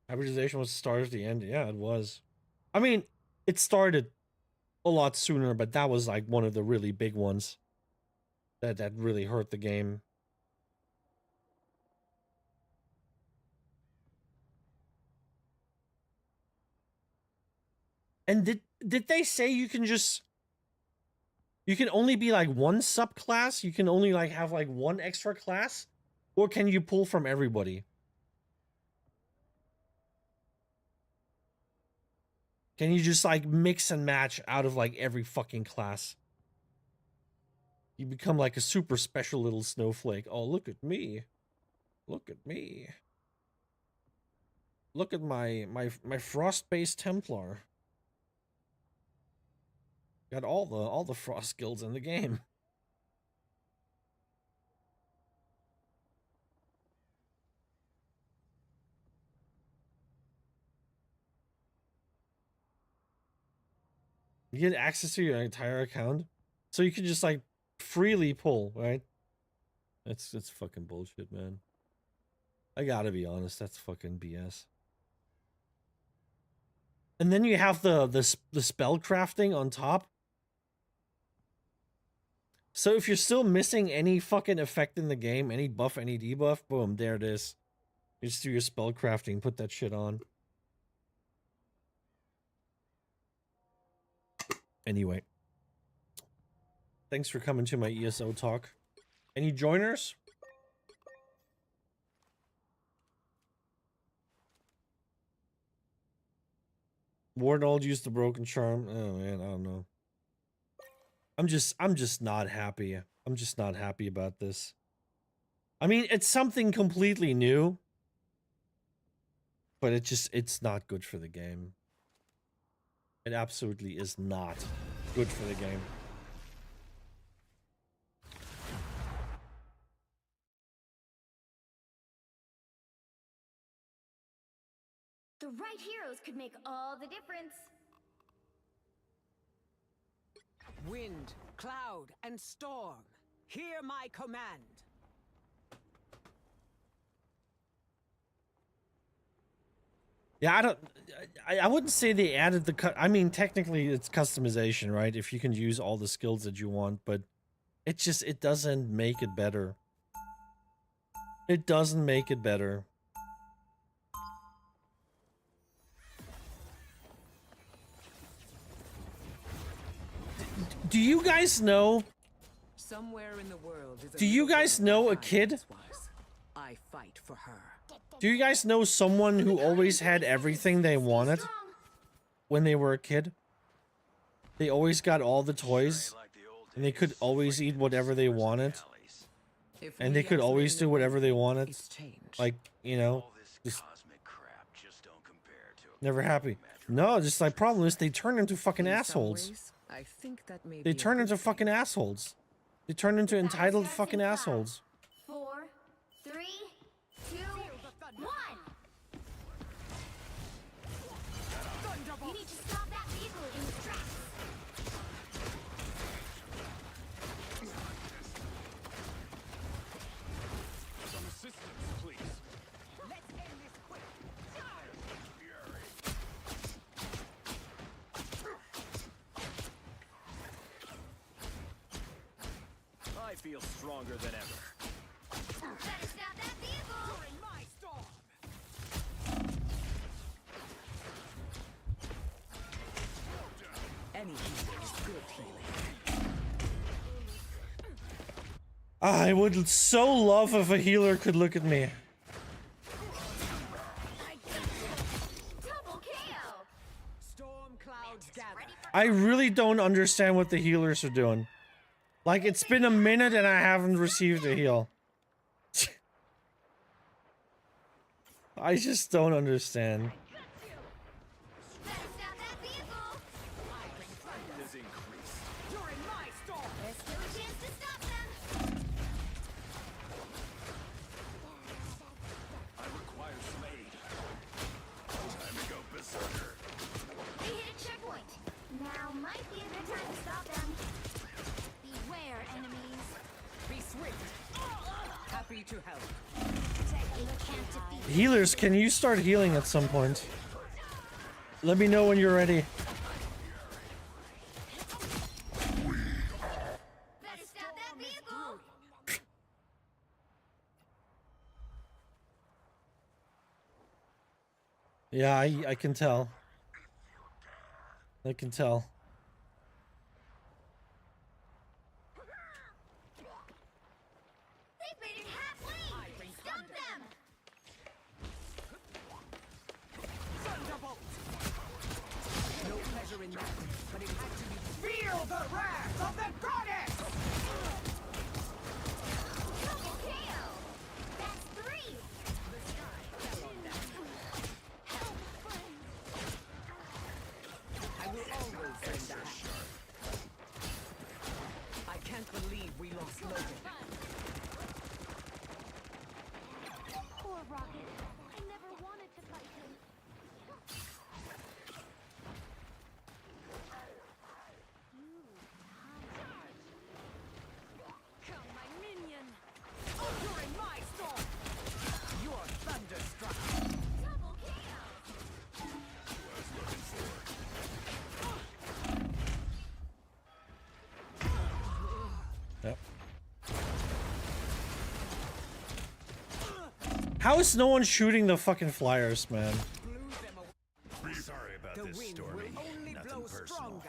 Hybridization was the start of the end. Yeah, it was. I mean, it started a lot sooner, but that was like one of the really big ones that really hurt the game. And did they say you can only be like one subclass? You can only like have like one extra class? Or can you pull from everybody? Can you just like mix and match out of like every fucking class? You become like a super special little snowflake. Oh, look at me. Look at me. Look at my frost-based Templar. Got all the frost skills in the game. You get access to your entire account, so you can just like freely pull, right? It's fucking bullshit, man. I gotta be honest, that's fucking BS. And then you have the spell crafting on top. So if you're still missing any fucking effect in the game, any buff, any debuff, boom, there it is. You just do your spell crafting, put that shit on. Anyway. Thanks for coming to my ESO talk. Any joiners? Warnold used the broken charm. Oh man, I don't know. I'm just not happy. I'm just not happy about this. I mean, it's something completely new, but it's not good for the game. It absolutely is not good for the game. The right heroes could make all the difference. Wind, cloud, and storm, hear my command. Yeah, I wouldn't say they added the I mean, technically it's customization, right? If you can use all the skills that you want, but it doesn't make it better. It doesn't make it better. Do you guys know? Somewhere in the world is Do you guys know a kid? I fight for her. Do you guys know someone who always had everything they wanted when they were a kid? They always got all the toys, and they could always eat whatever they wanted, and they could always do whatever they wanted. Like, you know, just never happy. No, just like problem is they turn into fucking assholes. I think that may They turn into fucking assholes. They turn into entitled fucking assholes. 4, 3, 2, 1. You need to stop that vehicle in its tracks. Some assistance, please. Let's end this quick. I feel stronger than ever. Better stop that vehicle. You're in my storm. Any healing is good healing. I would so love if a healer could look at me. Double KO. Storm clouds gather. I really don't understand what the healers are doing. Like, it's been a minute and I haven't received a heal. I just don't understand. You're in my storm. There's still a chance to stop them. I require some aid. Time to go berserker. They hit a checkpoint. Now might be a good time to stop them. Beware, enemies. Be swift. Happy to help. You can't defeat. Healers, can you start healing at some point? Let me know when you're ready. Better stop that vehicle. Yeah, I can tell. I can tell. They've made it halfway. Stop them. Thunderbolt. No pleasure in that, but it had to be. Feel the wrath of the goddess. Double KO. That's 3. I will always bring that. I can't believe we lost Logan. Poor Rocket. I never wanted to fight him. Come, my minion. How is no one shooting the fucking flyers, man? Sorry about this, Stormy. Nothing personal.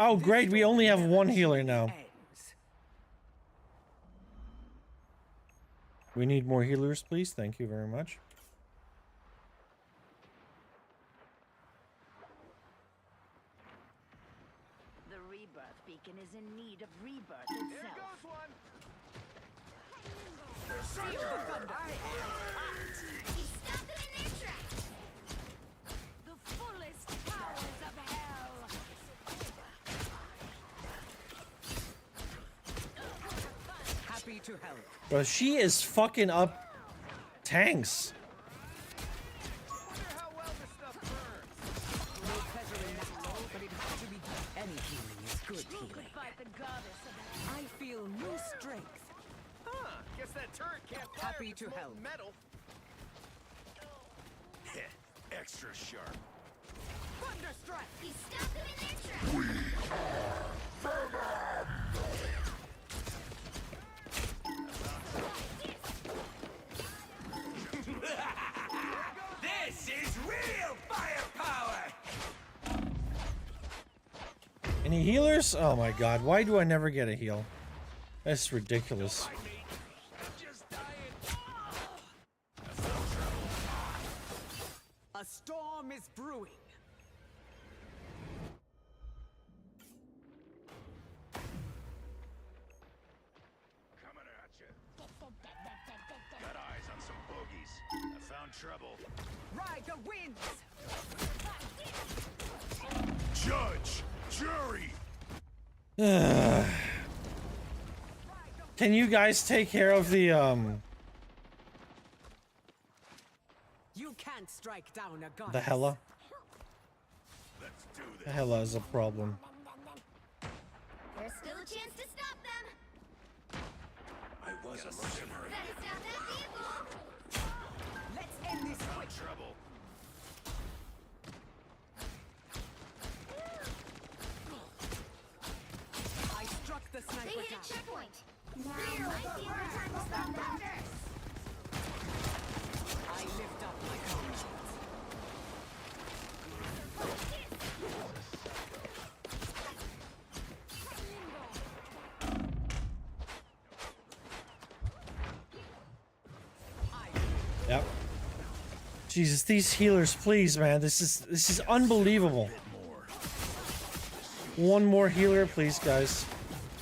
Oh, great. We only have one healer now. We need more healers, please. Thank you very much. The rebirth beacon is in need of rebirth itself. Here goes one. Feel the thunder. I am hot. He stopped them in their tracks. The fullest powers of hell. Happy to help. Bro, she is fucking up tanks. Any healing is good healing. I feel new strength. Huh, guess that turret can't fire Happy if it's to molten help. metal. Extra sharp. Thunderstrike. He stopped them in their This is real firepower! Any healers? Oh my god, why do I never get a heal? That's ridiculous. A storm is brewing. Coming at you. Got eyes on some bogeys. I found trouble. Ride the winds. Judge! Jury! Can you guys take care of the You can't strike down a goddess. the Hela? Let's do this. The Hela is a problem. There's still a chance to stop them. I was a sinner. Better stop that vehicle. Let's end this quick. Trouble. I struck the They sniper hit down. a checkpoint. Now might be a good time to stop them. I lift up my comrades. Yep. Jesus, these healers, please, man. This is unbelievable. One more healer, please, guys.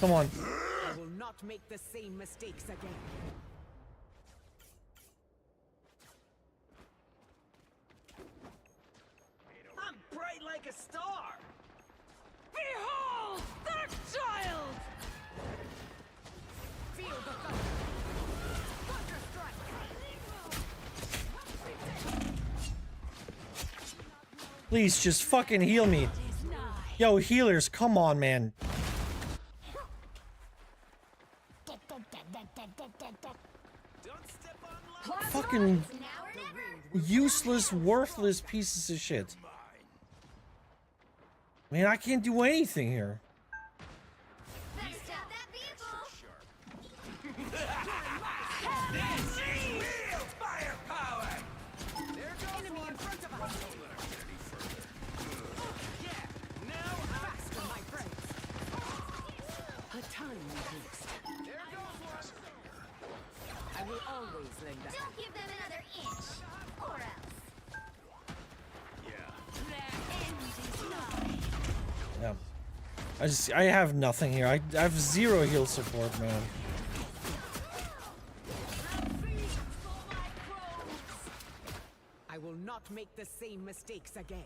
Come on. I will not make the same mistakes again. I'm bright like a star. Behold the child! Feel the thunder. Please, just fucking heal me. Yo, healers, come on, man. Fucking useless, worthless pieces of shit. Man, I can't do anything here. Firepower! There goes enemy in front of us. Yeah, now faster, my friends. A tiny boost. There goes one. I will always lend a hand. Don't give them another inch, or else. Yeah. I have nothing here. I have 0 heal support, man. I will not make the same mistakes again.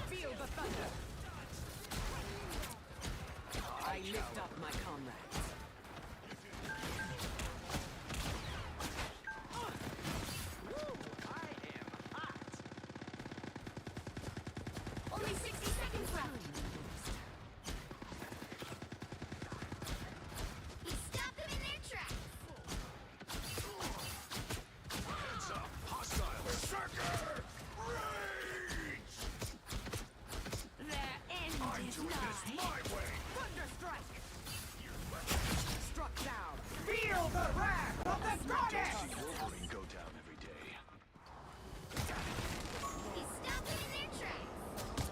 Feel the thunder. I lift up my comrades. Only 60 seconds left. He stopped them in their tracks. Heads up! Hostile! Berserker! Rage! Their end I'm is doing this nigh. my way! Thunderstrike! Struck down. Feel the wrath of the goddess! Wolverine go down every day. He stopped them in their tracks.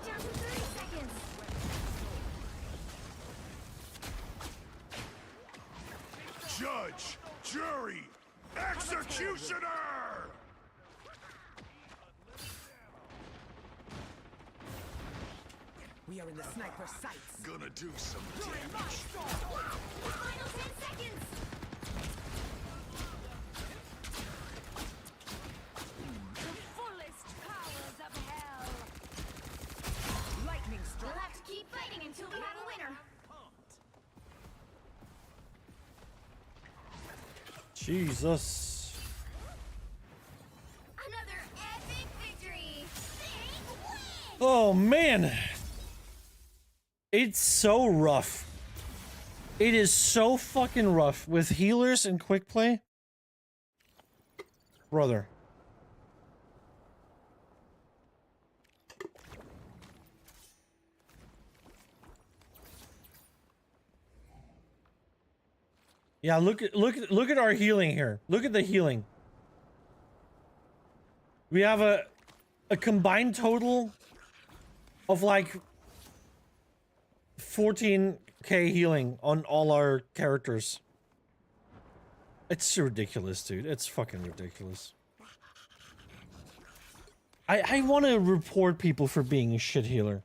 Down to 30 seconds. Judge! Jury! Executioner! We are in the sniper's sights. Gonna do some damage. Final 10 seconds. The fullest powers of hell. Lightning We'll strike. have to keep fighting until we have a winner. Jesus. Another epic victory. Big win. Oh, man. It's so rough. It is so fucking rough with healers and quick play. Brother. Yeah, look at our healing here. Look at the healing. We have a combined total of like 14k healing on all our characters. It's ridiculous, dude. It's fucking ridiculous. I want to report people for being a shit healer.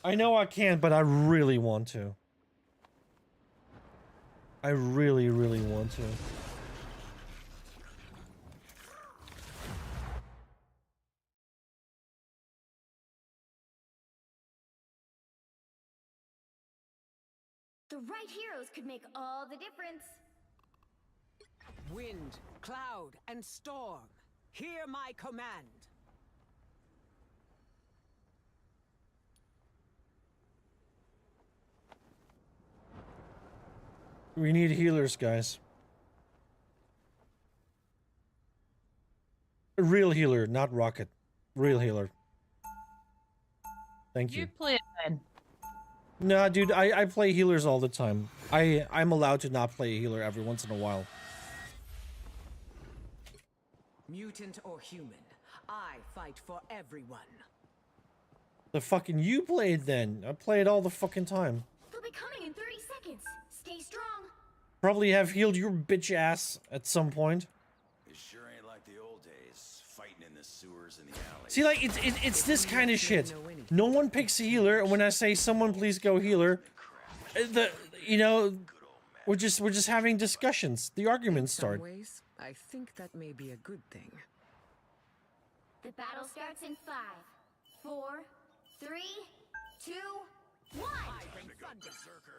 I know I can't, but I really want to. I really, really want to. The right heroes could make all the difference. Wind, cloud, and storm. Hear my command. We need healers, guys. A real healer, not rocket. Real healer. Thank you. You play it then. Nah, dude, I play healers all the time. I'm allowed to not play a healer every once in a while. Mutant or human, I fight for everyone. The fucking you played then. I play it all the fucking time. They'll be coming in 30 seconds. Stay strong. Probably have healed your bitch ass at some point. It sure ain't like the old days, fighting in the sewers and the alleys. See, like, it's this kind of shit. No one picks a healer, and when I say someone please go healer, we're just having discussions. The arguments start. In some ways, I think that may be a good thing. The battle starts in 5, 4, 3, 2, 1.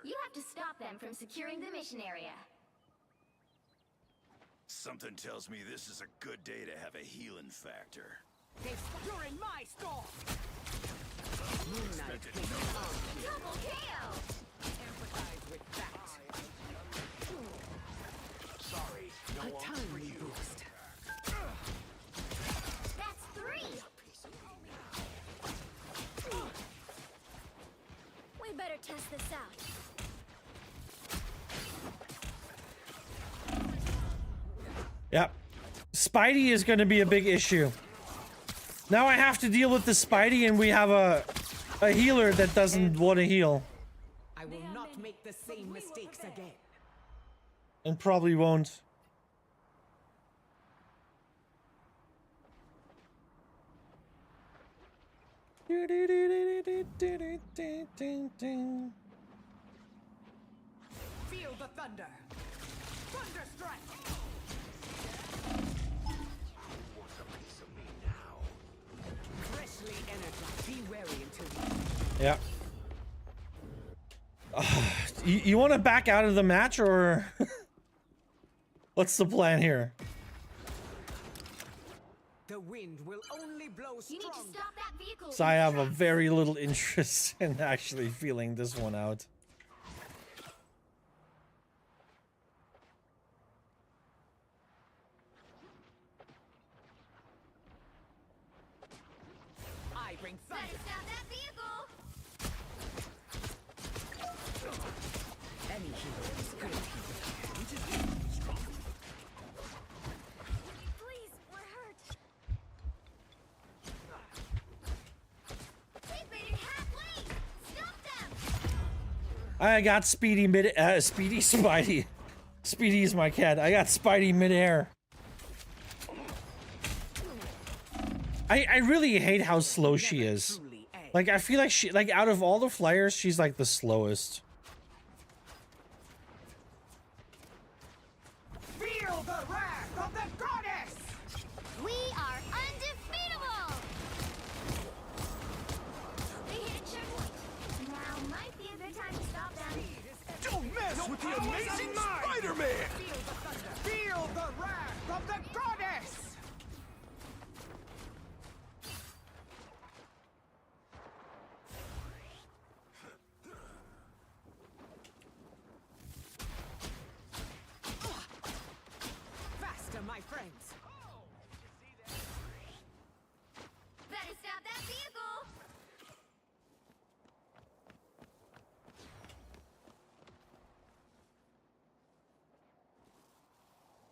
You have to stop them from securing the mission area. Something tells me this is a good day to have a healing factor. You're in my storm. Moonlight Double KO. empathize with that. Sorry, A tiny boost. That's 3. better test this out. Yep. Spidey is going to be a big issue. Now I have to deal with the Spidey, and we have a healer that doesn't want to heal. I will not make the same mistakes again. And probably won't. Feel the thunder. Thunderstrike. Freshly energized. Be wary until Yeah. You want to back out of the match, or what's the plan here? the wind will only blow strong. You need to stop that vehicle. So I have a very little interest in actually feeling this one out. I bring thunder. Better stop that vehicle. Any hero is good at healing. We just strong. Please, we're hurt. They've made it halfway. Stop them. I got Speedy Speedy Spidey. Speedy is my cat. I got Spidey midair. I really hate how slow she is. Like, I feel like she, like, out of all the flyers, she's like the slowest. Feel the wrath of the goddess! We are undefeatable. They hit a checkpoint. Now might be a good time to stop them. Don't mess with the amazing Spider-Man! Feel the thunder. Feel the wrath of the goddess! Faster, my friends! Better stop that vehicle.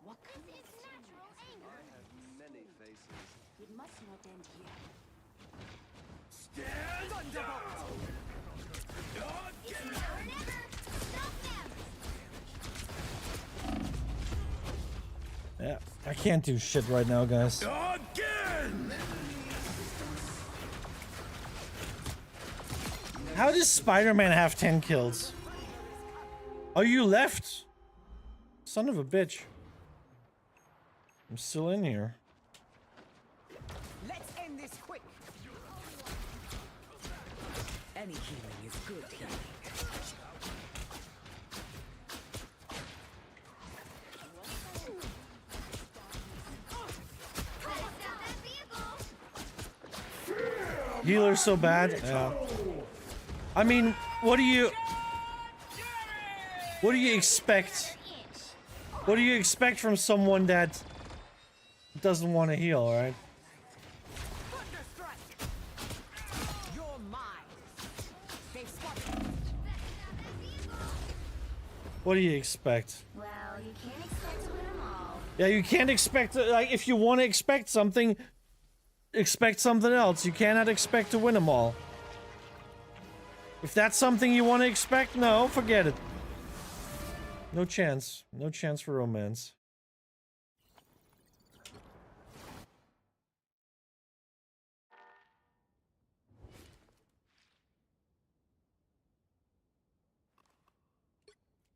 What This is natural anger. Many faces. It must not end here. Stand Thunderbolt! It's now or never. Stop them. Yeah, I can't do shit right now, guys. Again! How does Spider-Man have 10 kills? Oh, you left? Son of a bitch. I'm still in here. Let's end this quick! Any healing is good healing. Better stop that vehicle. Healer's so bad. Yeah. I mean, what do you expect? What do you expect from someone that doesn't want to heal, right? Thunderstrike! You're mine! They've spotted. What do you expect? Well, you can't expect to win them all. Yeah, you can't expect, like, if you want to expect something, expect something else. You cannot expect to win them all. If that's something you want to expect, no, forget it. No chance. No chance for romance.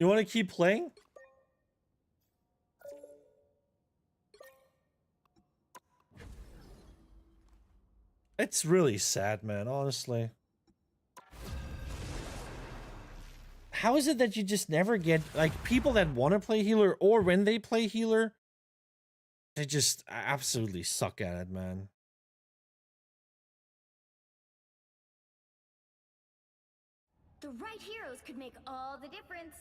You want to keep playing? It's really sad, man, honestly. How is it that you just never get, like, people that want to play healer, or when they play healer, they just absolutely suck at it, man. The right heroes could make all the difference.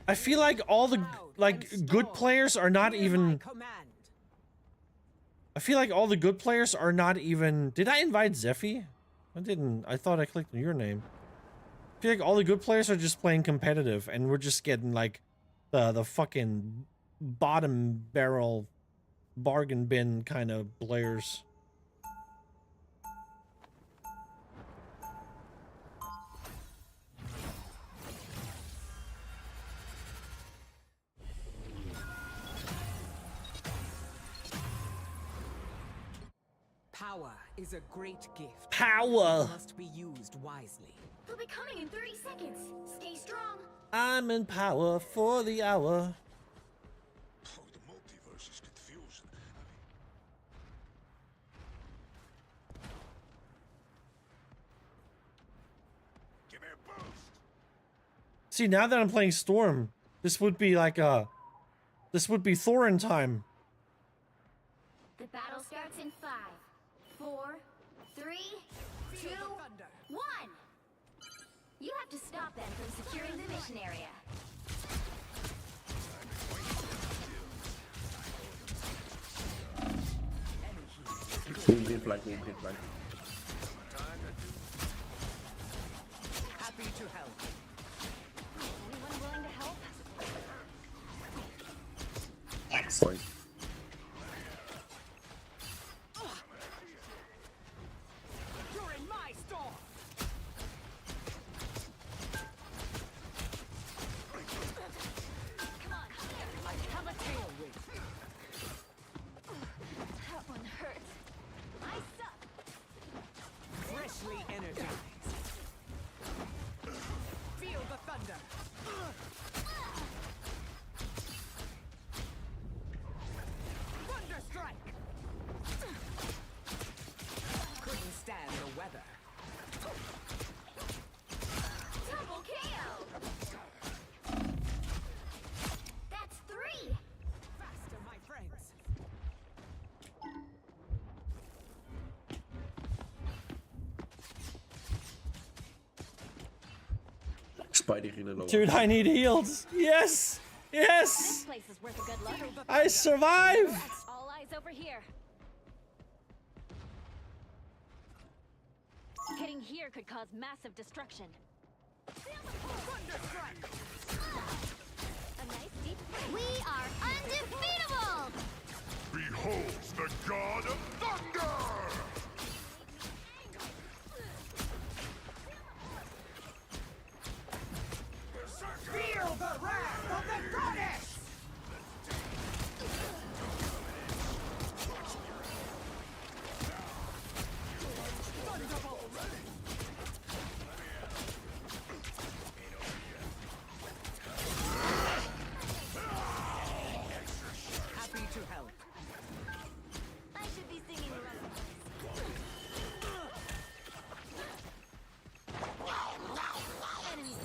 I feel like all the, like, good players are not even... I feel like all the good players are not even... Did I invite Zephy? I didn't. I thought I clicked on your name. I feel like all the good players are just playing competitive, and we're just getting like the fucking bottom barrel bargain bin kind of players. Power is a great gift. Power It must be used wisely. They'll be coming in 30 seconds. Stay strong. I'm in power for the hour. Oh, the multiverse is confusing. Give me a boost. See, now that I'm playing Storm, this would be like this would be Thorin time. The battle starts in 5, 4, 3, 2, 1. You have to stop them from securing the mission area. Green flag, green flag. Happy to help. Anyone willing to help? Point. You're in my storm. Come on, I have a tailwind. that one hurts. I suck. Freshly energized. Feel the thunder. Thunder strike. Couldn't stand the weather. Double KO. That's 3. Faster, my friends. Spidey in the Dude, I need heals. Yes! Yes! This place is worth a good look. I survive! All eyes over here. Hitting here could cause massive destruction. A nice deep we are undefeatable! Behold the god of thunder! Feel the wrath of the goddess! Thunderbolt! Happy to help. I should be singing enemies.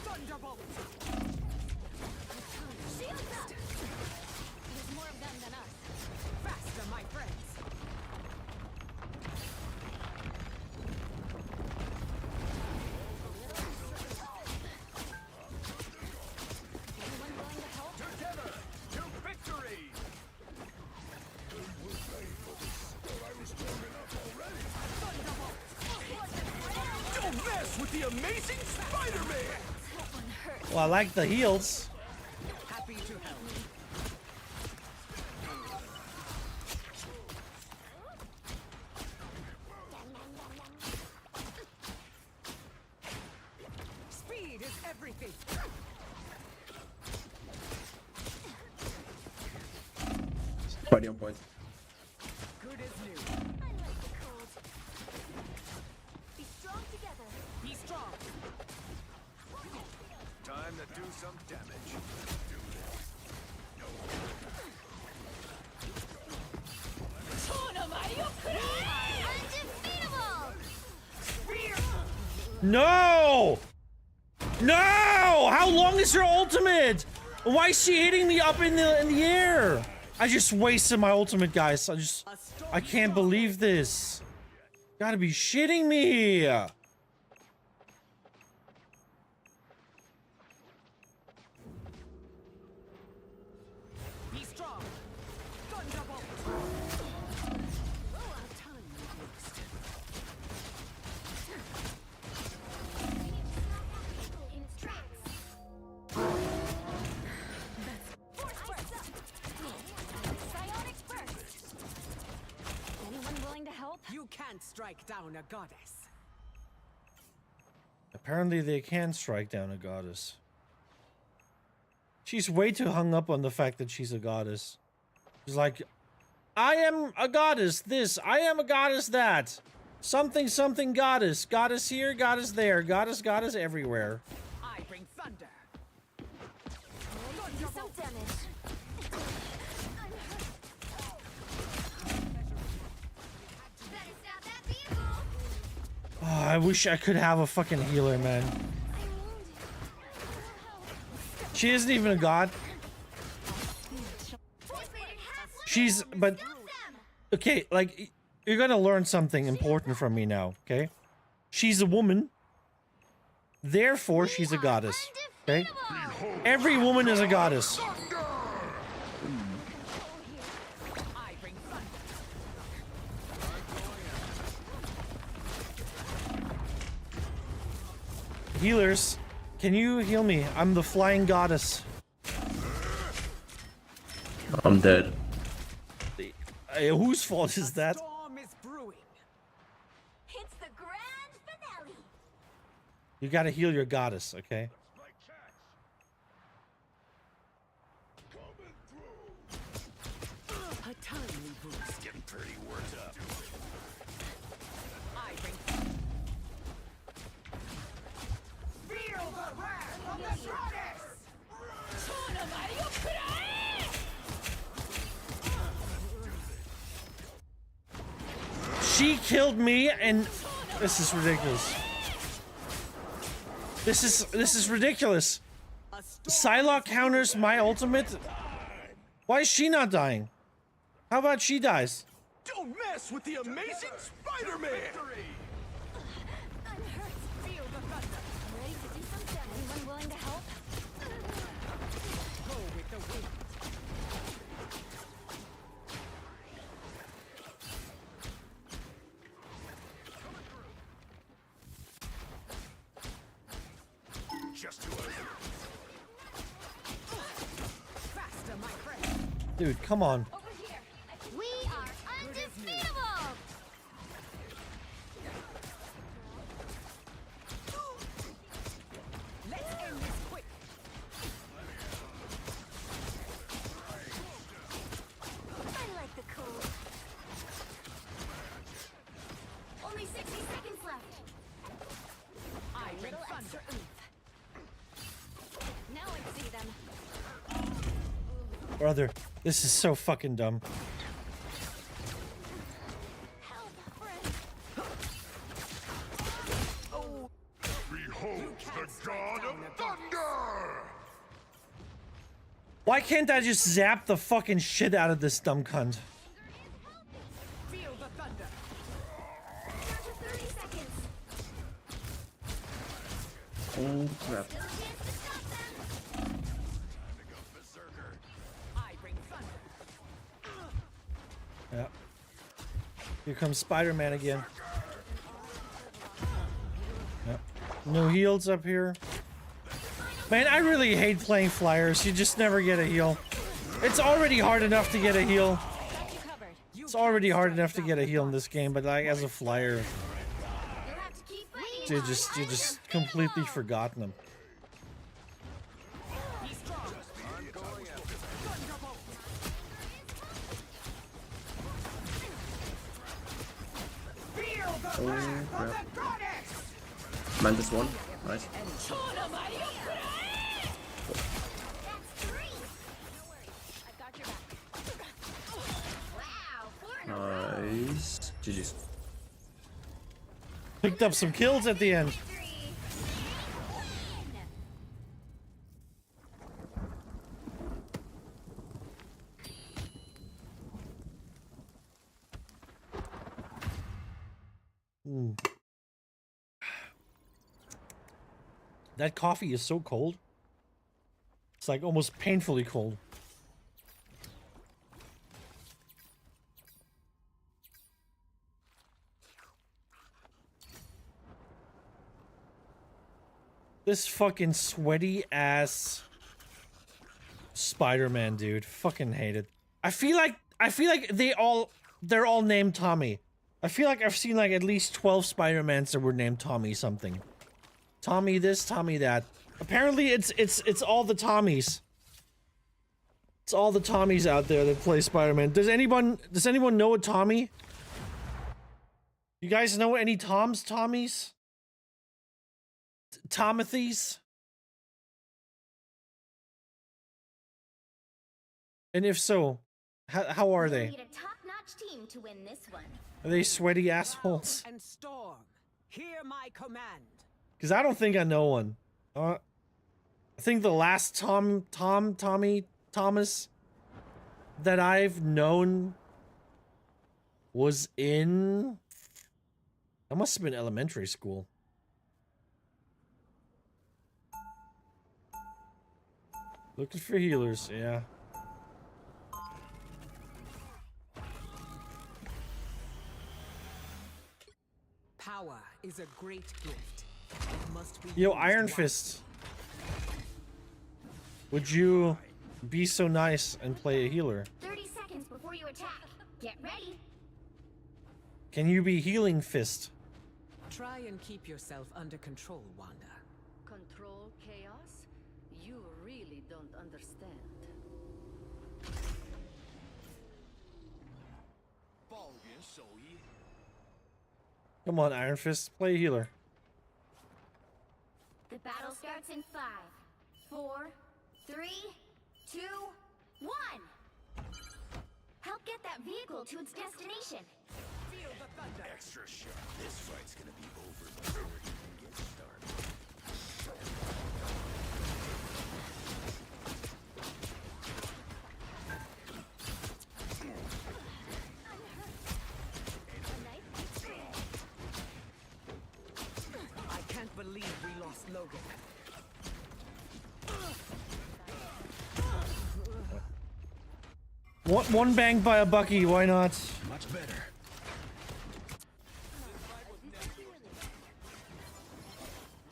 Thunderbolt! Shields up! There's more of them than us. Faster, my friends! Anyone willing to help? Together to victory! Don't mess with the amazing Spider-Man! That one hurt. Well, I like the heals. Happy to help. Speed is everything. Spidey on point. Good as new. I like the cold. Be strong together. Be strong. Time to do some damage. No! No! How long is your ultimate? Why is she hitting me up in the air? I just wasted my ultimate, guys. I can't believe this. Gotta be shitting me. Be strong. Thunderbolt. You can't strike down a goddess. Apparently they can strike down a goddess. She's way too hung up on the fact that she's a goddess. She's like, I am a goddess this, I am a goddess that. Something, something goddess. Goddess here, goddess there. Goddess, goddess everywhere. I bring thunder. Do some damage. Oh, I wish I could have a fucking healer, man. She isn't even a god. She's, but, okay, like, you're gonna learn something important from me now, okay? She's a woman. Therefore, she's a goddess, okay? Every woman is a goddess. Healers, can you heal me? I'm the flying goddess. I'm dead. Whose fault is that? It's the grand finale. You gotta heal your goddess, okay? A tiny boost. Getting pretty worked up. I bring feel the wrath of the goddess. She killed me, and this is ridiculous. This is ridiculous. Psylocke counters my ultimate. Why is she not dying? How about she dies? Don't mess with the amazing Spider-Man! I'm hurt. Feel the thunder. I'm ready to do some damage. Anyone willing to help? Go with the wind. Just who Faster, my friend. Dude, come on. We are undefeatable. Let's end this quick. I like the cold. Only 60 seconds left. I bring Little thunder. extra oomph. Now I see them. Brother, this is so fucking dumb. Behold the god of thunder! Why can't I just zap the fucking shit out of this dumb cunt? Feel the thunder. Down to 30 seconds. Oh crap. Still a chance to stop them. I bring thunder. Yeah. Here comes Spider-Man again. Yep. No heals up here. Man, I really hate playing flyers. You just never get a heal. It's already hard enough to get a heal. It's already hard enough to get a heal in this game, but like as a flyer, you just completely forgotten them. Oh crap. Mantis one. Nice. Nice. GG's. Picked up some kills at the end. Ooh. That coffee is so cold. It's like almost painfully cold. This fucking sweaty ass Spider-Man dude. Fucking hate it. I feel like they're all named Tommy. I feel like I've seen like at least 12 Spider-Mans that were named Tommy something. Tommy this, Tommy that. Apparently it's all the Tommies. It's all the Tommies out there that play Spider-Man. Does anyone know a Tommy? You guys know any Tommies? Tomothys? And if so, how are they? Need a top-notch team to win this one. Are they sweaty assholes? And Storm, hear my command. Because I don't think I know one. I think the last Thomas that I've known was in... That must have been elementary school. Looking for healers, yeah. Power is a great gift. It must be Yo, used Iron wisely. Fist. Would you be so nice and play a healer? 30 seconds before you attack. Get ready. Can you be Healing Fist? Try and keep yourself under control, Wanda. Control chaos? You really don't understand. Come on, Iron Fist, play a healer. The battle starts in 5, 4, 3, 2, 1. Help get that vehicle to its destination. Feel the thunder. Extra sharp. This fight's gonna be over before it even gets started. I can't believe we lost Logan. One bang by a Bucky, why not? Much better.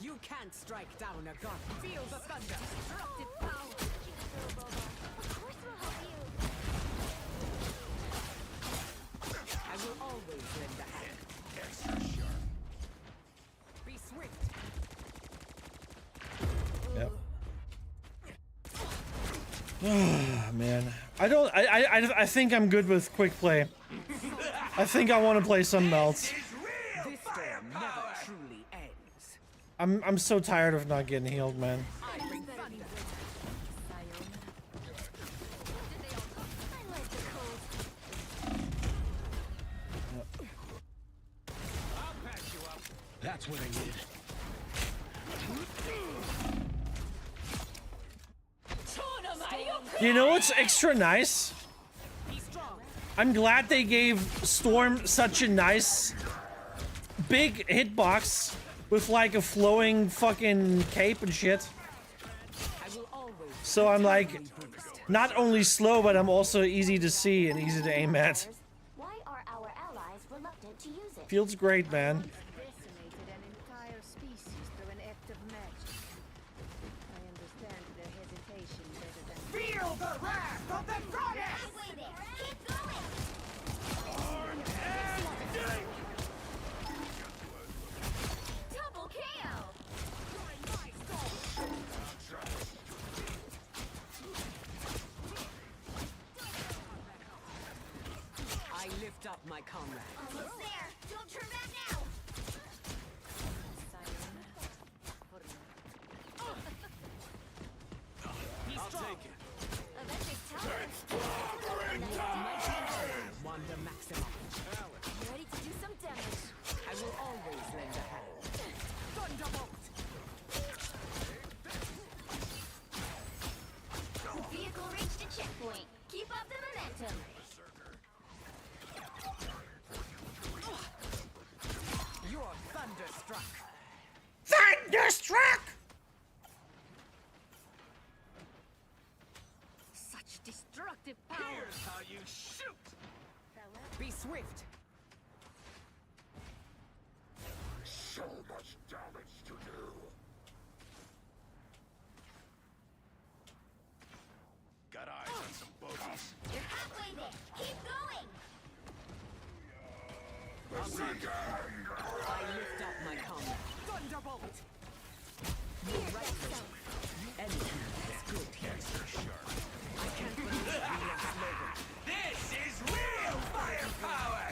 You can't strike down a god. Feel the thunder. Destructive power. I will always lend a hand. Extra sharp. Be swift. Yep. Man, I think I'm good with quick play. I think I want to play something else. This storm never truly ends. I'm so tired of not getting healed, man. I bring thunder. That's what I need. You know what's extra nice? I'm glad they gave Storm such a nice big hitbox with like a flowing fucking cape and shit. So I'm like not only slow, but I'm also easy to see and easy to aim at. Why are our allies reluctant to use it? Feels great, man. Decimated an entire species through an act of magic. I understand their hesitation better than... Feel the wrath of the goddess! Halfway there. Keep going. Double KO. I lift up my comrade. Almost there. Don't turn back now. I'll take it. Avengers Tower. Wanda Maximum. I'm ready to do some damage. I will always lend a hand. Thunderbolt. Vehicle reached a checkpoint. Keep up the momentum. You're thunderstruck. Thunderstruck! Such destructive power! Here's how you shoot. Be swift. So much damage to do. Got eyes on some bogeys. You're halfway there. Keep going. I lift up my combat. Thunderbolt! You're right, though. Anything is good here. I can't believe we lost Logan. This is real firepower!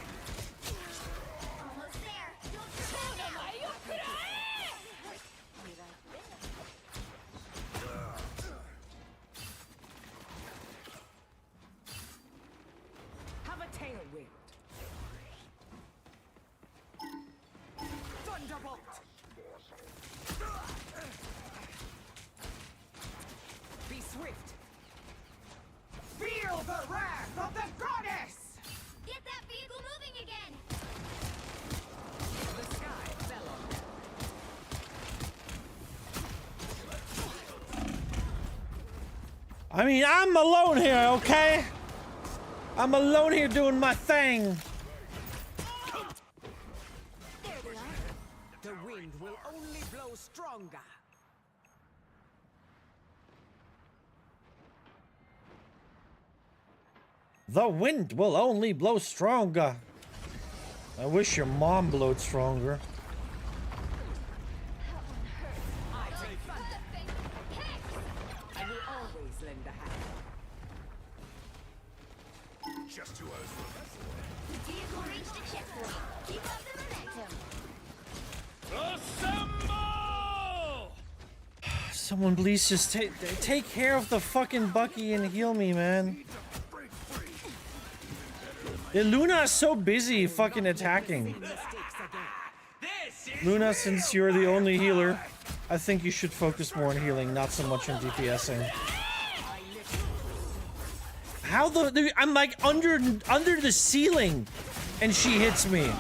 Almost there. Don't forget. Have a tailwind. Thunderbolt! Be swift. Feel the wrath of the goddess! Get that vehicle moving again. The sky fell on them. I mean, I'm alone here, okay? I'm alone here doing my thing. There they are. The wind will only blow stronger. The wind will only blow stronger. I wish your mom blowed stronger. I take thunder. I will always lend a hand. Just who I was looking The vehicle reached a checkpoint. Keep up the momentum. Assemble! Someone please just take care of the fucking Bucky and heal me, man. Yeah, Luna is so busy fucking attacking. Luna, since you're the only healer, I think you should focus more on healing, not so much on DPSing. How I'm like under the ceiling and she hits me.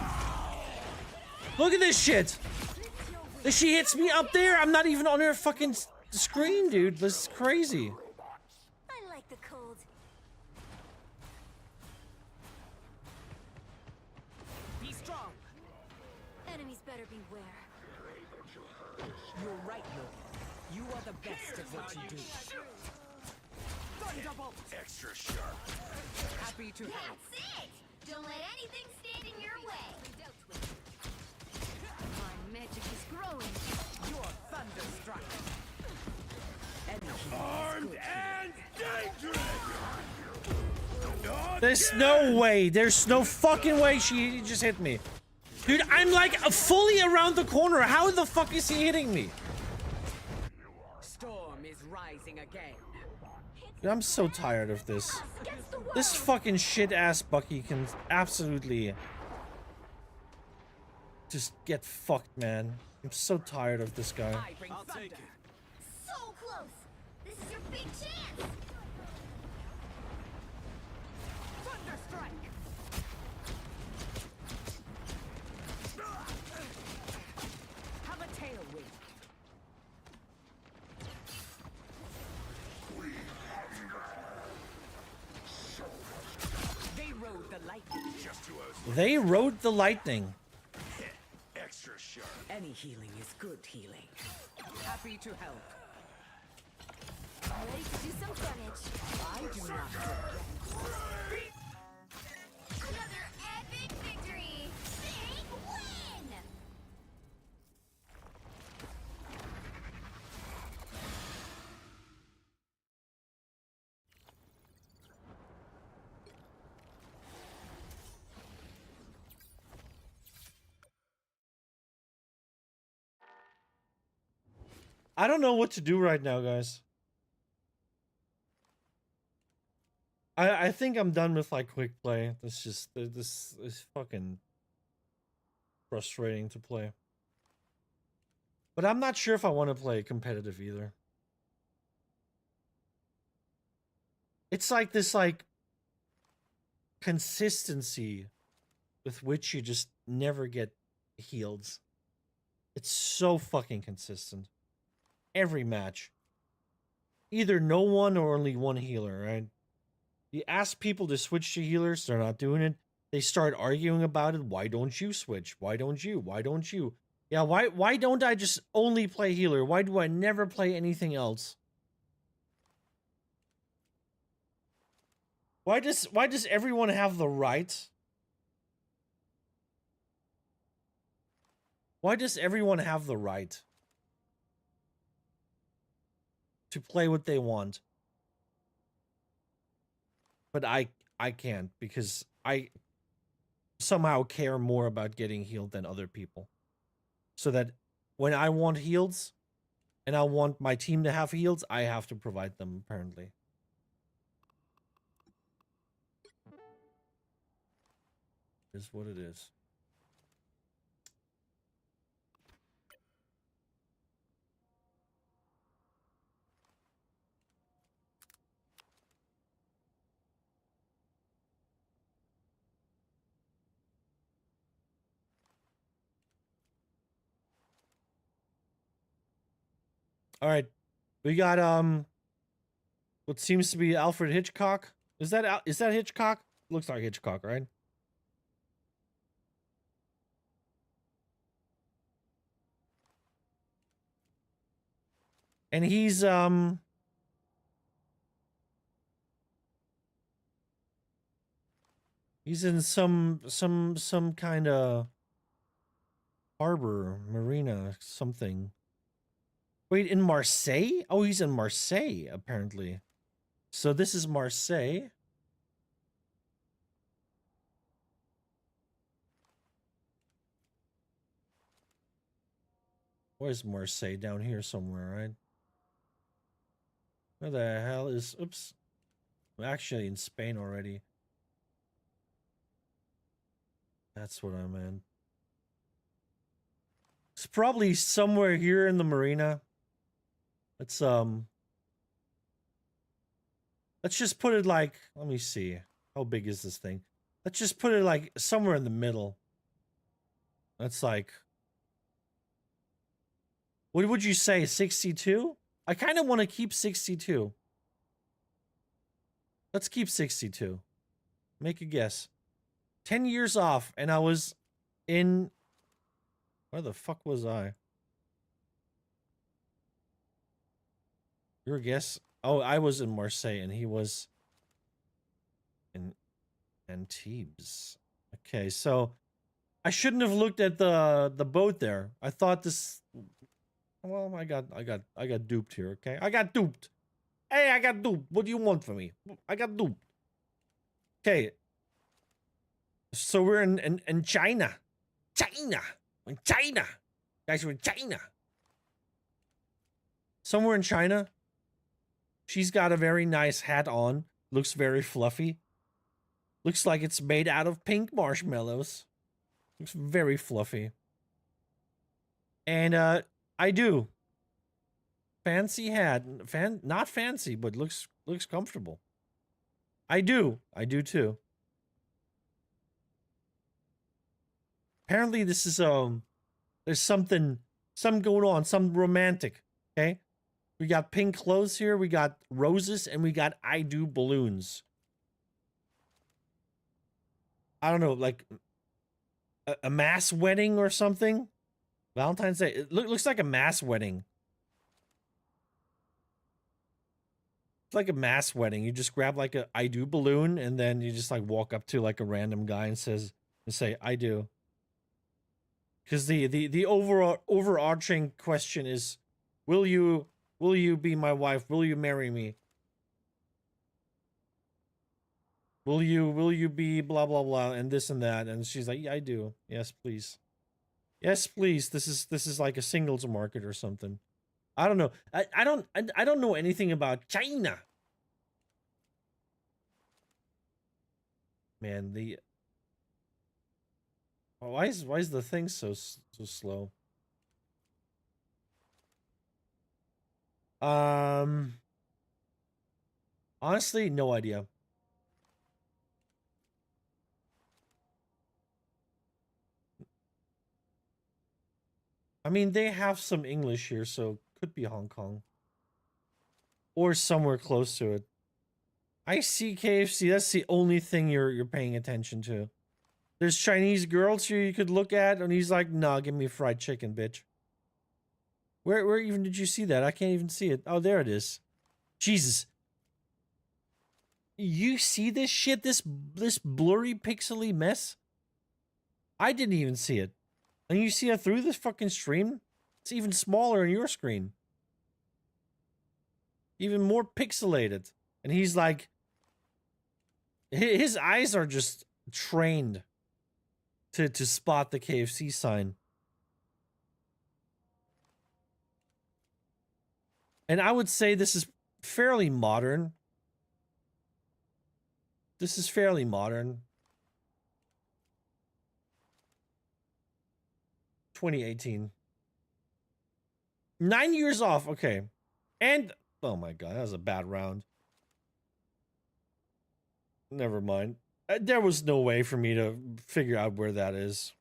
Look at this shit. She hits me up there. I'm not even on her fucking screen, dude. This is crazy. I like the cold. Be strong. Enemies better beware. You're right, Logan. You are the best at what you do. Thunderbolt! Extra sharp. Happy to help. That's it. Don't let anything stand in your way. My magic is growing. You're thunderstruck. Armed and dangerous! There's no way. There's no fucking way she just hit me. Dude, I'm like fully around the corner. How the fuck is he hitting me? Storm is rising again. Dude, I'm so tired of this. This fucking shit-ass Bucky can absolutely just get fucked, man. I'm so tired of this guy. I'll take it. So close. This is your big chance. Thunderstrike! Have a tailwind. They rode the lightning. Just who I was They rode the lightning. extra sharp. Any healing is good healing. Happy to help. I'm ready to do some damage. I do not forget. Another epic victory. Big win. I don't know what to do right now, guys. I think I'm done with like quick play. This is fucking frustrating to play. But I'm not sure if I want to play competitive either. It's like this like consistency with which you just never get healed. It's so fucking consistent. Every match. Either no one or only one healer, right? You ask people to switch to healers, they're not doing it. They start arguing about it. Why don't you switch? Why don't you? Why don't you? Yeah, why don't I just only play healer? Why do I never play anything else? Why does everyone have the right Why does everyone have the right to play what they want? But I can't, because I somehow care more about getting healed than other people. So that when I want heals and I want my team to have heals, I have to provide them, apparently. Is what it is. All right, we got what seems to be Alfred Hitchcock. Is that Hitchcock? Looks like Hitchcock, right? And he's in some kind of harbor, marina, something. Wait, in Marseille? Oh, he's in Marseille, apparently. So this is Marseille. Where's Marseille? Down here somewhere, right? Where the hell is... Oops. I'm actually in Spain already. That's what I meant. It's probably somewhere here in the marina. Let's just put it like... Let me see. How big is this thing? Let's just put it like somewhere in the middle. That's like... What would you say, 62? I kind of want to keep 62. Let's keep 62. Make a guess. 10 years off, and I was in... Where the fuck was I? Your guess? Oh, I was in Marseille, and he was in Antibes. Okay, so I shouldn't have looked at the boat there. I thought this... Well, I got duped here, okay? I got duped. Hey, I got duped. What do you want from me? I got duped. Okay. So we're in China. China. In China. Guys, we're in China. Somewhere in China. She's got a very nice hat on. Looks very fluffy. Looks like it's made out of pink marshmallows. Looks very fluffy. And I do. Fancy hat. Not fancy, but looks comfortable. I do too. Apparently this is there's something going on, some romantic, okay? We got pink clothes here, we got roses, and we got I do balloons. I don't know, like a mass wedding or something? Valentine's Day. It looks like a mass wedding. It's like a mass wedding. You just grab like a I do balloon, and then you just like walk up to like a random guy and say I do. Because the overarching question is, will you be my wife? Will you marry me? Will you be blah blah blah and this and that? And she's like, yeah, I do. Yes, please. Yes, please. This is like a singles market or something. I don't know. I don't know anything about China. Man, why is the thing so slow? Honestly, no idea. I mean, they have some English here, so could be Hong Kong. Or somewhere close to it. I see KFC, that's the only thing you're paying attention to. There's Chinese girls here you could look at, and he's like, nah, give me fried chicken, bitch. Where even did you see that? I can't even see it. Oh, there it is. Jesus. You see this shit? This blurry, pixely mess? I didn't even see it. And you see it through this fucking stream? It's even smaller on your screen. Even more pixelated. And he's like... His eyes are just trained to spot the KFC sign. And I would say this is fairly modern. This is fairly modern. 2018. 9 years off, okay. And, oh my god, that was a bad round. Never mind. There was no way for me to figure out where that is.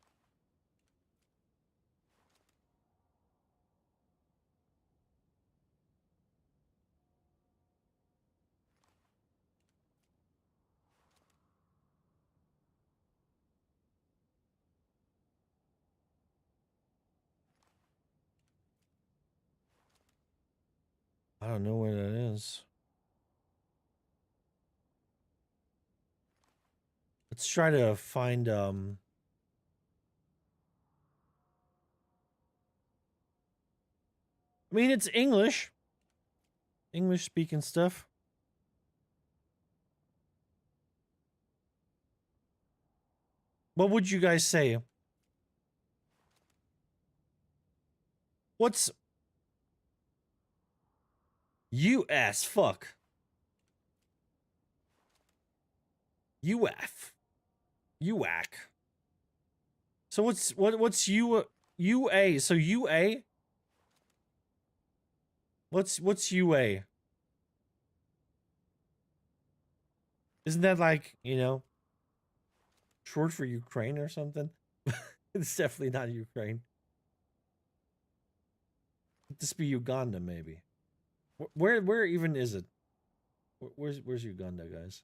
I don't know where that is. Let's try to find, I mean, it's English. English speaking stuff. What would you guys say? What's US? Fuck. UF. UAC. So what's UA? So UA? What's UA? Isn't that like, you know, short for Ukraine or something? It's definitely not Ukraine. Could this be Uganda, maybe? Where even is it? Where's Uganda, guys?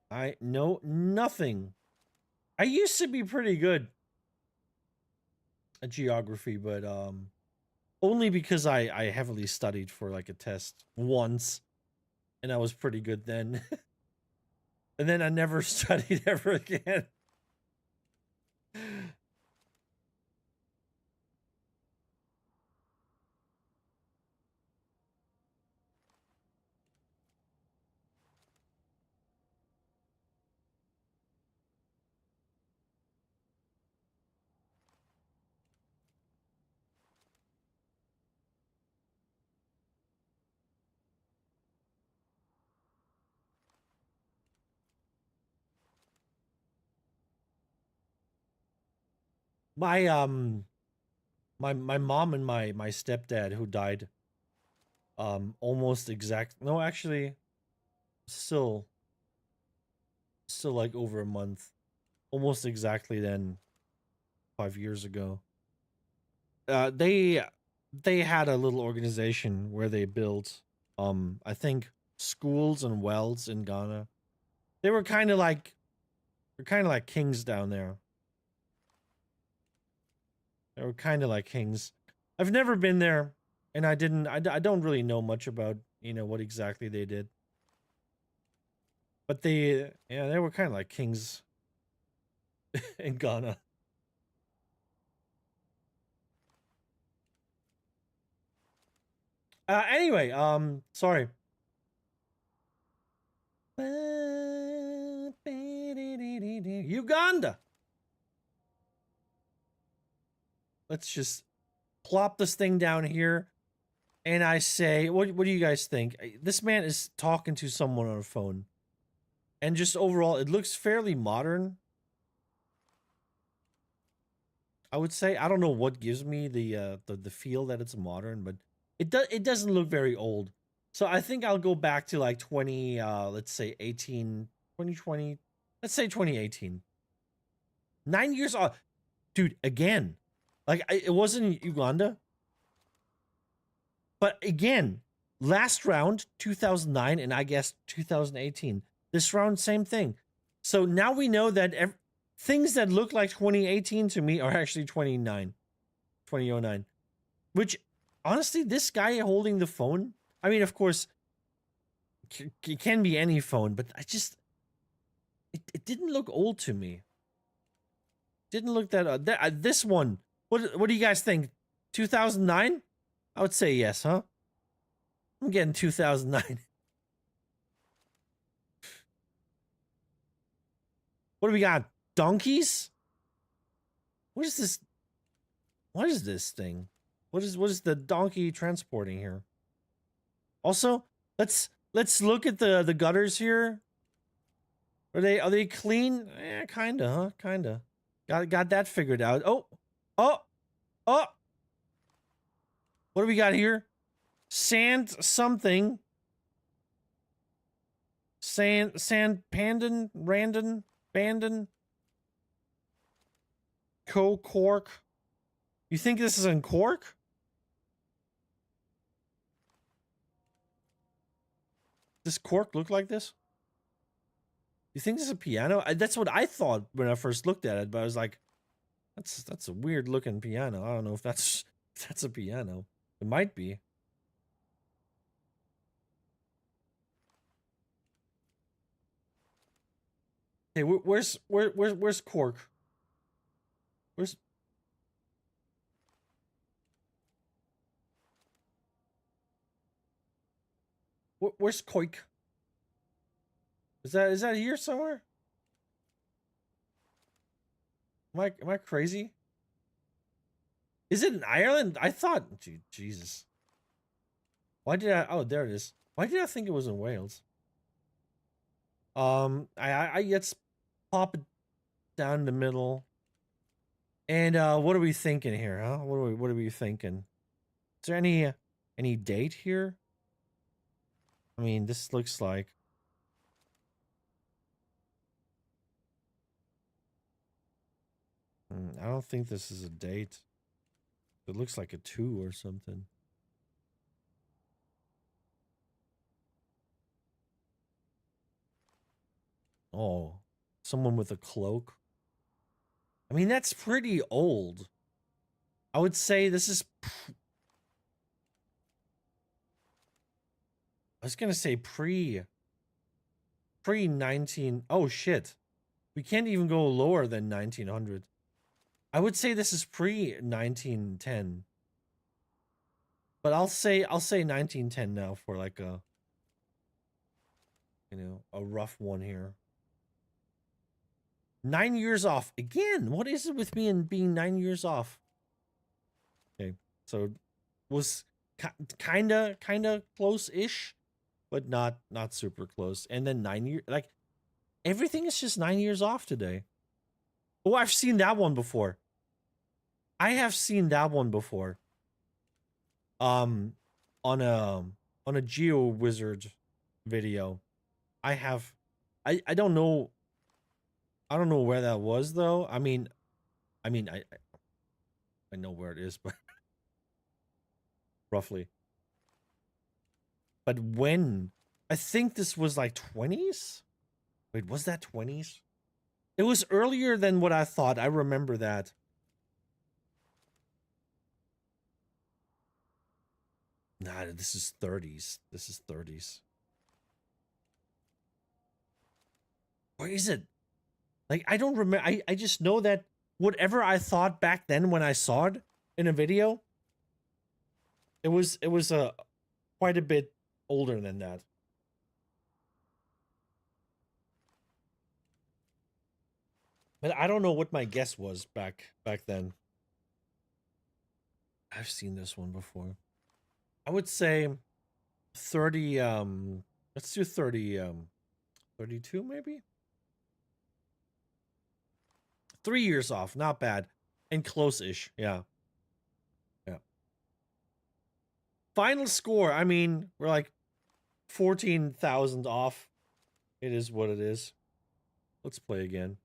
I know nothing. I used to be pretty good at geography, but only because I heavily studied for like a test once, and I was pretty good then. And then I never studied ever again. My mom and my stepdad, who died almost exact, no, actually still like over a month, almost exactly then, 5 years ago. They had a little organization where they built I think schools and wells in Ghana. They were kind of like kings down there. They were kind of like kings. I've never been there, and I don't really know much about, you know, what exactly they did. But they were kind of like kings in Ghana. Anyway, sorry. Uganda. Let's just plop this thing down here. And I say, what do you guys think? This man is talking to someone on a phone. And just overall, it looks fairly modern. I would say, I don't know what gives me the feel that it's modern, but it doesn't look very old. So I think I'll go back to like 20, let's say 2020, let's say 2018. 9 years off. Dude, again, like it wasn't Uganda. But again, last round, 2009, and I guess 2018. This round, same thing. So now we know that things that look like 2018 to me are actually 2009. Which, honestly, this guy holding the phone, I mean, of course, it can be any phone, but it didn't look old to me. Didn't look that this one. What do you guys think? 2009? I would say yes, huh? I'm getting 2009. What do we got? Donkeys? What is this? What is this thing? What is the donkey transporting here? Also, let's look at the gutters here. Are they clean? Eh, kinda, huh? Kinda. Got that figured out. Oh. What do we got here? Sand something. Sand pandan, randon, bandon. Cork. You think this is in Cork? Does Cork look like this? You think this is a piano? That's what I thought when I first looked at it, but I was like, that's a weird looking piano. I don't know if that's a piano. It might be. Hey, where's Cork? Where's Koik? Is that here somewhere? Am I crazy? Is it in Ireland? I thought, Jesus. Why did I? Oh, there it is. Why did I think it was in Wales? I let's pop it down the middle. And what are we thinking here, huh? What are we thinking? Is there any date here? I mean, this looks like. I don't think this is a date. It looks like a 2 or something. Oh, someone with a cloak. I mean, that's pretty old. I would say this is. I was gonna say pre 19. Oh shit, we can't even go lower than 1900. I would say this is pre 1910. But I'll say 1910 now for like a, you know, a rough one here. 9 years off again. What is it with me and being 9 years off? Okay, so was kind of close-ish, but not super close. And then 9 years, like everything is just 9 years off today. Oh, I've seen that one before. I have seen that one before. On a Geo Wizard video. I don't know. I don't know where that was though. I mean I know where it is, but roughly. But when? I think this was like 20s? Wait, was that 20s? It was earlier than what I thought. I remember that. Nah, this is 30s. This is 30s. Where is it? Like, I don't remember. I just know that whatever I thought back then when I saw it in a video, it was quite a bit older than that. But I don't know what my guess was back then. I've seen this one before. I would say 30 let's do 30 32 maybe? 3 years off, not bad. And close-ish, yeah. Yeah. Final score, I mean, we're like 14,000 off. It is what it is. Let's play again.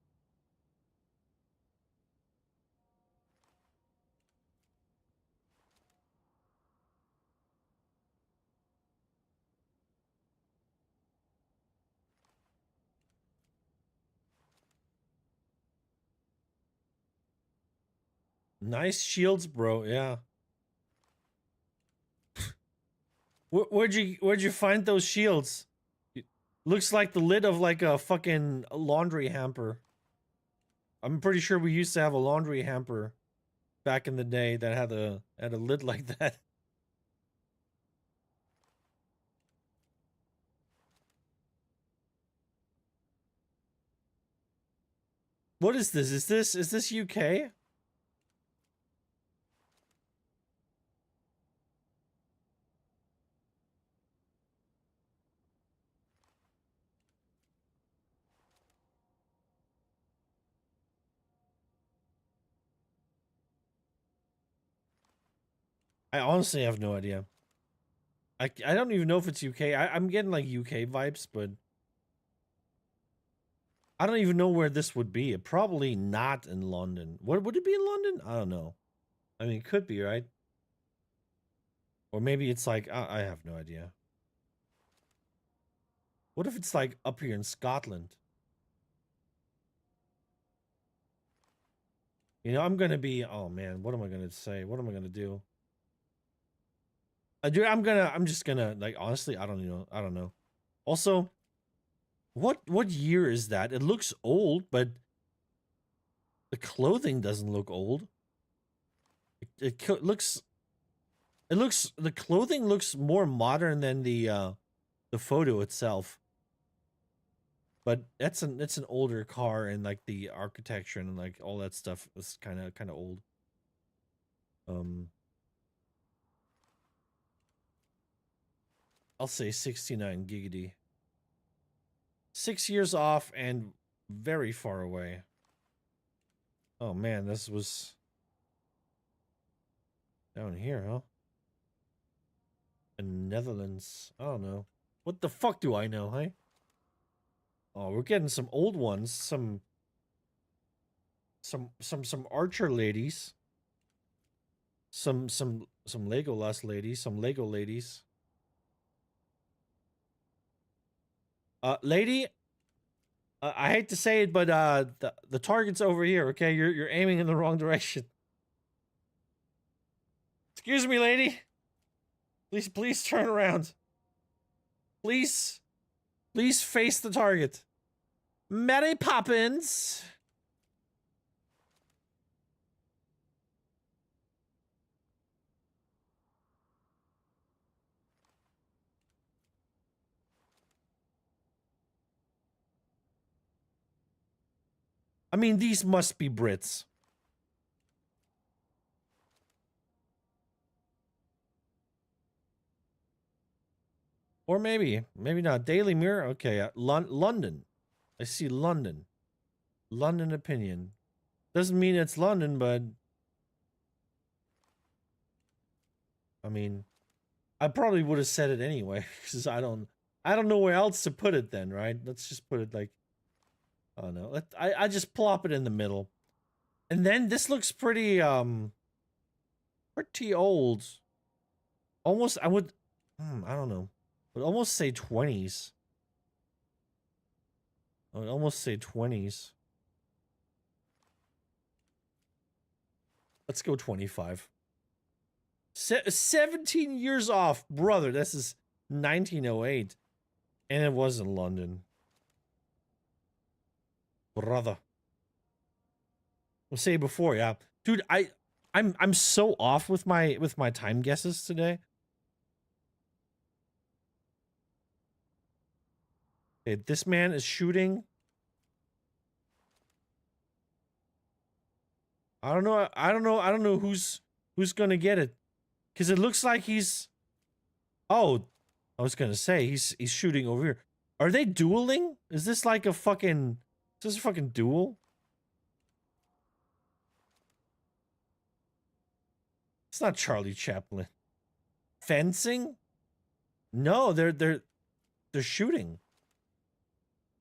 Nice shields, bro. Yeah. Where'd you find those shields? Looks like the lid of like a fucking laundry hamper. I'm pretty sure we used to have a laundry hamper back in the day that had a lid like that. What is this? Is this UK? I honestly have no idea. I don't even know if it's UK. I'm getting like UK vibes, but I don't even know where this would be. Probably not in London. What would it be in London? I don't know. I mean, it could be, right? Or maybe it's like I have no idea. What if it's like up here in Scotland? You know, I'm gonna be. Oh man, what am I gonna say? What am I gonna do? Dude, I'm just gonna like honestly. I don't know. I don't know. Also, what year is that? It looks old, but the clothing doesn't look old. It looks. It looks. The clothing looks more modern than the photo itself. But it's an older car, and like the architecture and like all that stuff is kind of old. I'll say 69 giggity. 6 years off and very far away. Oh man, this was down here, huh? In Netherlands. I don't know. What the fuck do I know, hey? Oh, we're getting some old ones, some Archer ladies. Some Legolas ladies, some Lego ladies. Lady, I hate to say it, but the target's over here. Okay, you're aiming in the wrong direction. Excuse me, lady. Please turn around. Please face the target. Mary Poppins. I mean, these must be Brits. Or maybe not. Daily Mirror. Okay, London. I see London. London opinion. Doesn't mean it's London, but I mean, I probably would have said it anyway because I don't know where else to put it then, right? Let's just put it like, oh no, I just plop it in the middle, and then this looks pretty old. Almost, I would, I don't know, would almost say 20s. I would almost say 20s. Let's go 25. 17 years off, brother. This is 1908. And it was in London. Brother. I'll say before, yeah. Dude, I'm so off with my time guesses today. Okay, this man is shooting. I don't know who's gonna get it. Because it looks like he's... Oh, I was gonna say, he's shooting over here. Are they dueling? Is this like a fucking... Is this a fucking duel? It's not Charlie Chaplin. Fencing? No, they're shooting.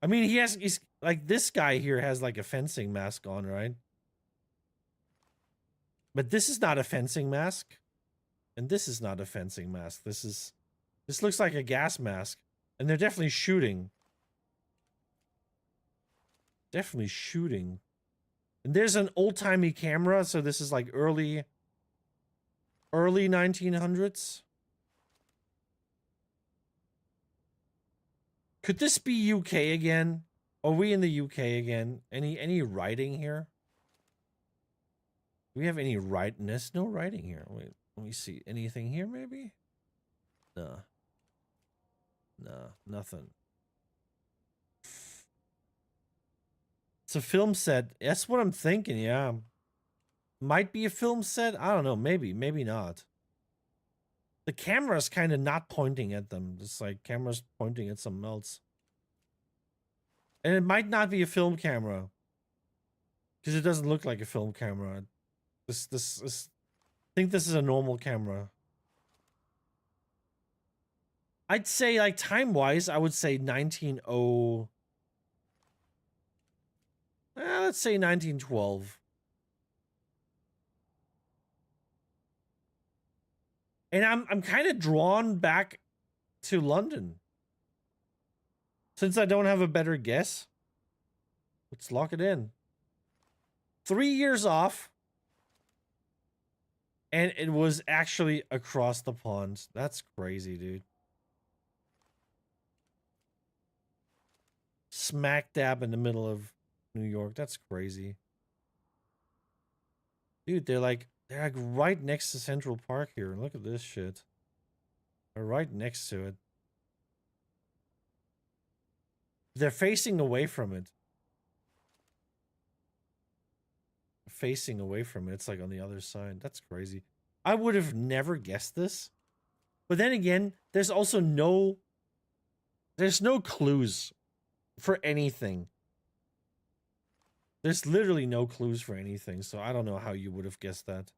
I mean, he's like, this guy here has like a fencing mask on, right? But this is not a fencing mask. And this is not a fencing mask. This looks like a gas mask. And they're definitely shooting. Definitely shooting. And there's an old-timey camera, so this is like early 1900s. Could this be UK again? Are we in the UK again? Any writing here? Do we have any writing? There's no writing here. Wait, let me see. Anything here, maybe? No. No, nothing. It's a film set. That's what I'm thinking, yeah. Might be a film set. I don't know. Maybe, maybe not. The camera's kind of not pointing at them. It's like camera's pointing at something else. And it might not be a film camera. Because it doesn't look like a film camera. I think this is a normal camera. I'd say, like, time-wise, I would say 1900... let's say 1912. And I'm kind of drawn back to London. Since I don't have a better guess, let's lock it in. 3 years off. And it was actually across the pond. That's crazy, dude. Smack dab in the middle of New York. That's crazy. Dude, they're like right next to Central Park here. Look at this shit. They're right next to it. They're facing away from it. Facing away from it. It's like on the other side. That's crazy. I would have never guessed this. But then again, there's also no clues for anything. There's literally no clues for anything, so I don't know how you would have guessed that.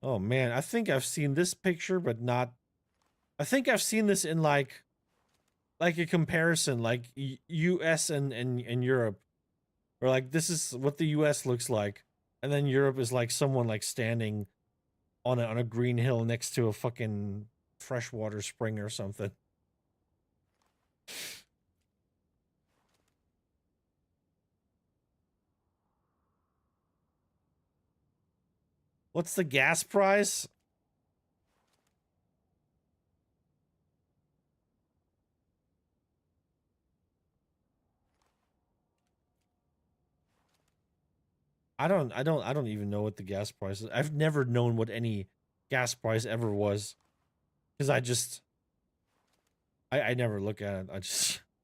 Oh man, I think I've seen this picture, but not... I think I've seen this in like a comparison, like US and Europe. Or like, this is what the US looks like. And then Europe is like someone like standing on a green hill next to a fucking freshwater spring or something. What's the gas price? I don't even know what the gas price is. I've never known what any gas price ever was. Because I never look at it. I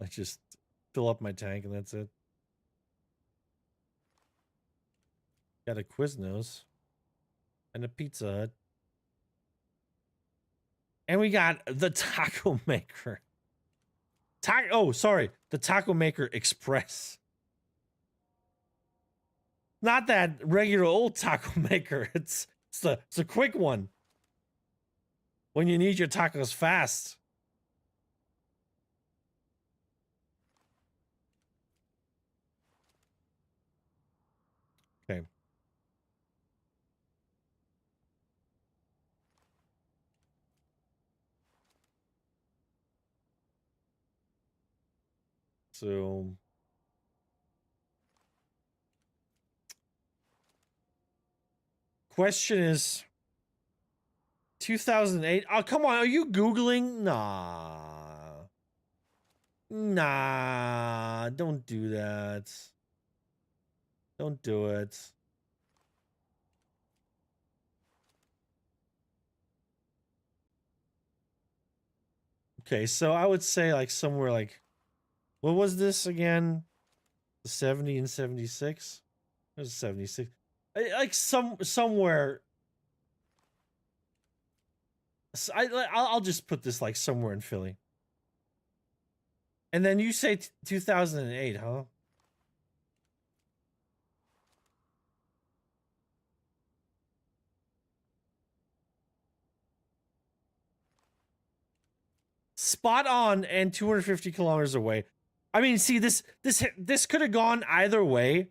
just fill up my tank and that's it. Got a Quiznos. And a Pizza Hut. And we got the Taco Maker. Oh, sorry. The Taco Maker Express. Not that regular old Taco Maker. It's a quick one. When you need your tacos fast. Okay. So question is 2008. Oh, come on. Are you Googling? Nah. Nah. Don't do that. Don't do it. Okay, so I would say like somewhere like, what was this again? 70 and 76? It was 76. Like somewhere. I'll just put this like somewhere in Philly. And then you say 2008, huh? Spot on and 250 kilometers away. I mean, see, this could have gone either way.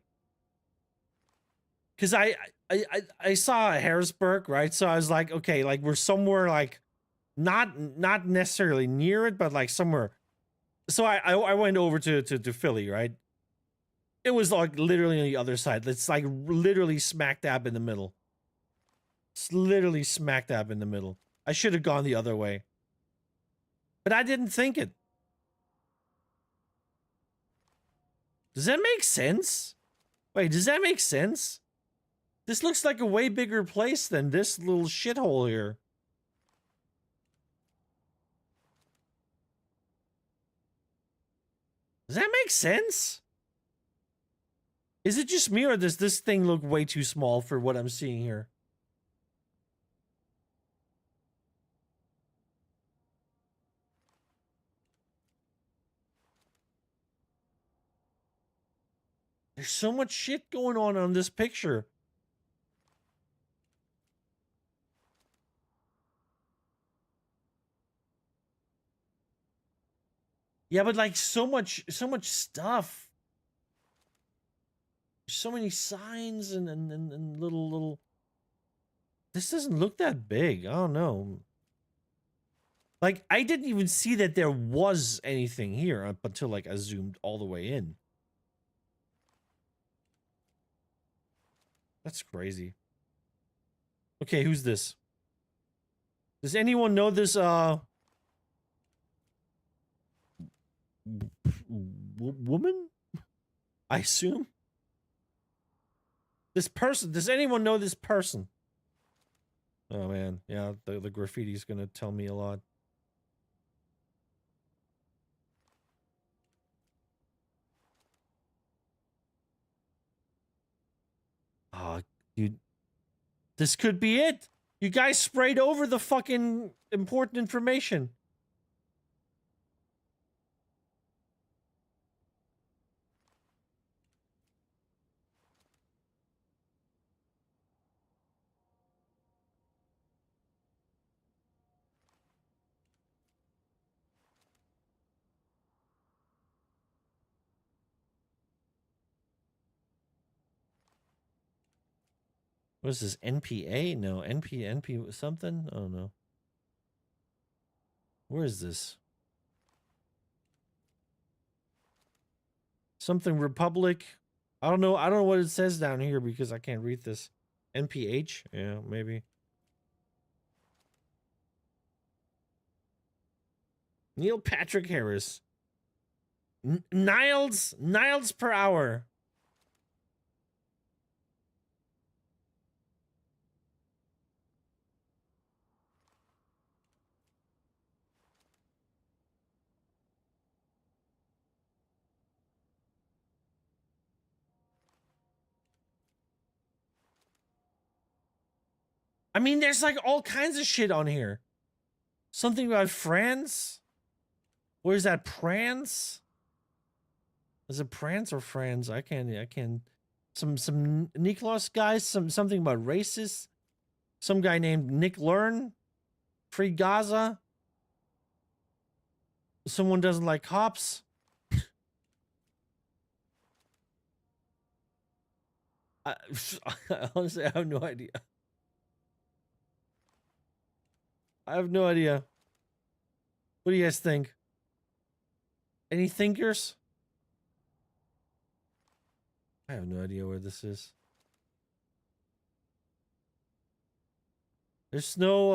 Because I saw Harrisburg, right? So I was like, okay, like we're somewhere like not necessarily near it, but like somewhere. So I went over to Philly, right? It was like literally on the other side. It's like literally smack dab in the middle. It's literally smack dab in the middle. I should have gone the other way. But I didn't think it. Does that make sense? Wait, does that make sense? This looks like a way bigger place than this little shithole here. Does that make sense? Is it just me, or does this thing look way too small for what I'm seeing here? There's so much shit going on this picture. Yeah, but like so much stuff. So many signs and little. This doesn't look that big. I don't know. Like, I didn't even see that there was anything here up until like I zoomed all the way in. That's crazy. Okay, who's this? Does anyone know this woman? I assume. This person. Does anyone know this person? Oh man, yeah, the graffiti's gonna tell me a lot. Oh, dude. This could be it. You guys sprayed over the fucking important information. What is this? NPA? No, NP something? Oh no. Where is this? Something Republic. I don't know what it says down here because I can't read this. NPH? Yeah, maybe. Neil Patrick Harris. Niles per hour. I mean, there's like all kinds of shit on here. Something about France? Where's that Prance? Is it Prance or Franz? I can't. Some Niklas guys, something about racist. Some guy named Nick Learn. Free Gaza. Someone doesn't like cops. Honestly, I have no idea. I have no idea. What do you guys think? Any thinkers? I have no idea where this is. There's no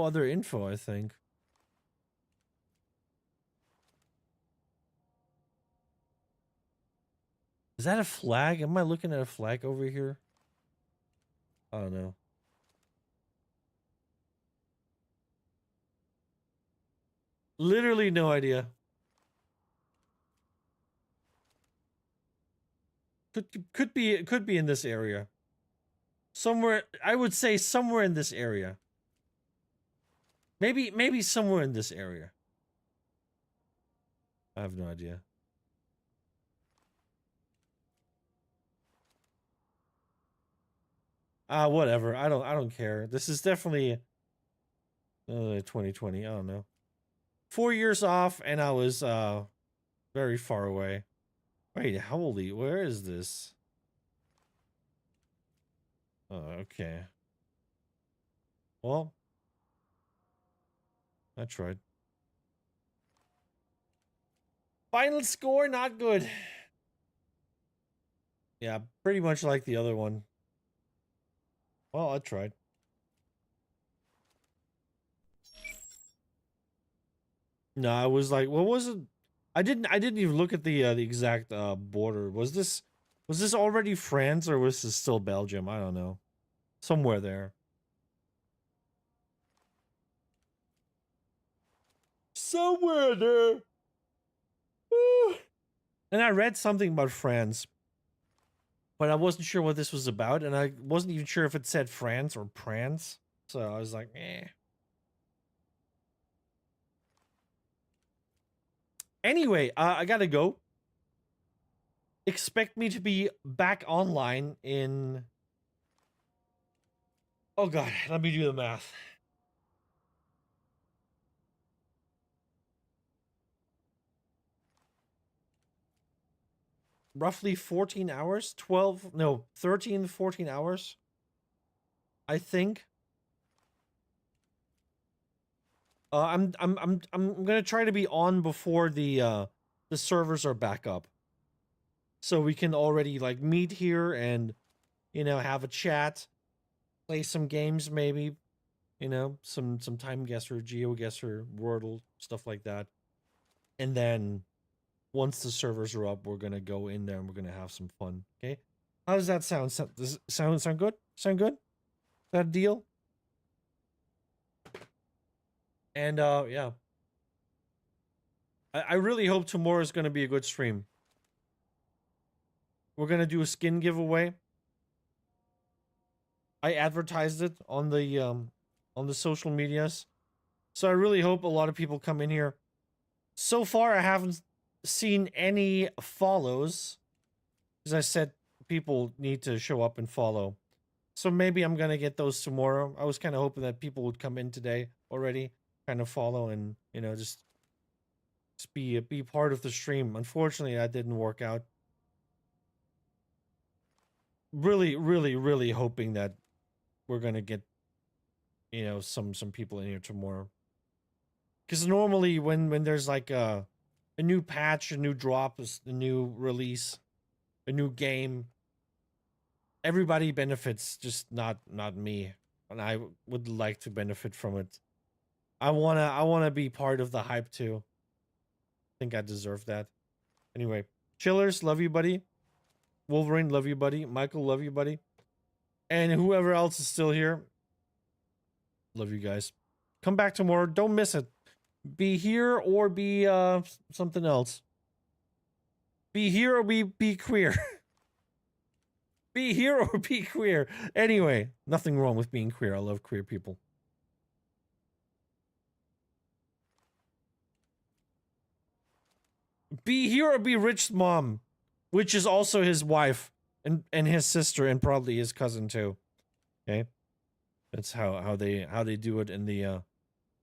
other info, I think. Is that a flag? Am I looking at a flag over here? I don't know. Literally no idea. Could be in this area. Somewhere, I would say somewhere in this area. Maybe somewhere in this area. I have no idea. Whatever. I don't care. This is definitely 2020. I don't know. 4 years off, and I was very far away. Wait, holy, where is this? Oh, okay. Well, I tried. Final score, not good. Yeah, pretty much like the other one. Well, I tried. No, I was like, what was it? I didn't even look at the exact border. Was this already France or was this still Belgium? I don't know. Somewhere there. Somewhere there. And I read something about France, but I wasn't sure what this was about, and I wasn't even sure if it said France or Prance. So I was like, eh. Anyway, I gotta go. Expect me to be back online in... Oh god, let me do the math. Roughly 14 hours? 12, no, 13, 14 hours. I think. I'm gonna try to be on before the servers are back up. So we can already like meet here and, you know, have a chat, play some games maybe, you know, some time guesser, GeoGuessr, Wordle, stuff like that. And then once the servers are up, we're gonna go in there and we're gonna have some fun. Okay? How does that sound? Does it sound good? Sound good? That deal? And yeah. I really hope tomorrow is gonna be a good stream. We're gonna do a skin giveaway. I advertised it on the social medias. So I really hope a lot of people come in here. So far I haven't seen any follows. As I said, people need to show up and follow. So maybe I'm gonna get those tomorrow. I was kind of hoping that people would come in today already, kind of follow and, you know, just be part of the stream. Unfortunately, that didn't work out. Really, really, really hoping that we're gonna get, you know, some people in here tomorrow. Because normally when there's like a new patch, a new drop, a new release, a new game, everybody benefits, just not me. And I would like to benefit from it. I wanna be part of the hype too. I think I deserve that. Anyway, Chillers, love you, buddy. Wolverine, love you, buddy. Michael, love you, buddy. And whoever else is still here, love you guys. Come back tomorrow. Don't miss it. Be here or be something else. Be here or be queer. Be here or be queer. Anyway, nothing wrong with being queer. I love queer people. Be here or be Rich's mom, which is also his wife and his sister and probably his cousin too. Okay, that's how they do it in the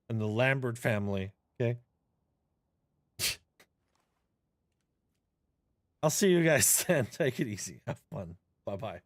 Lambert family. Okay. I'll see you guys then. Take it easy. Have fun. Bye bye.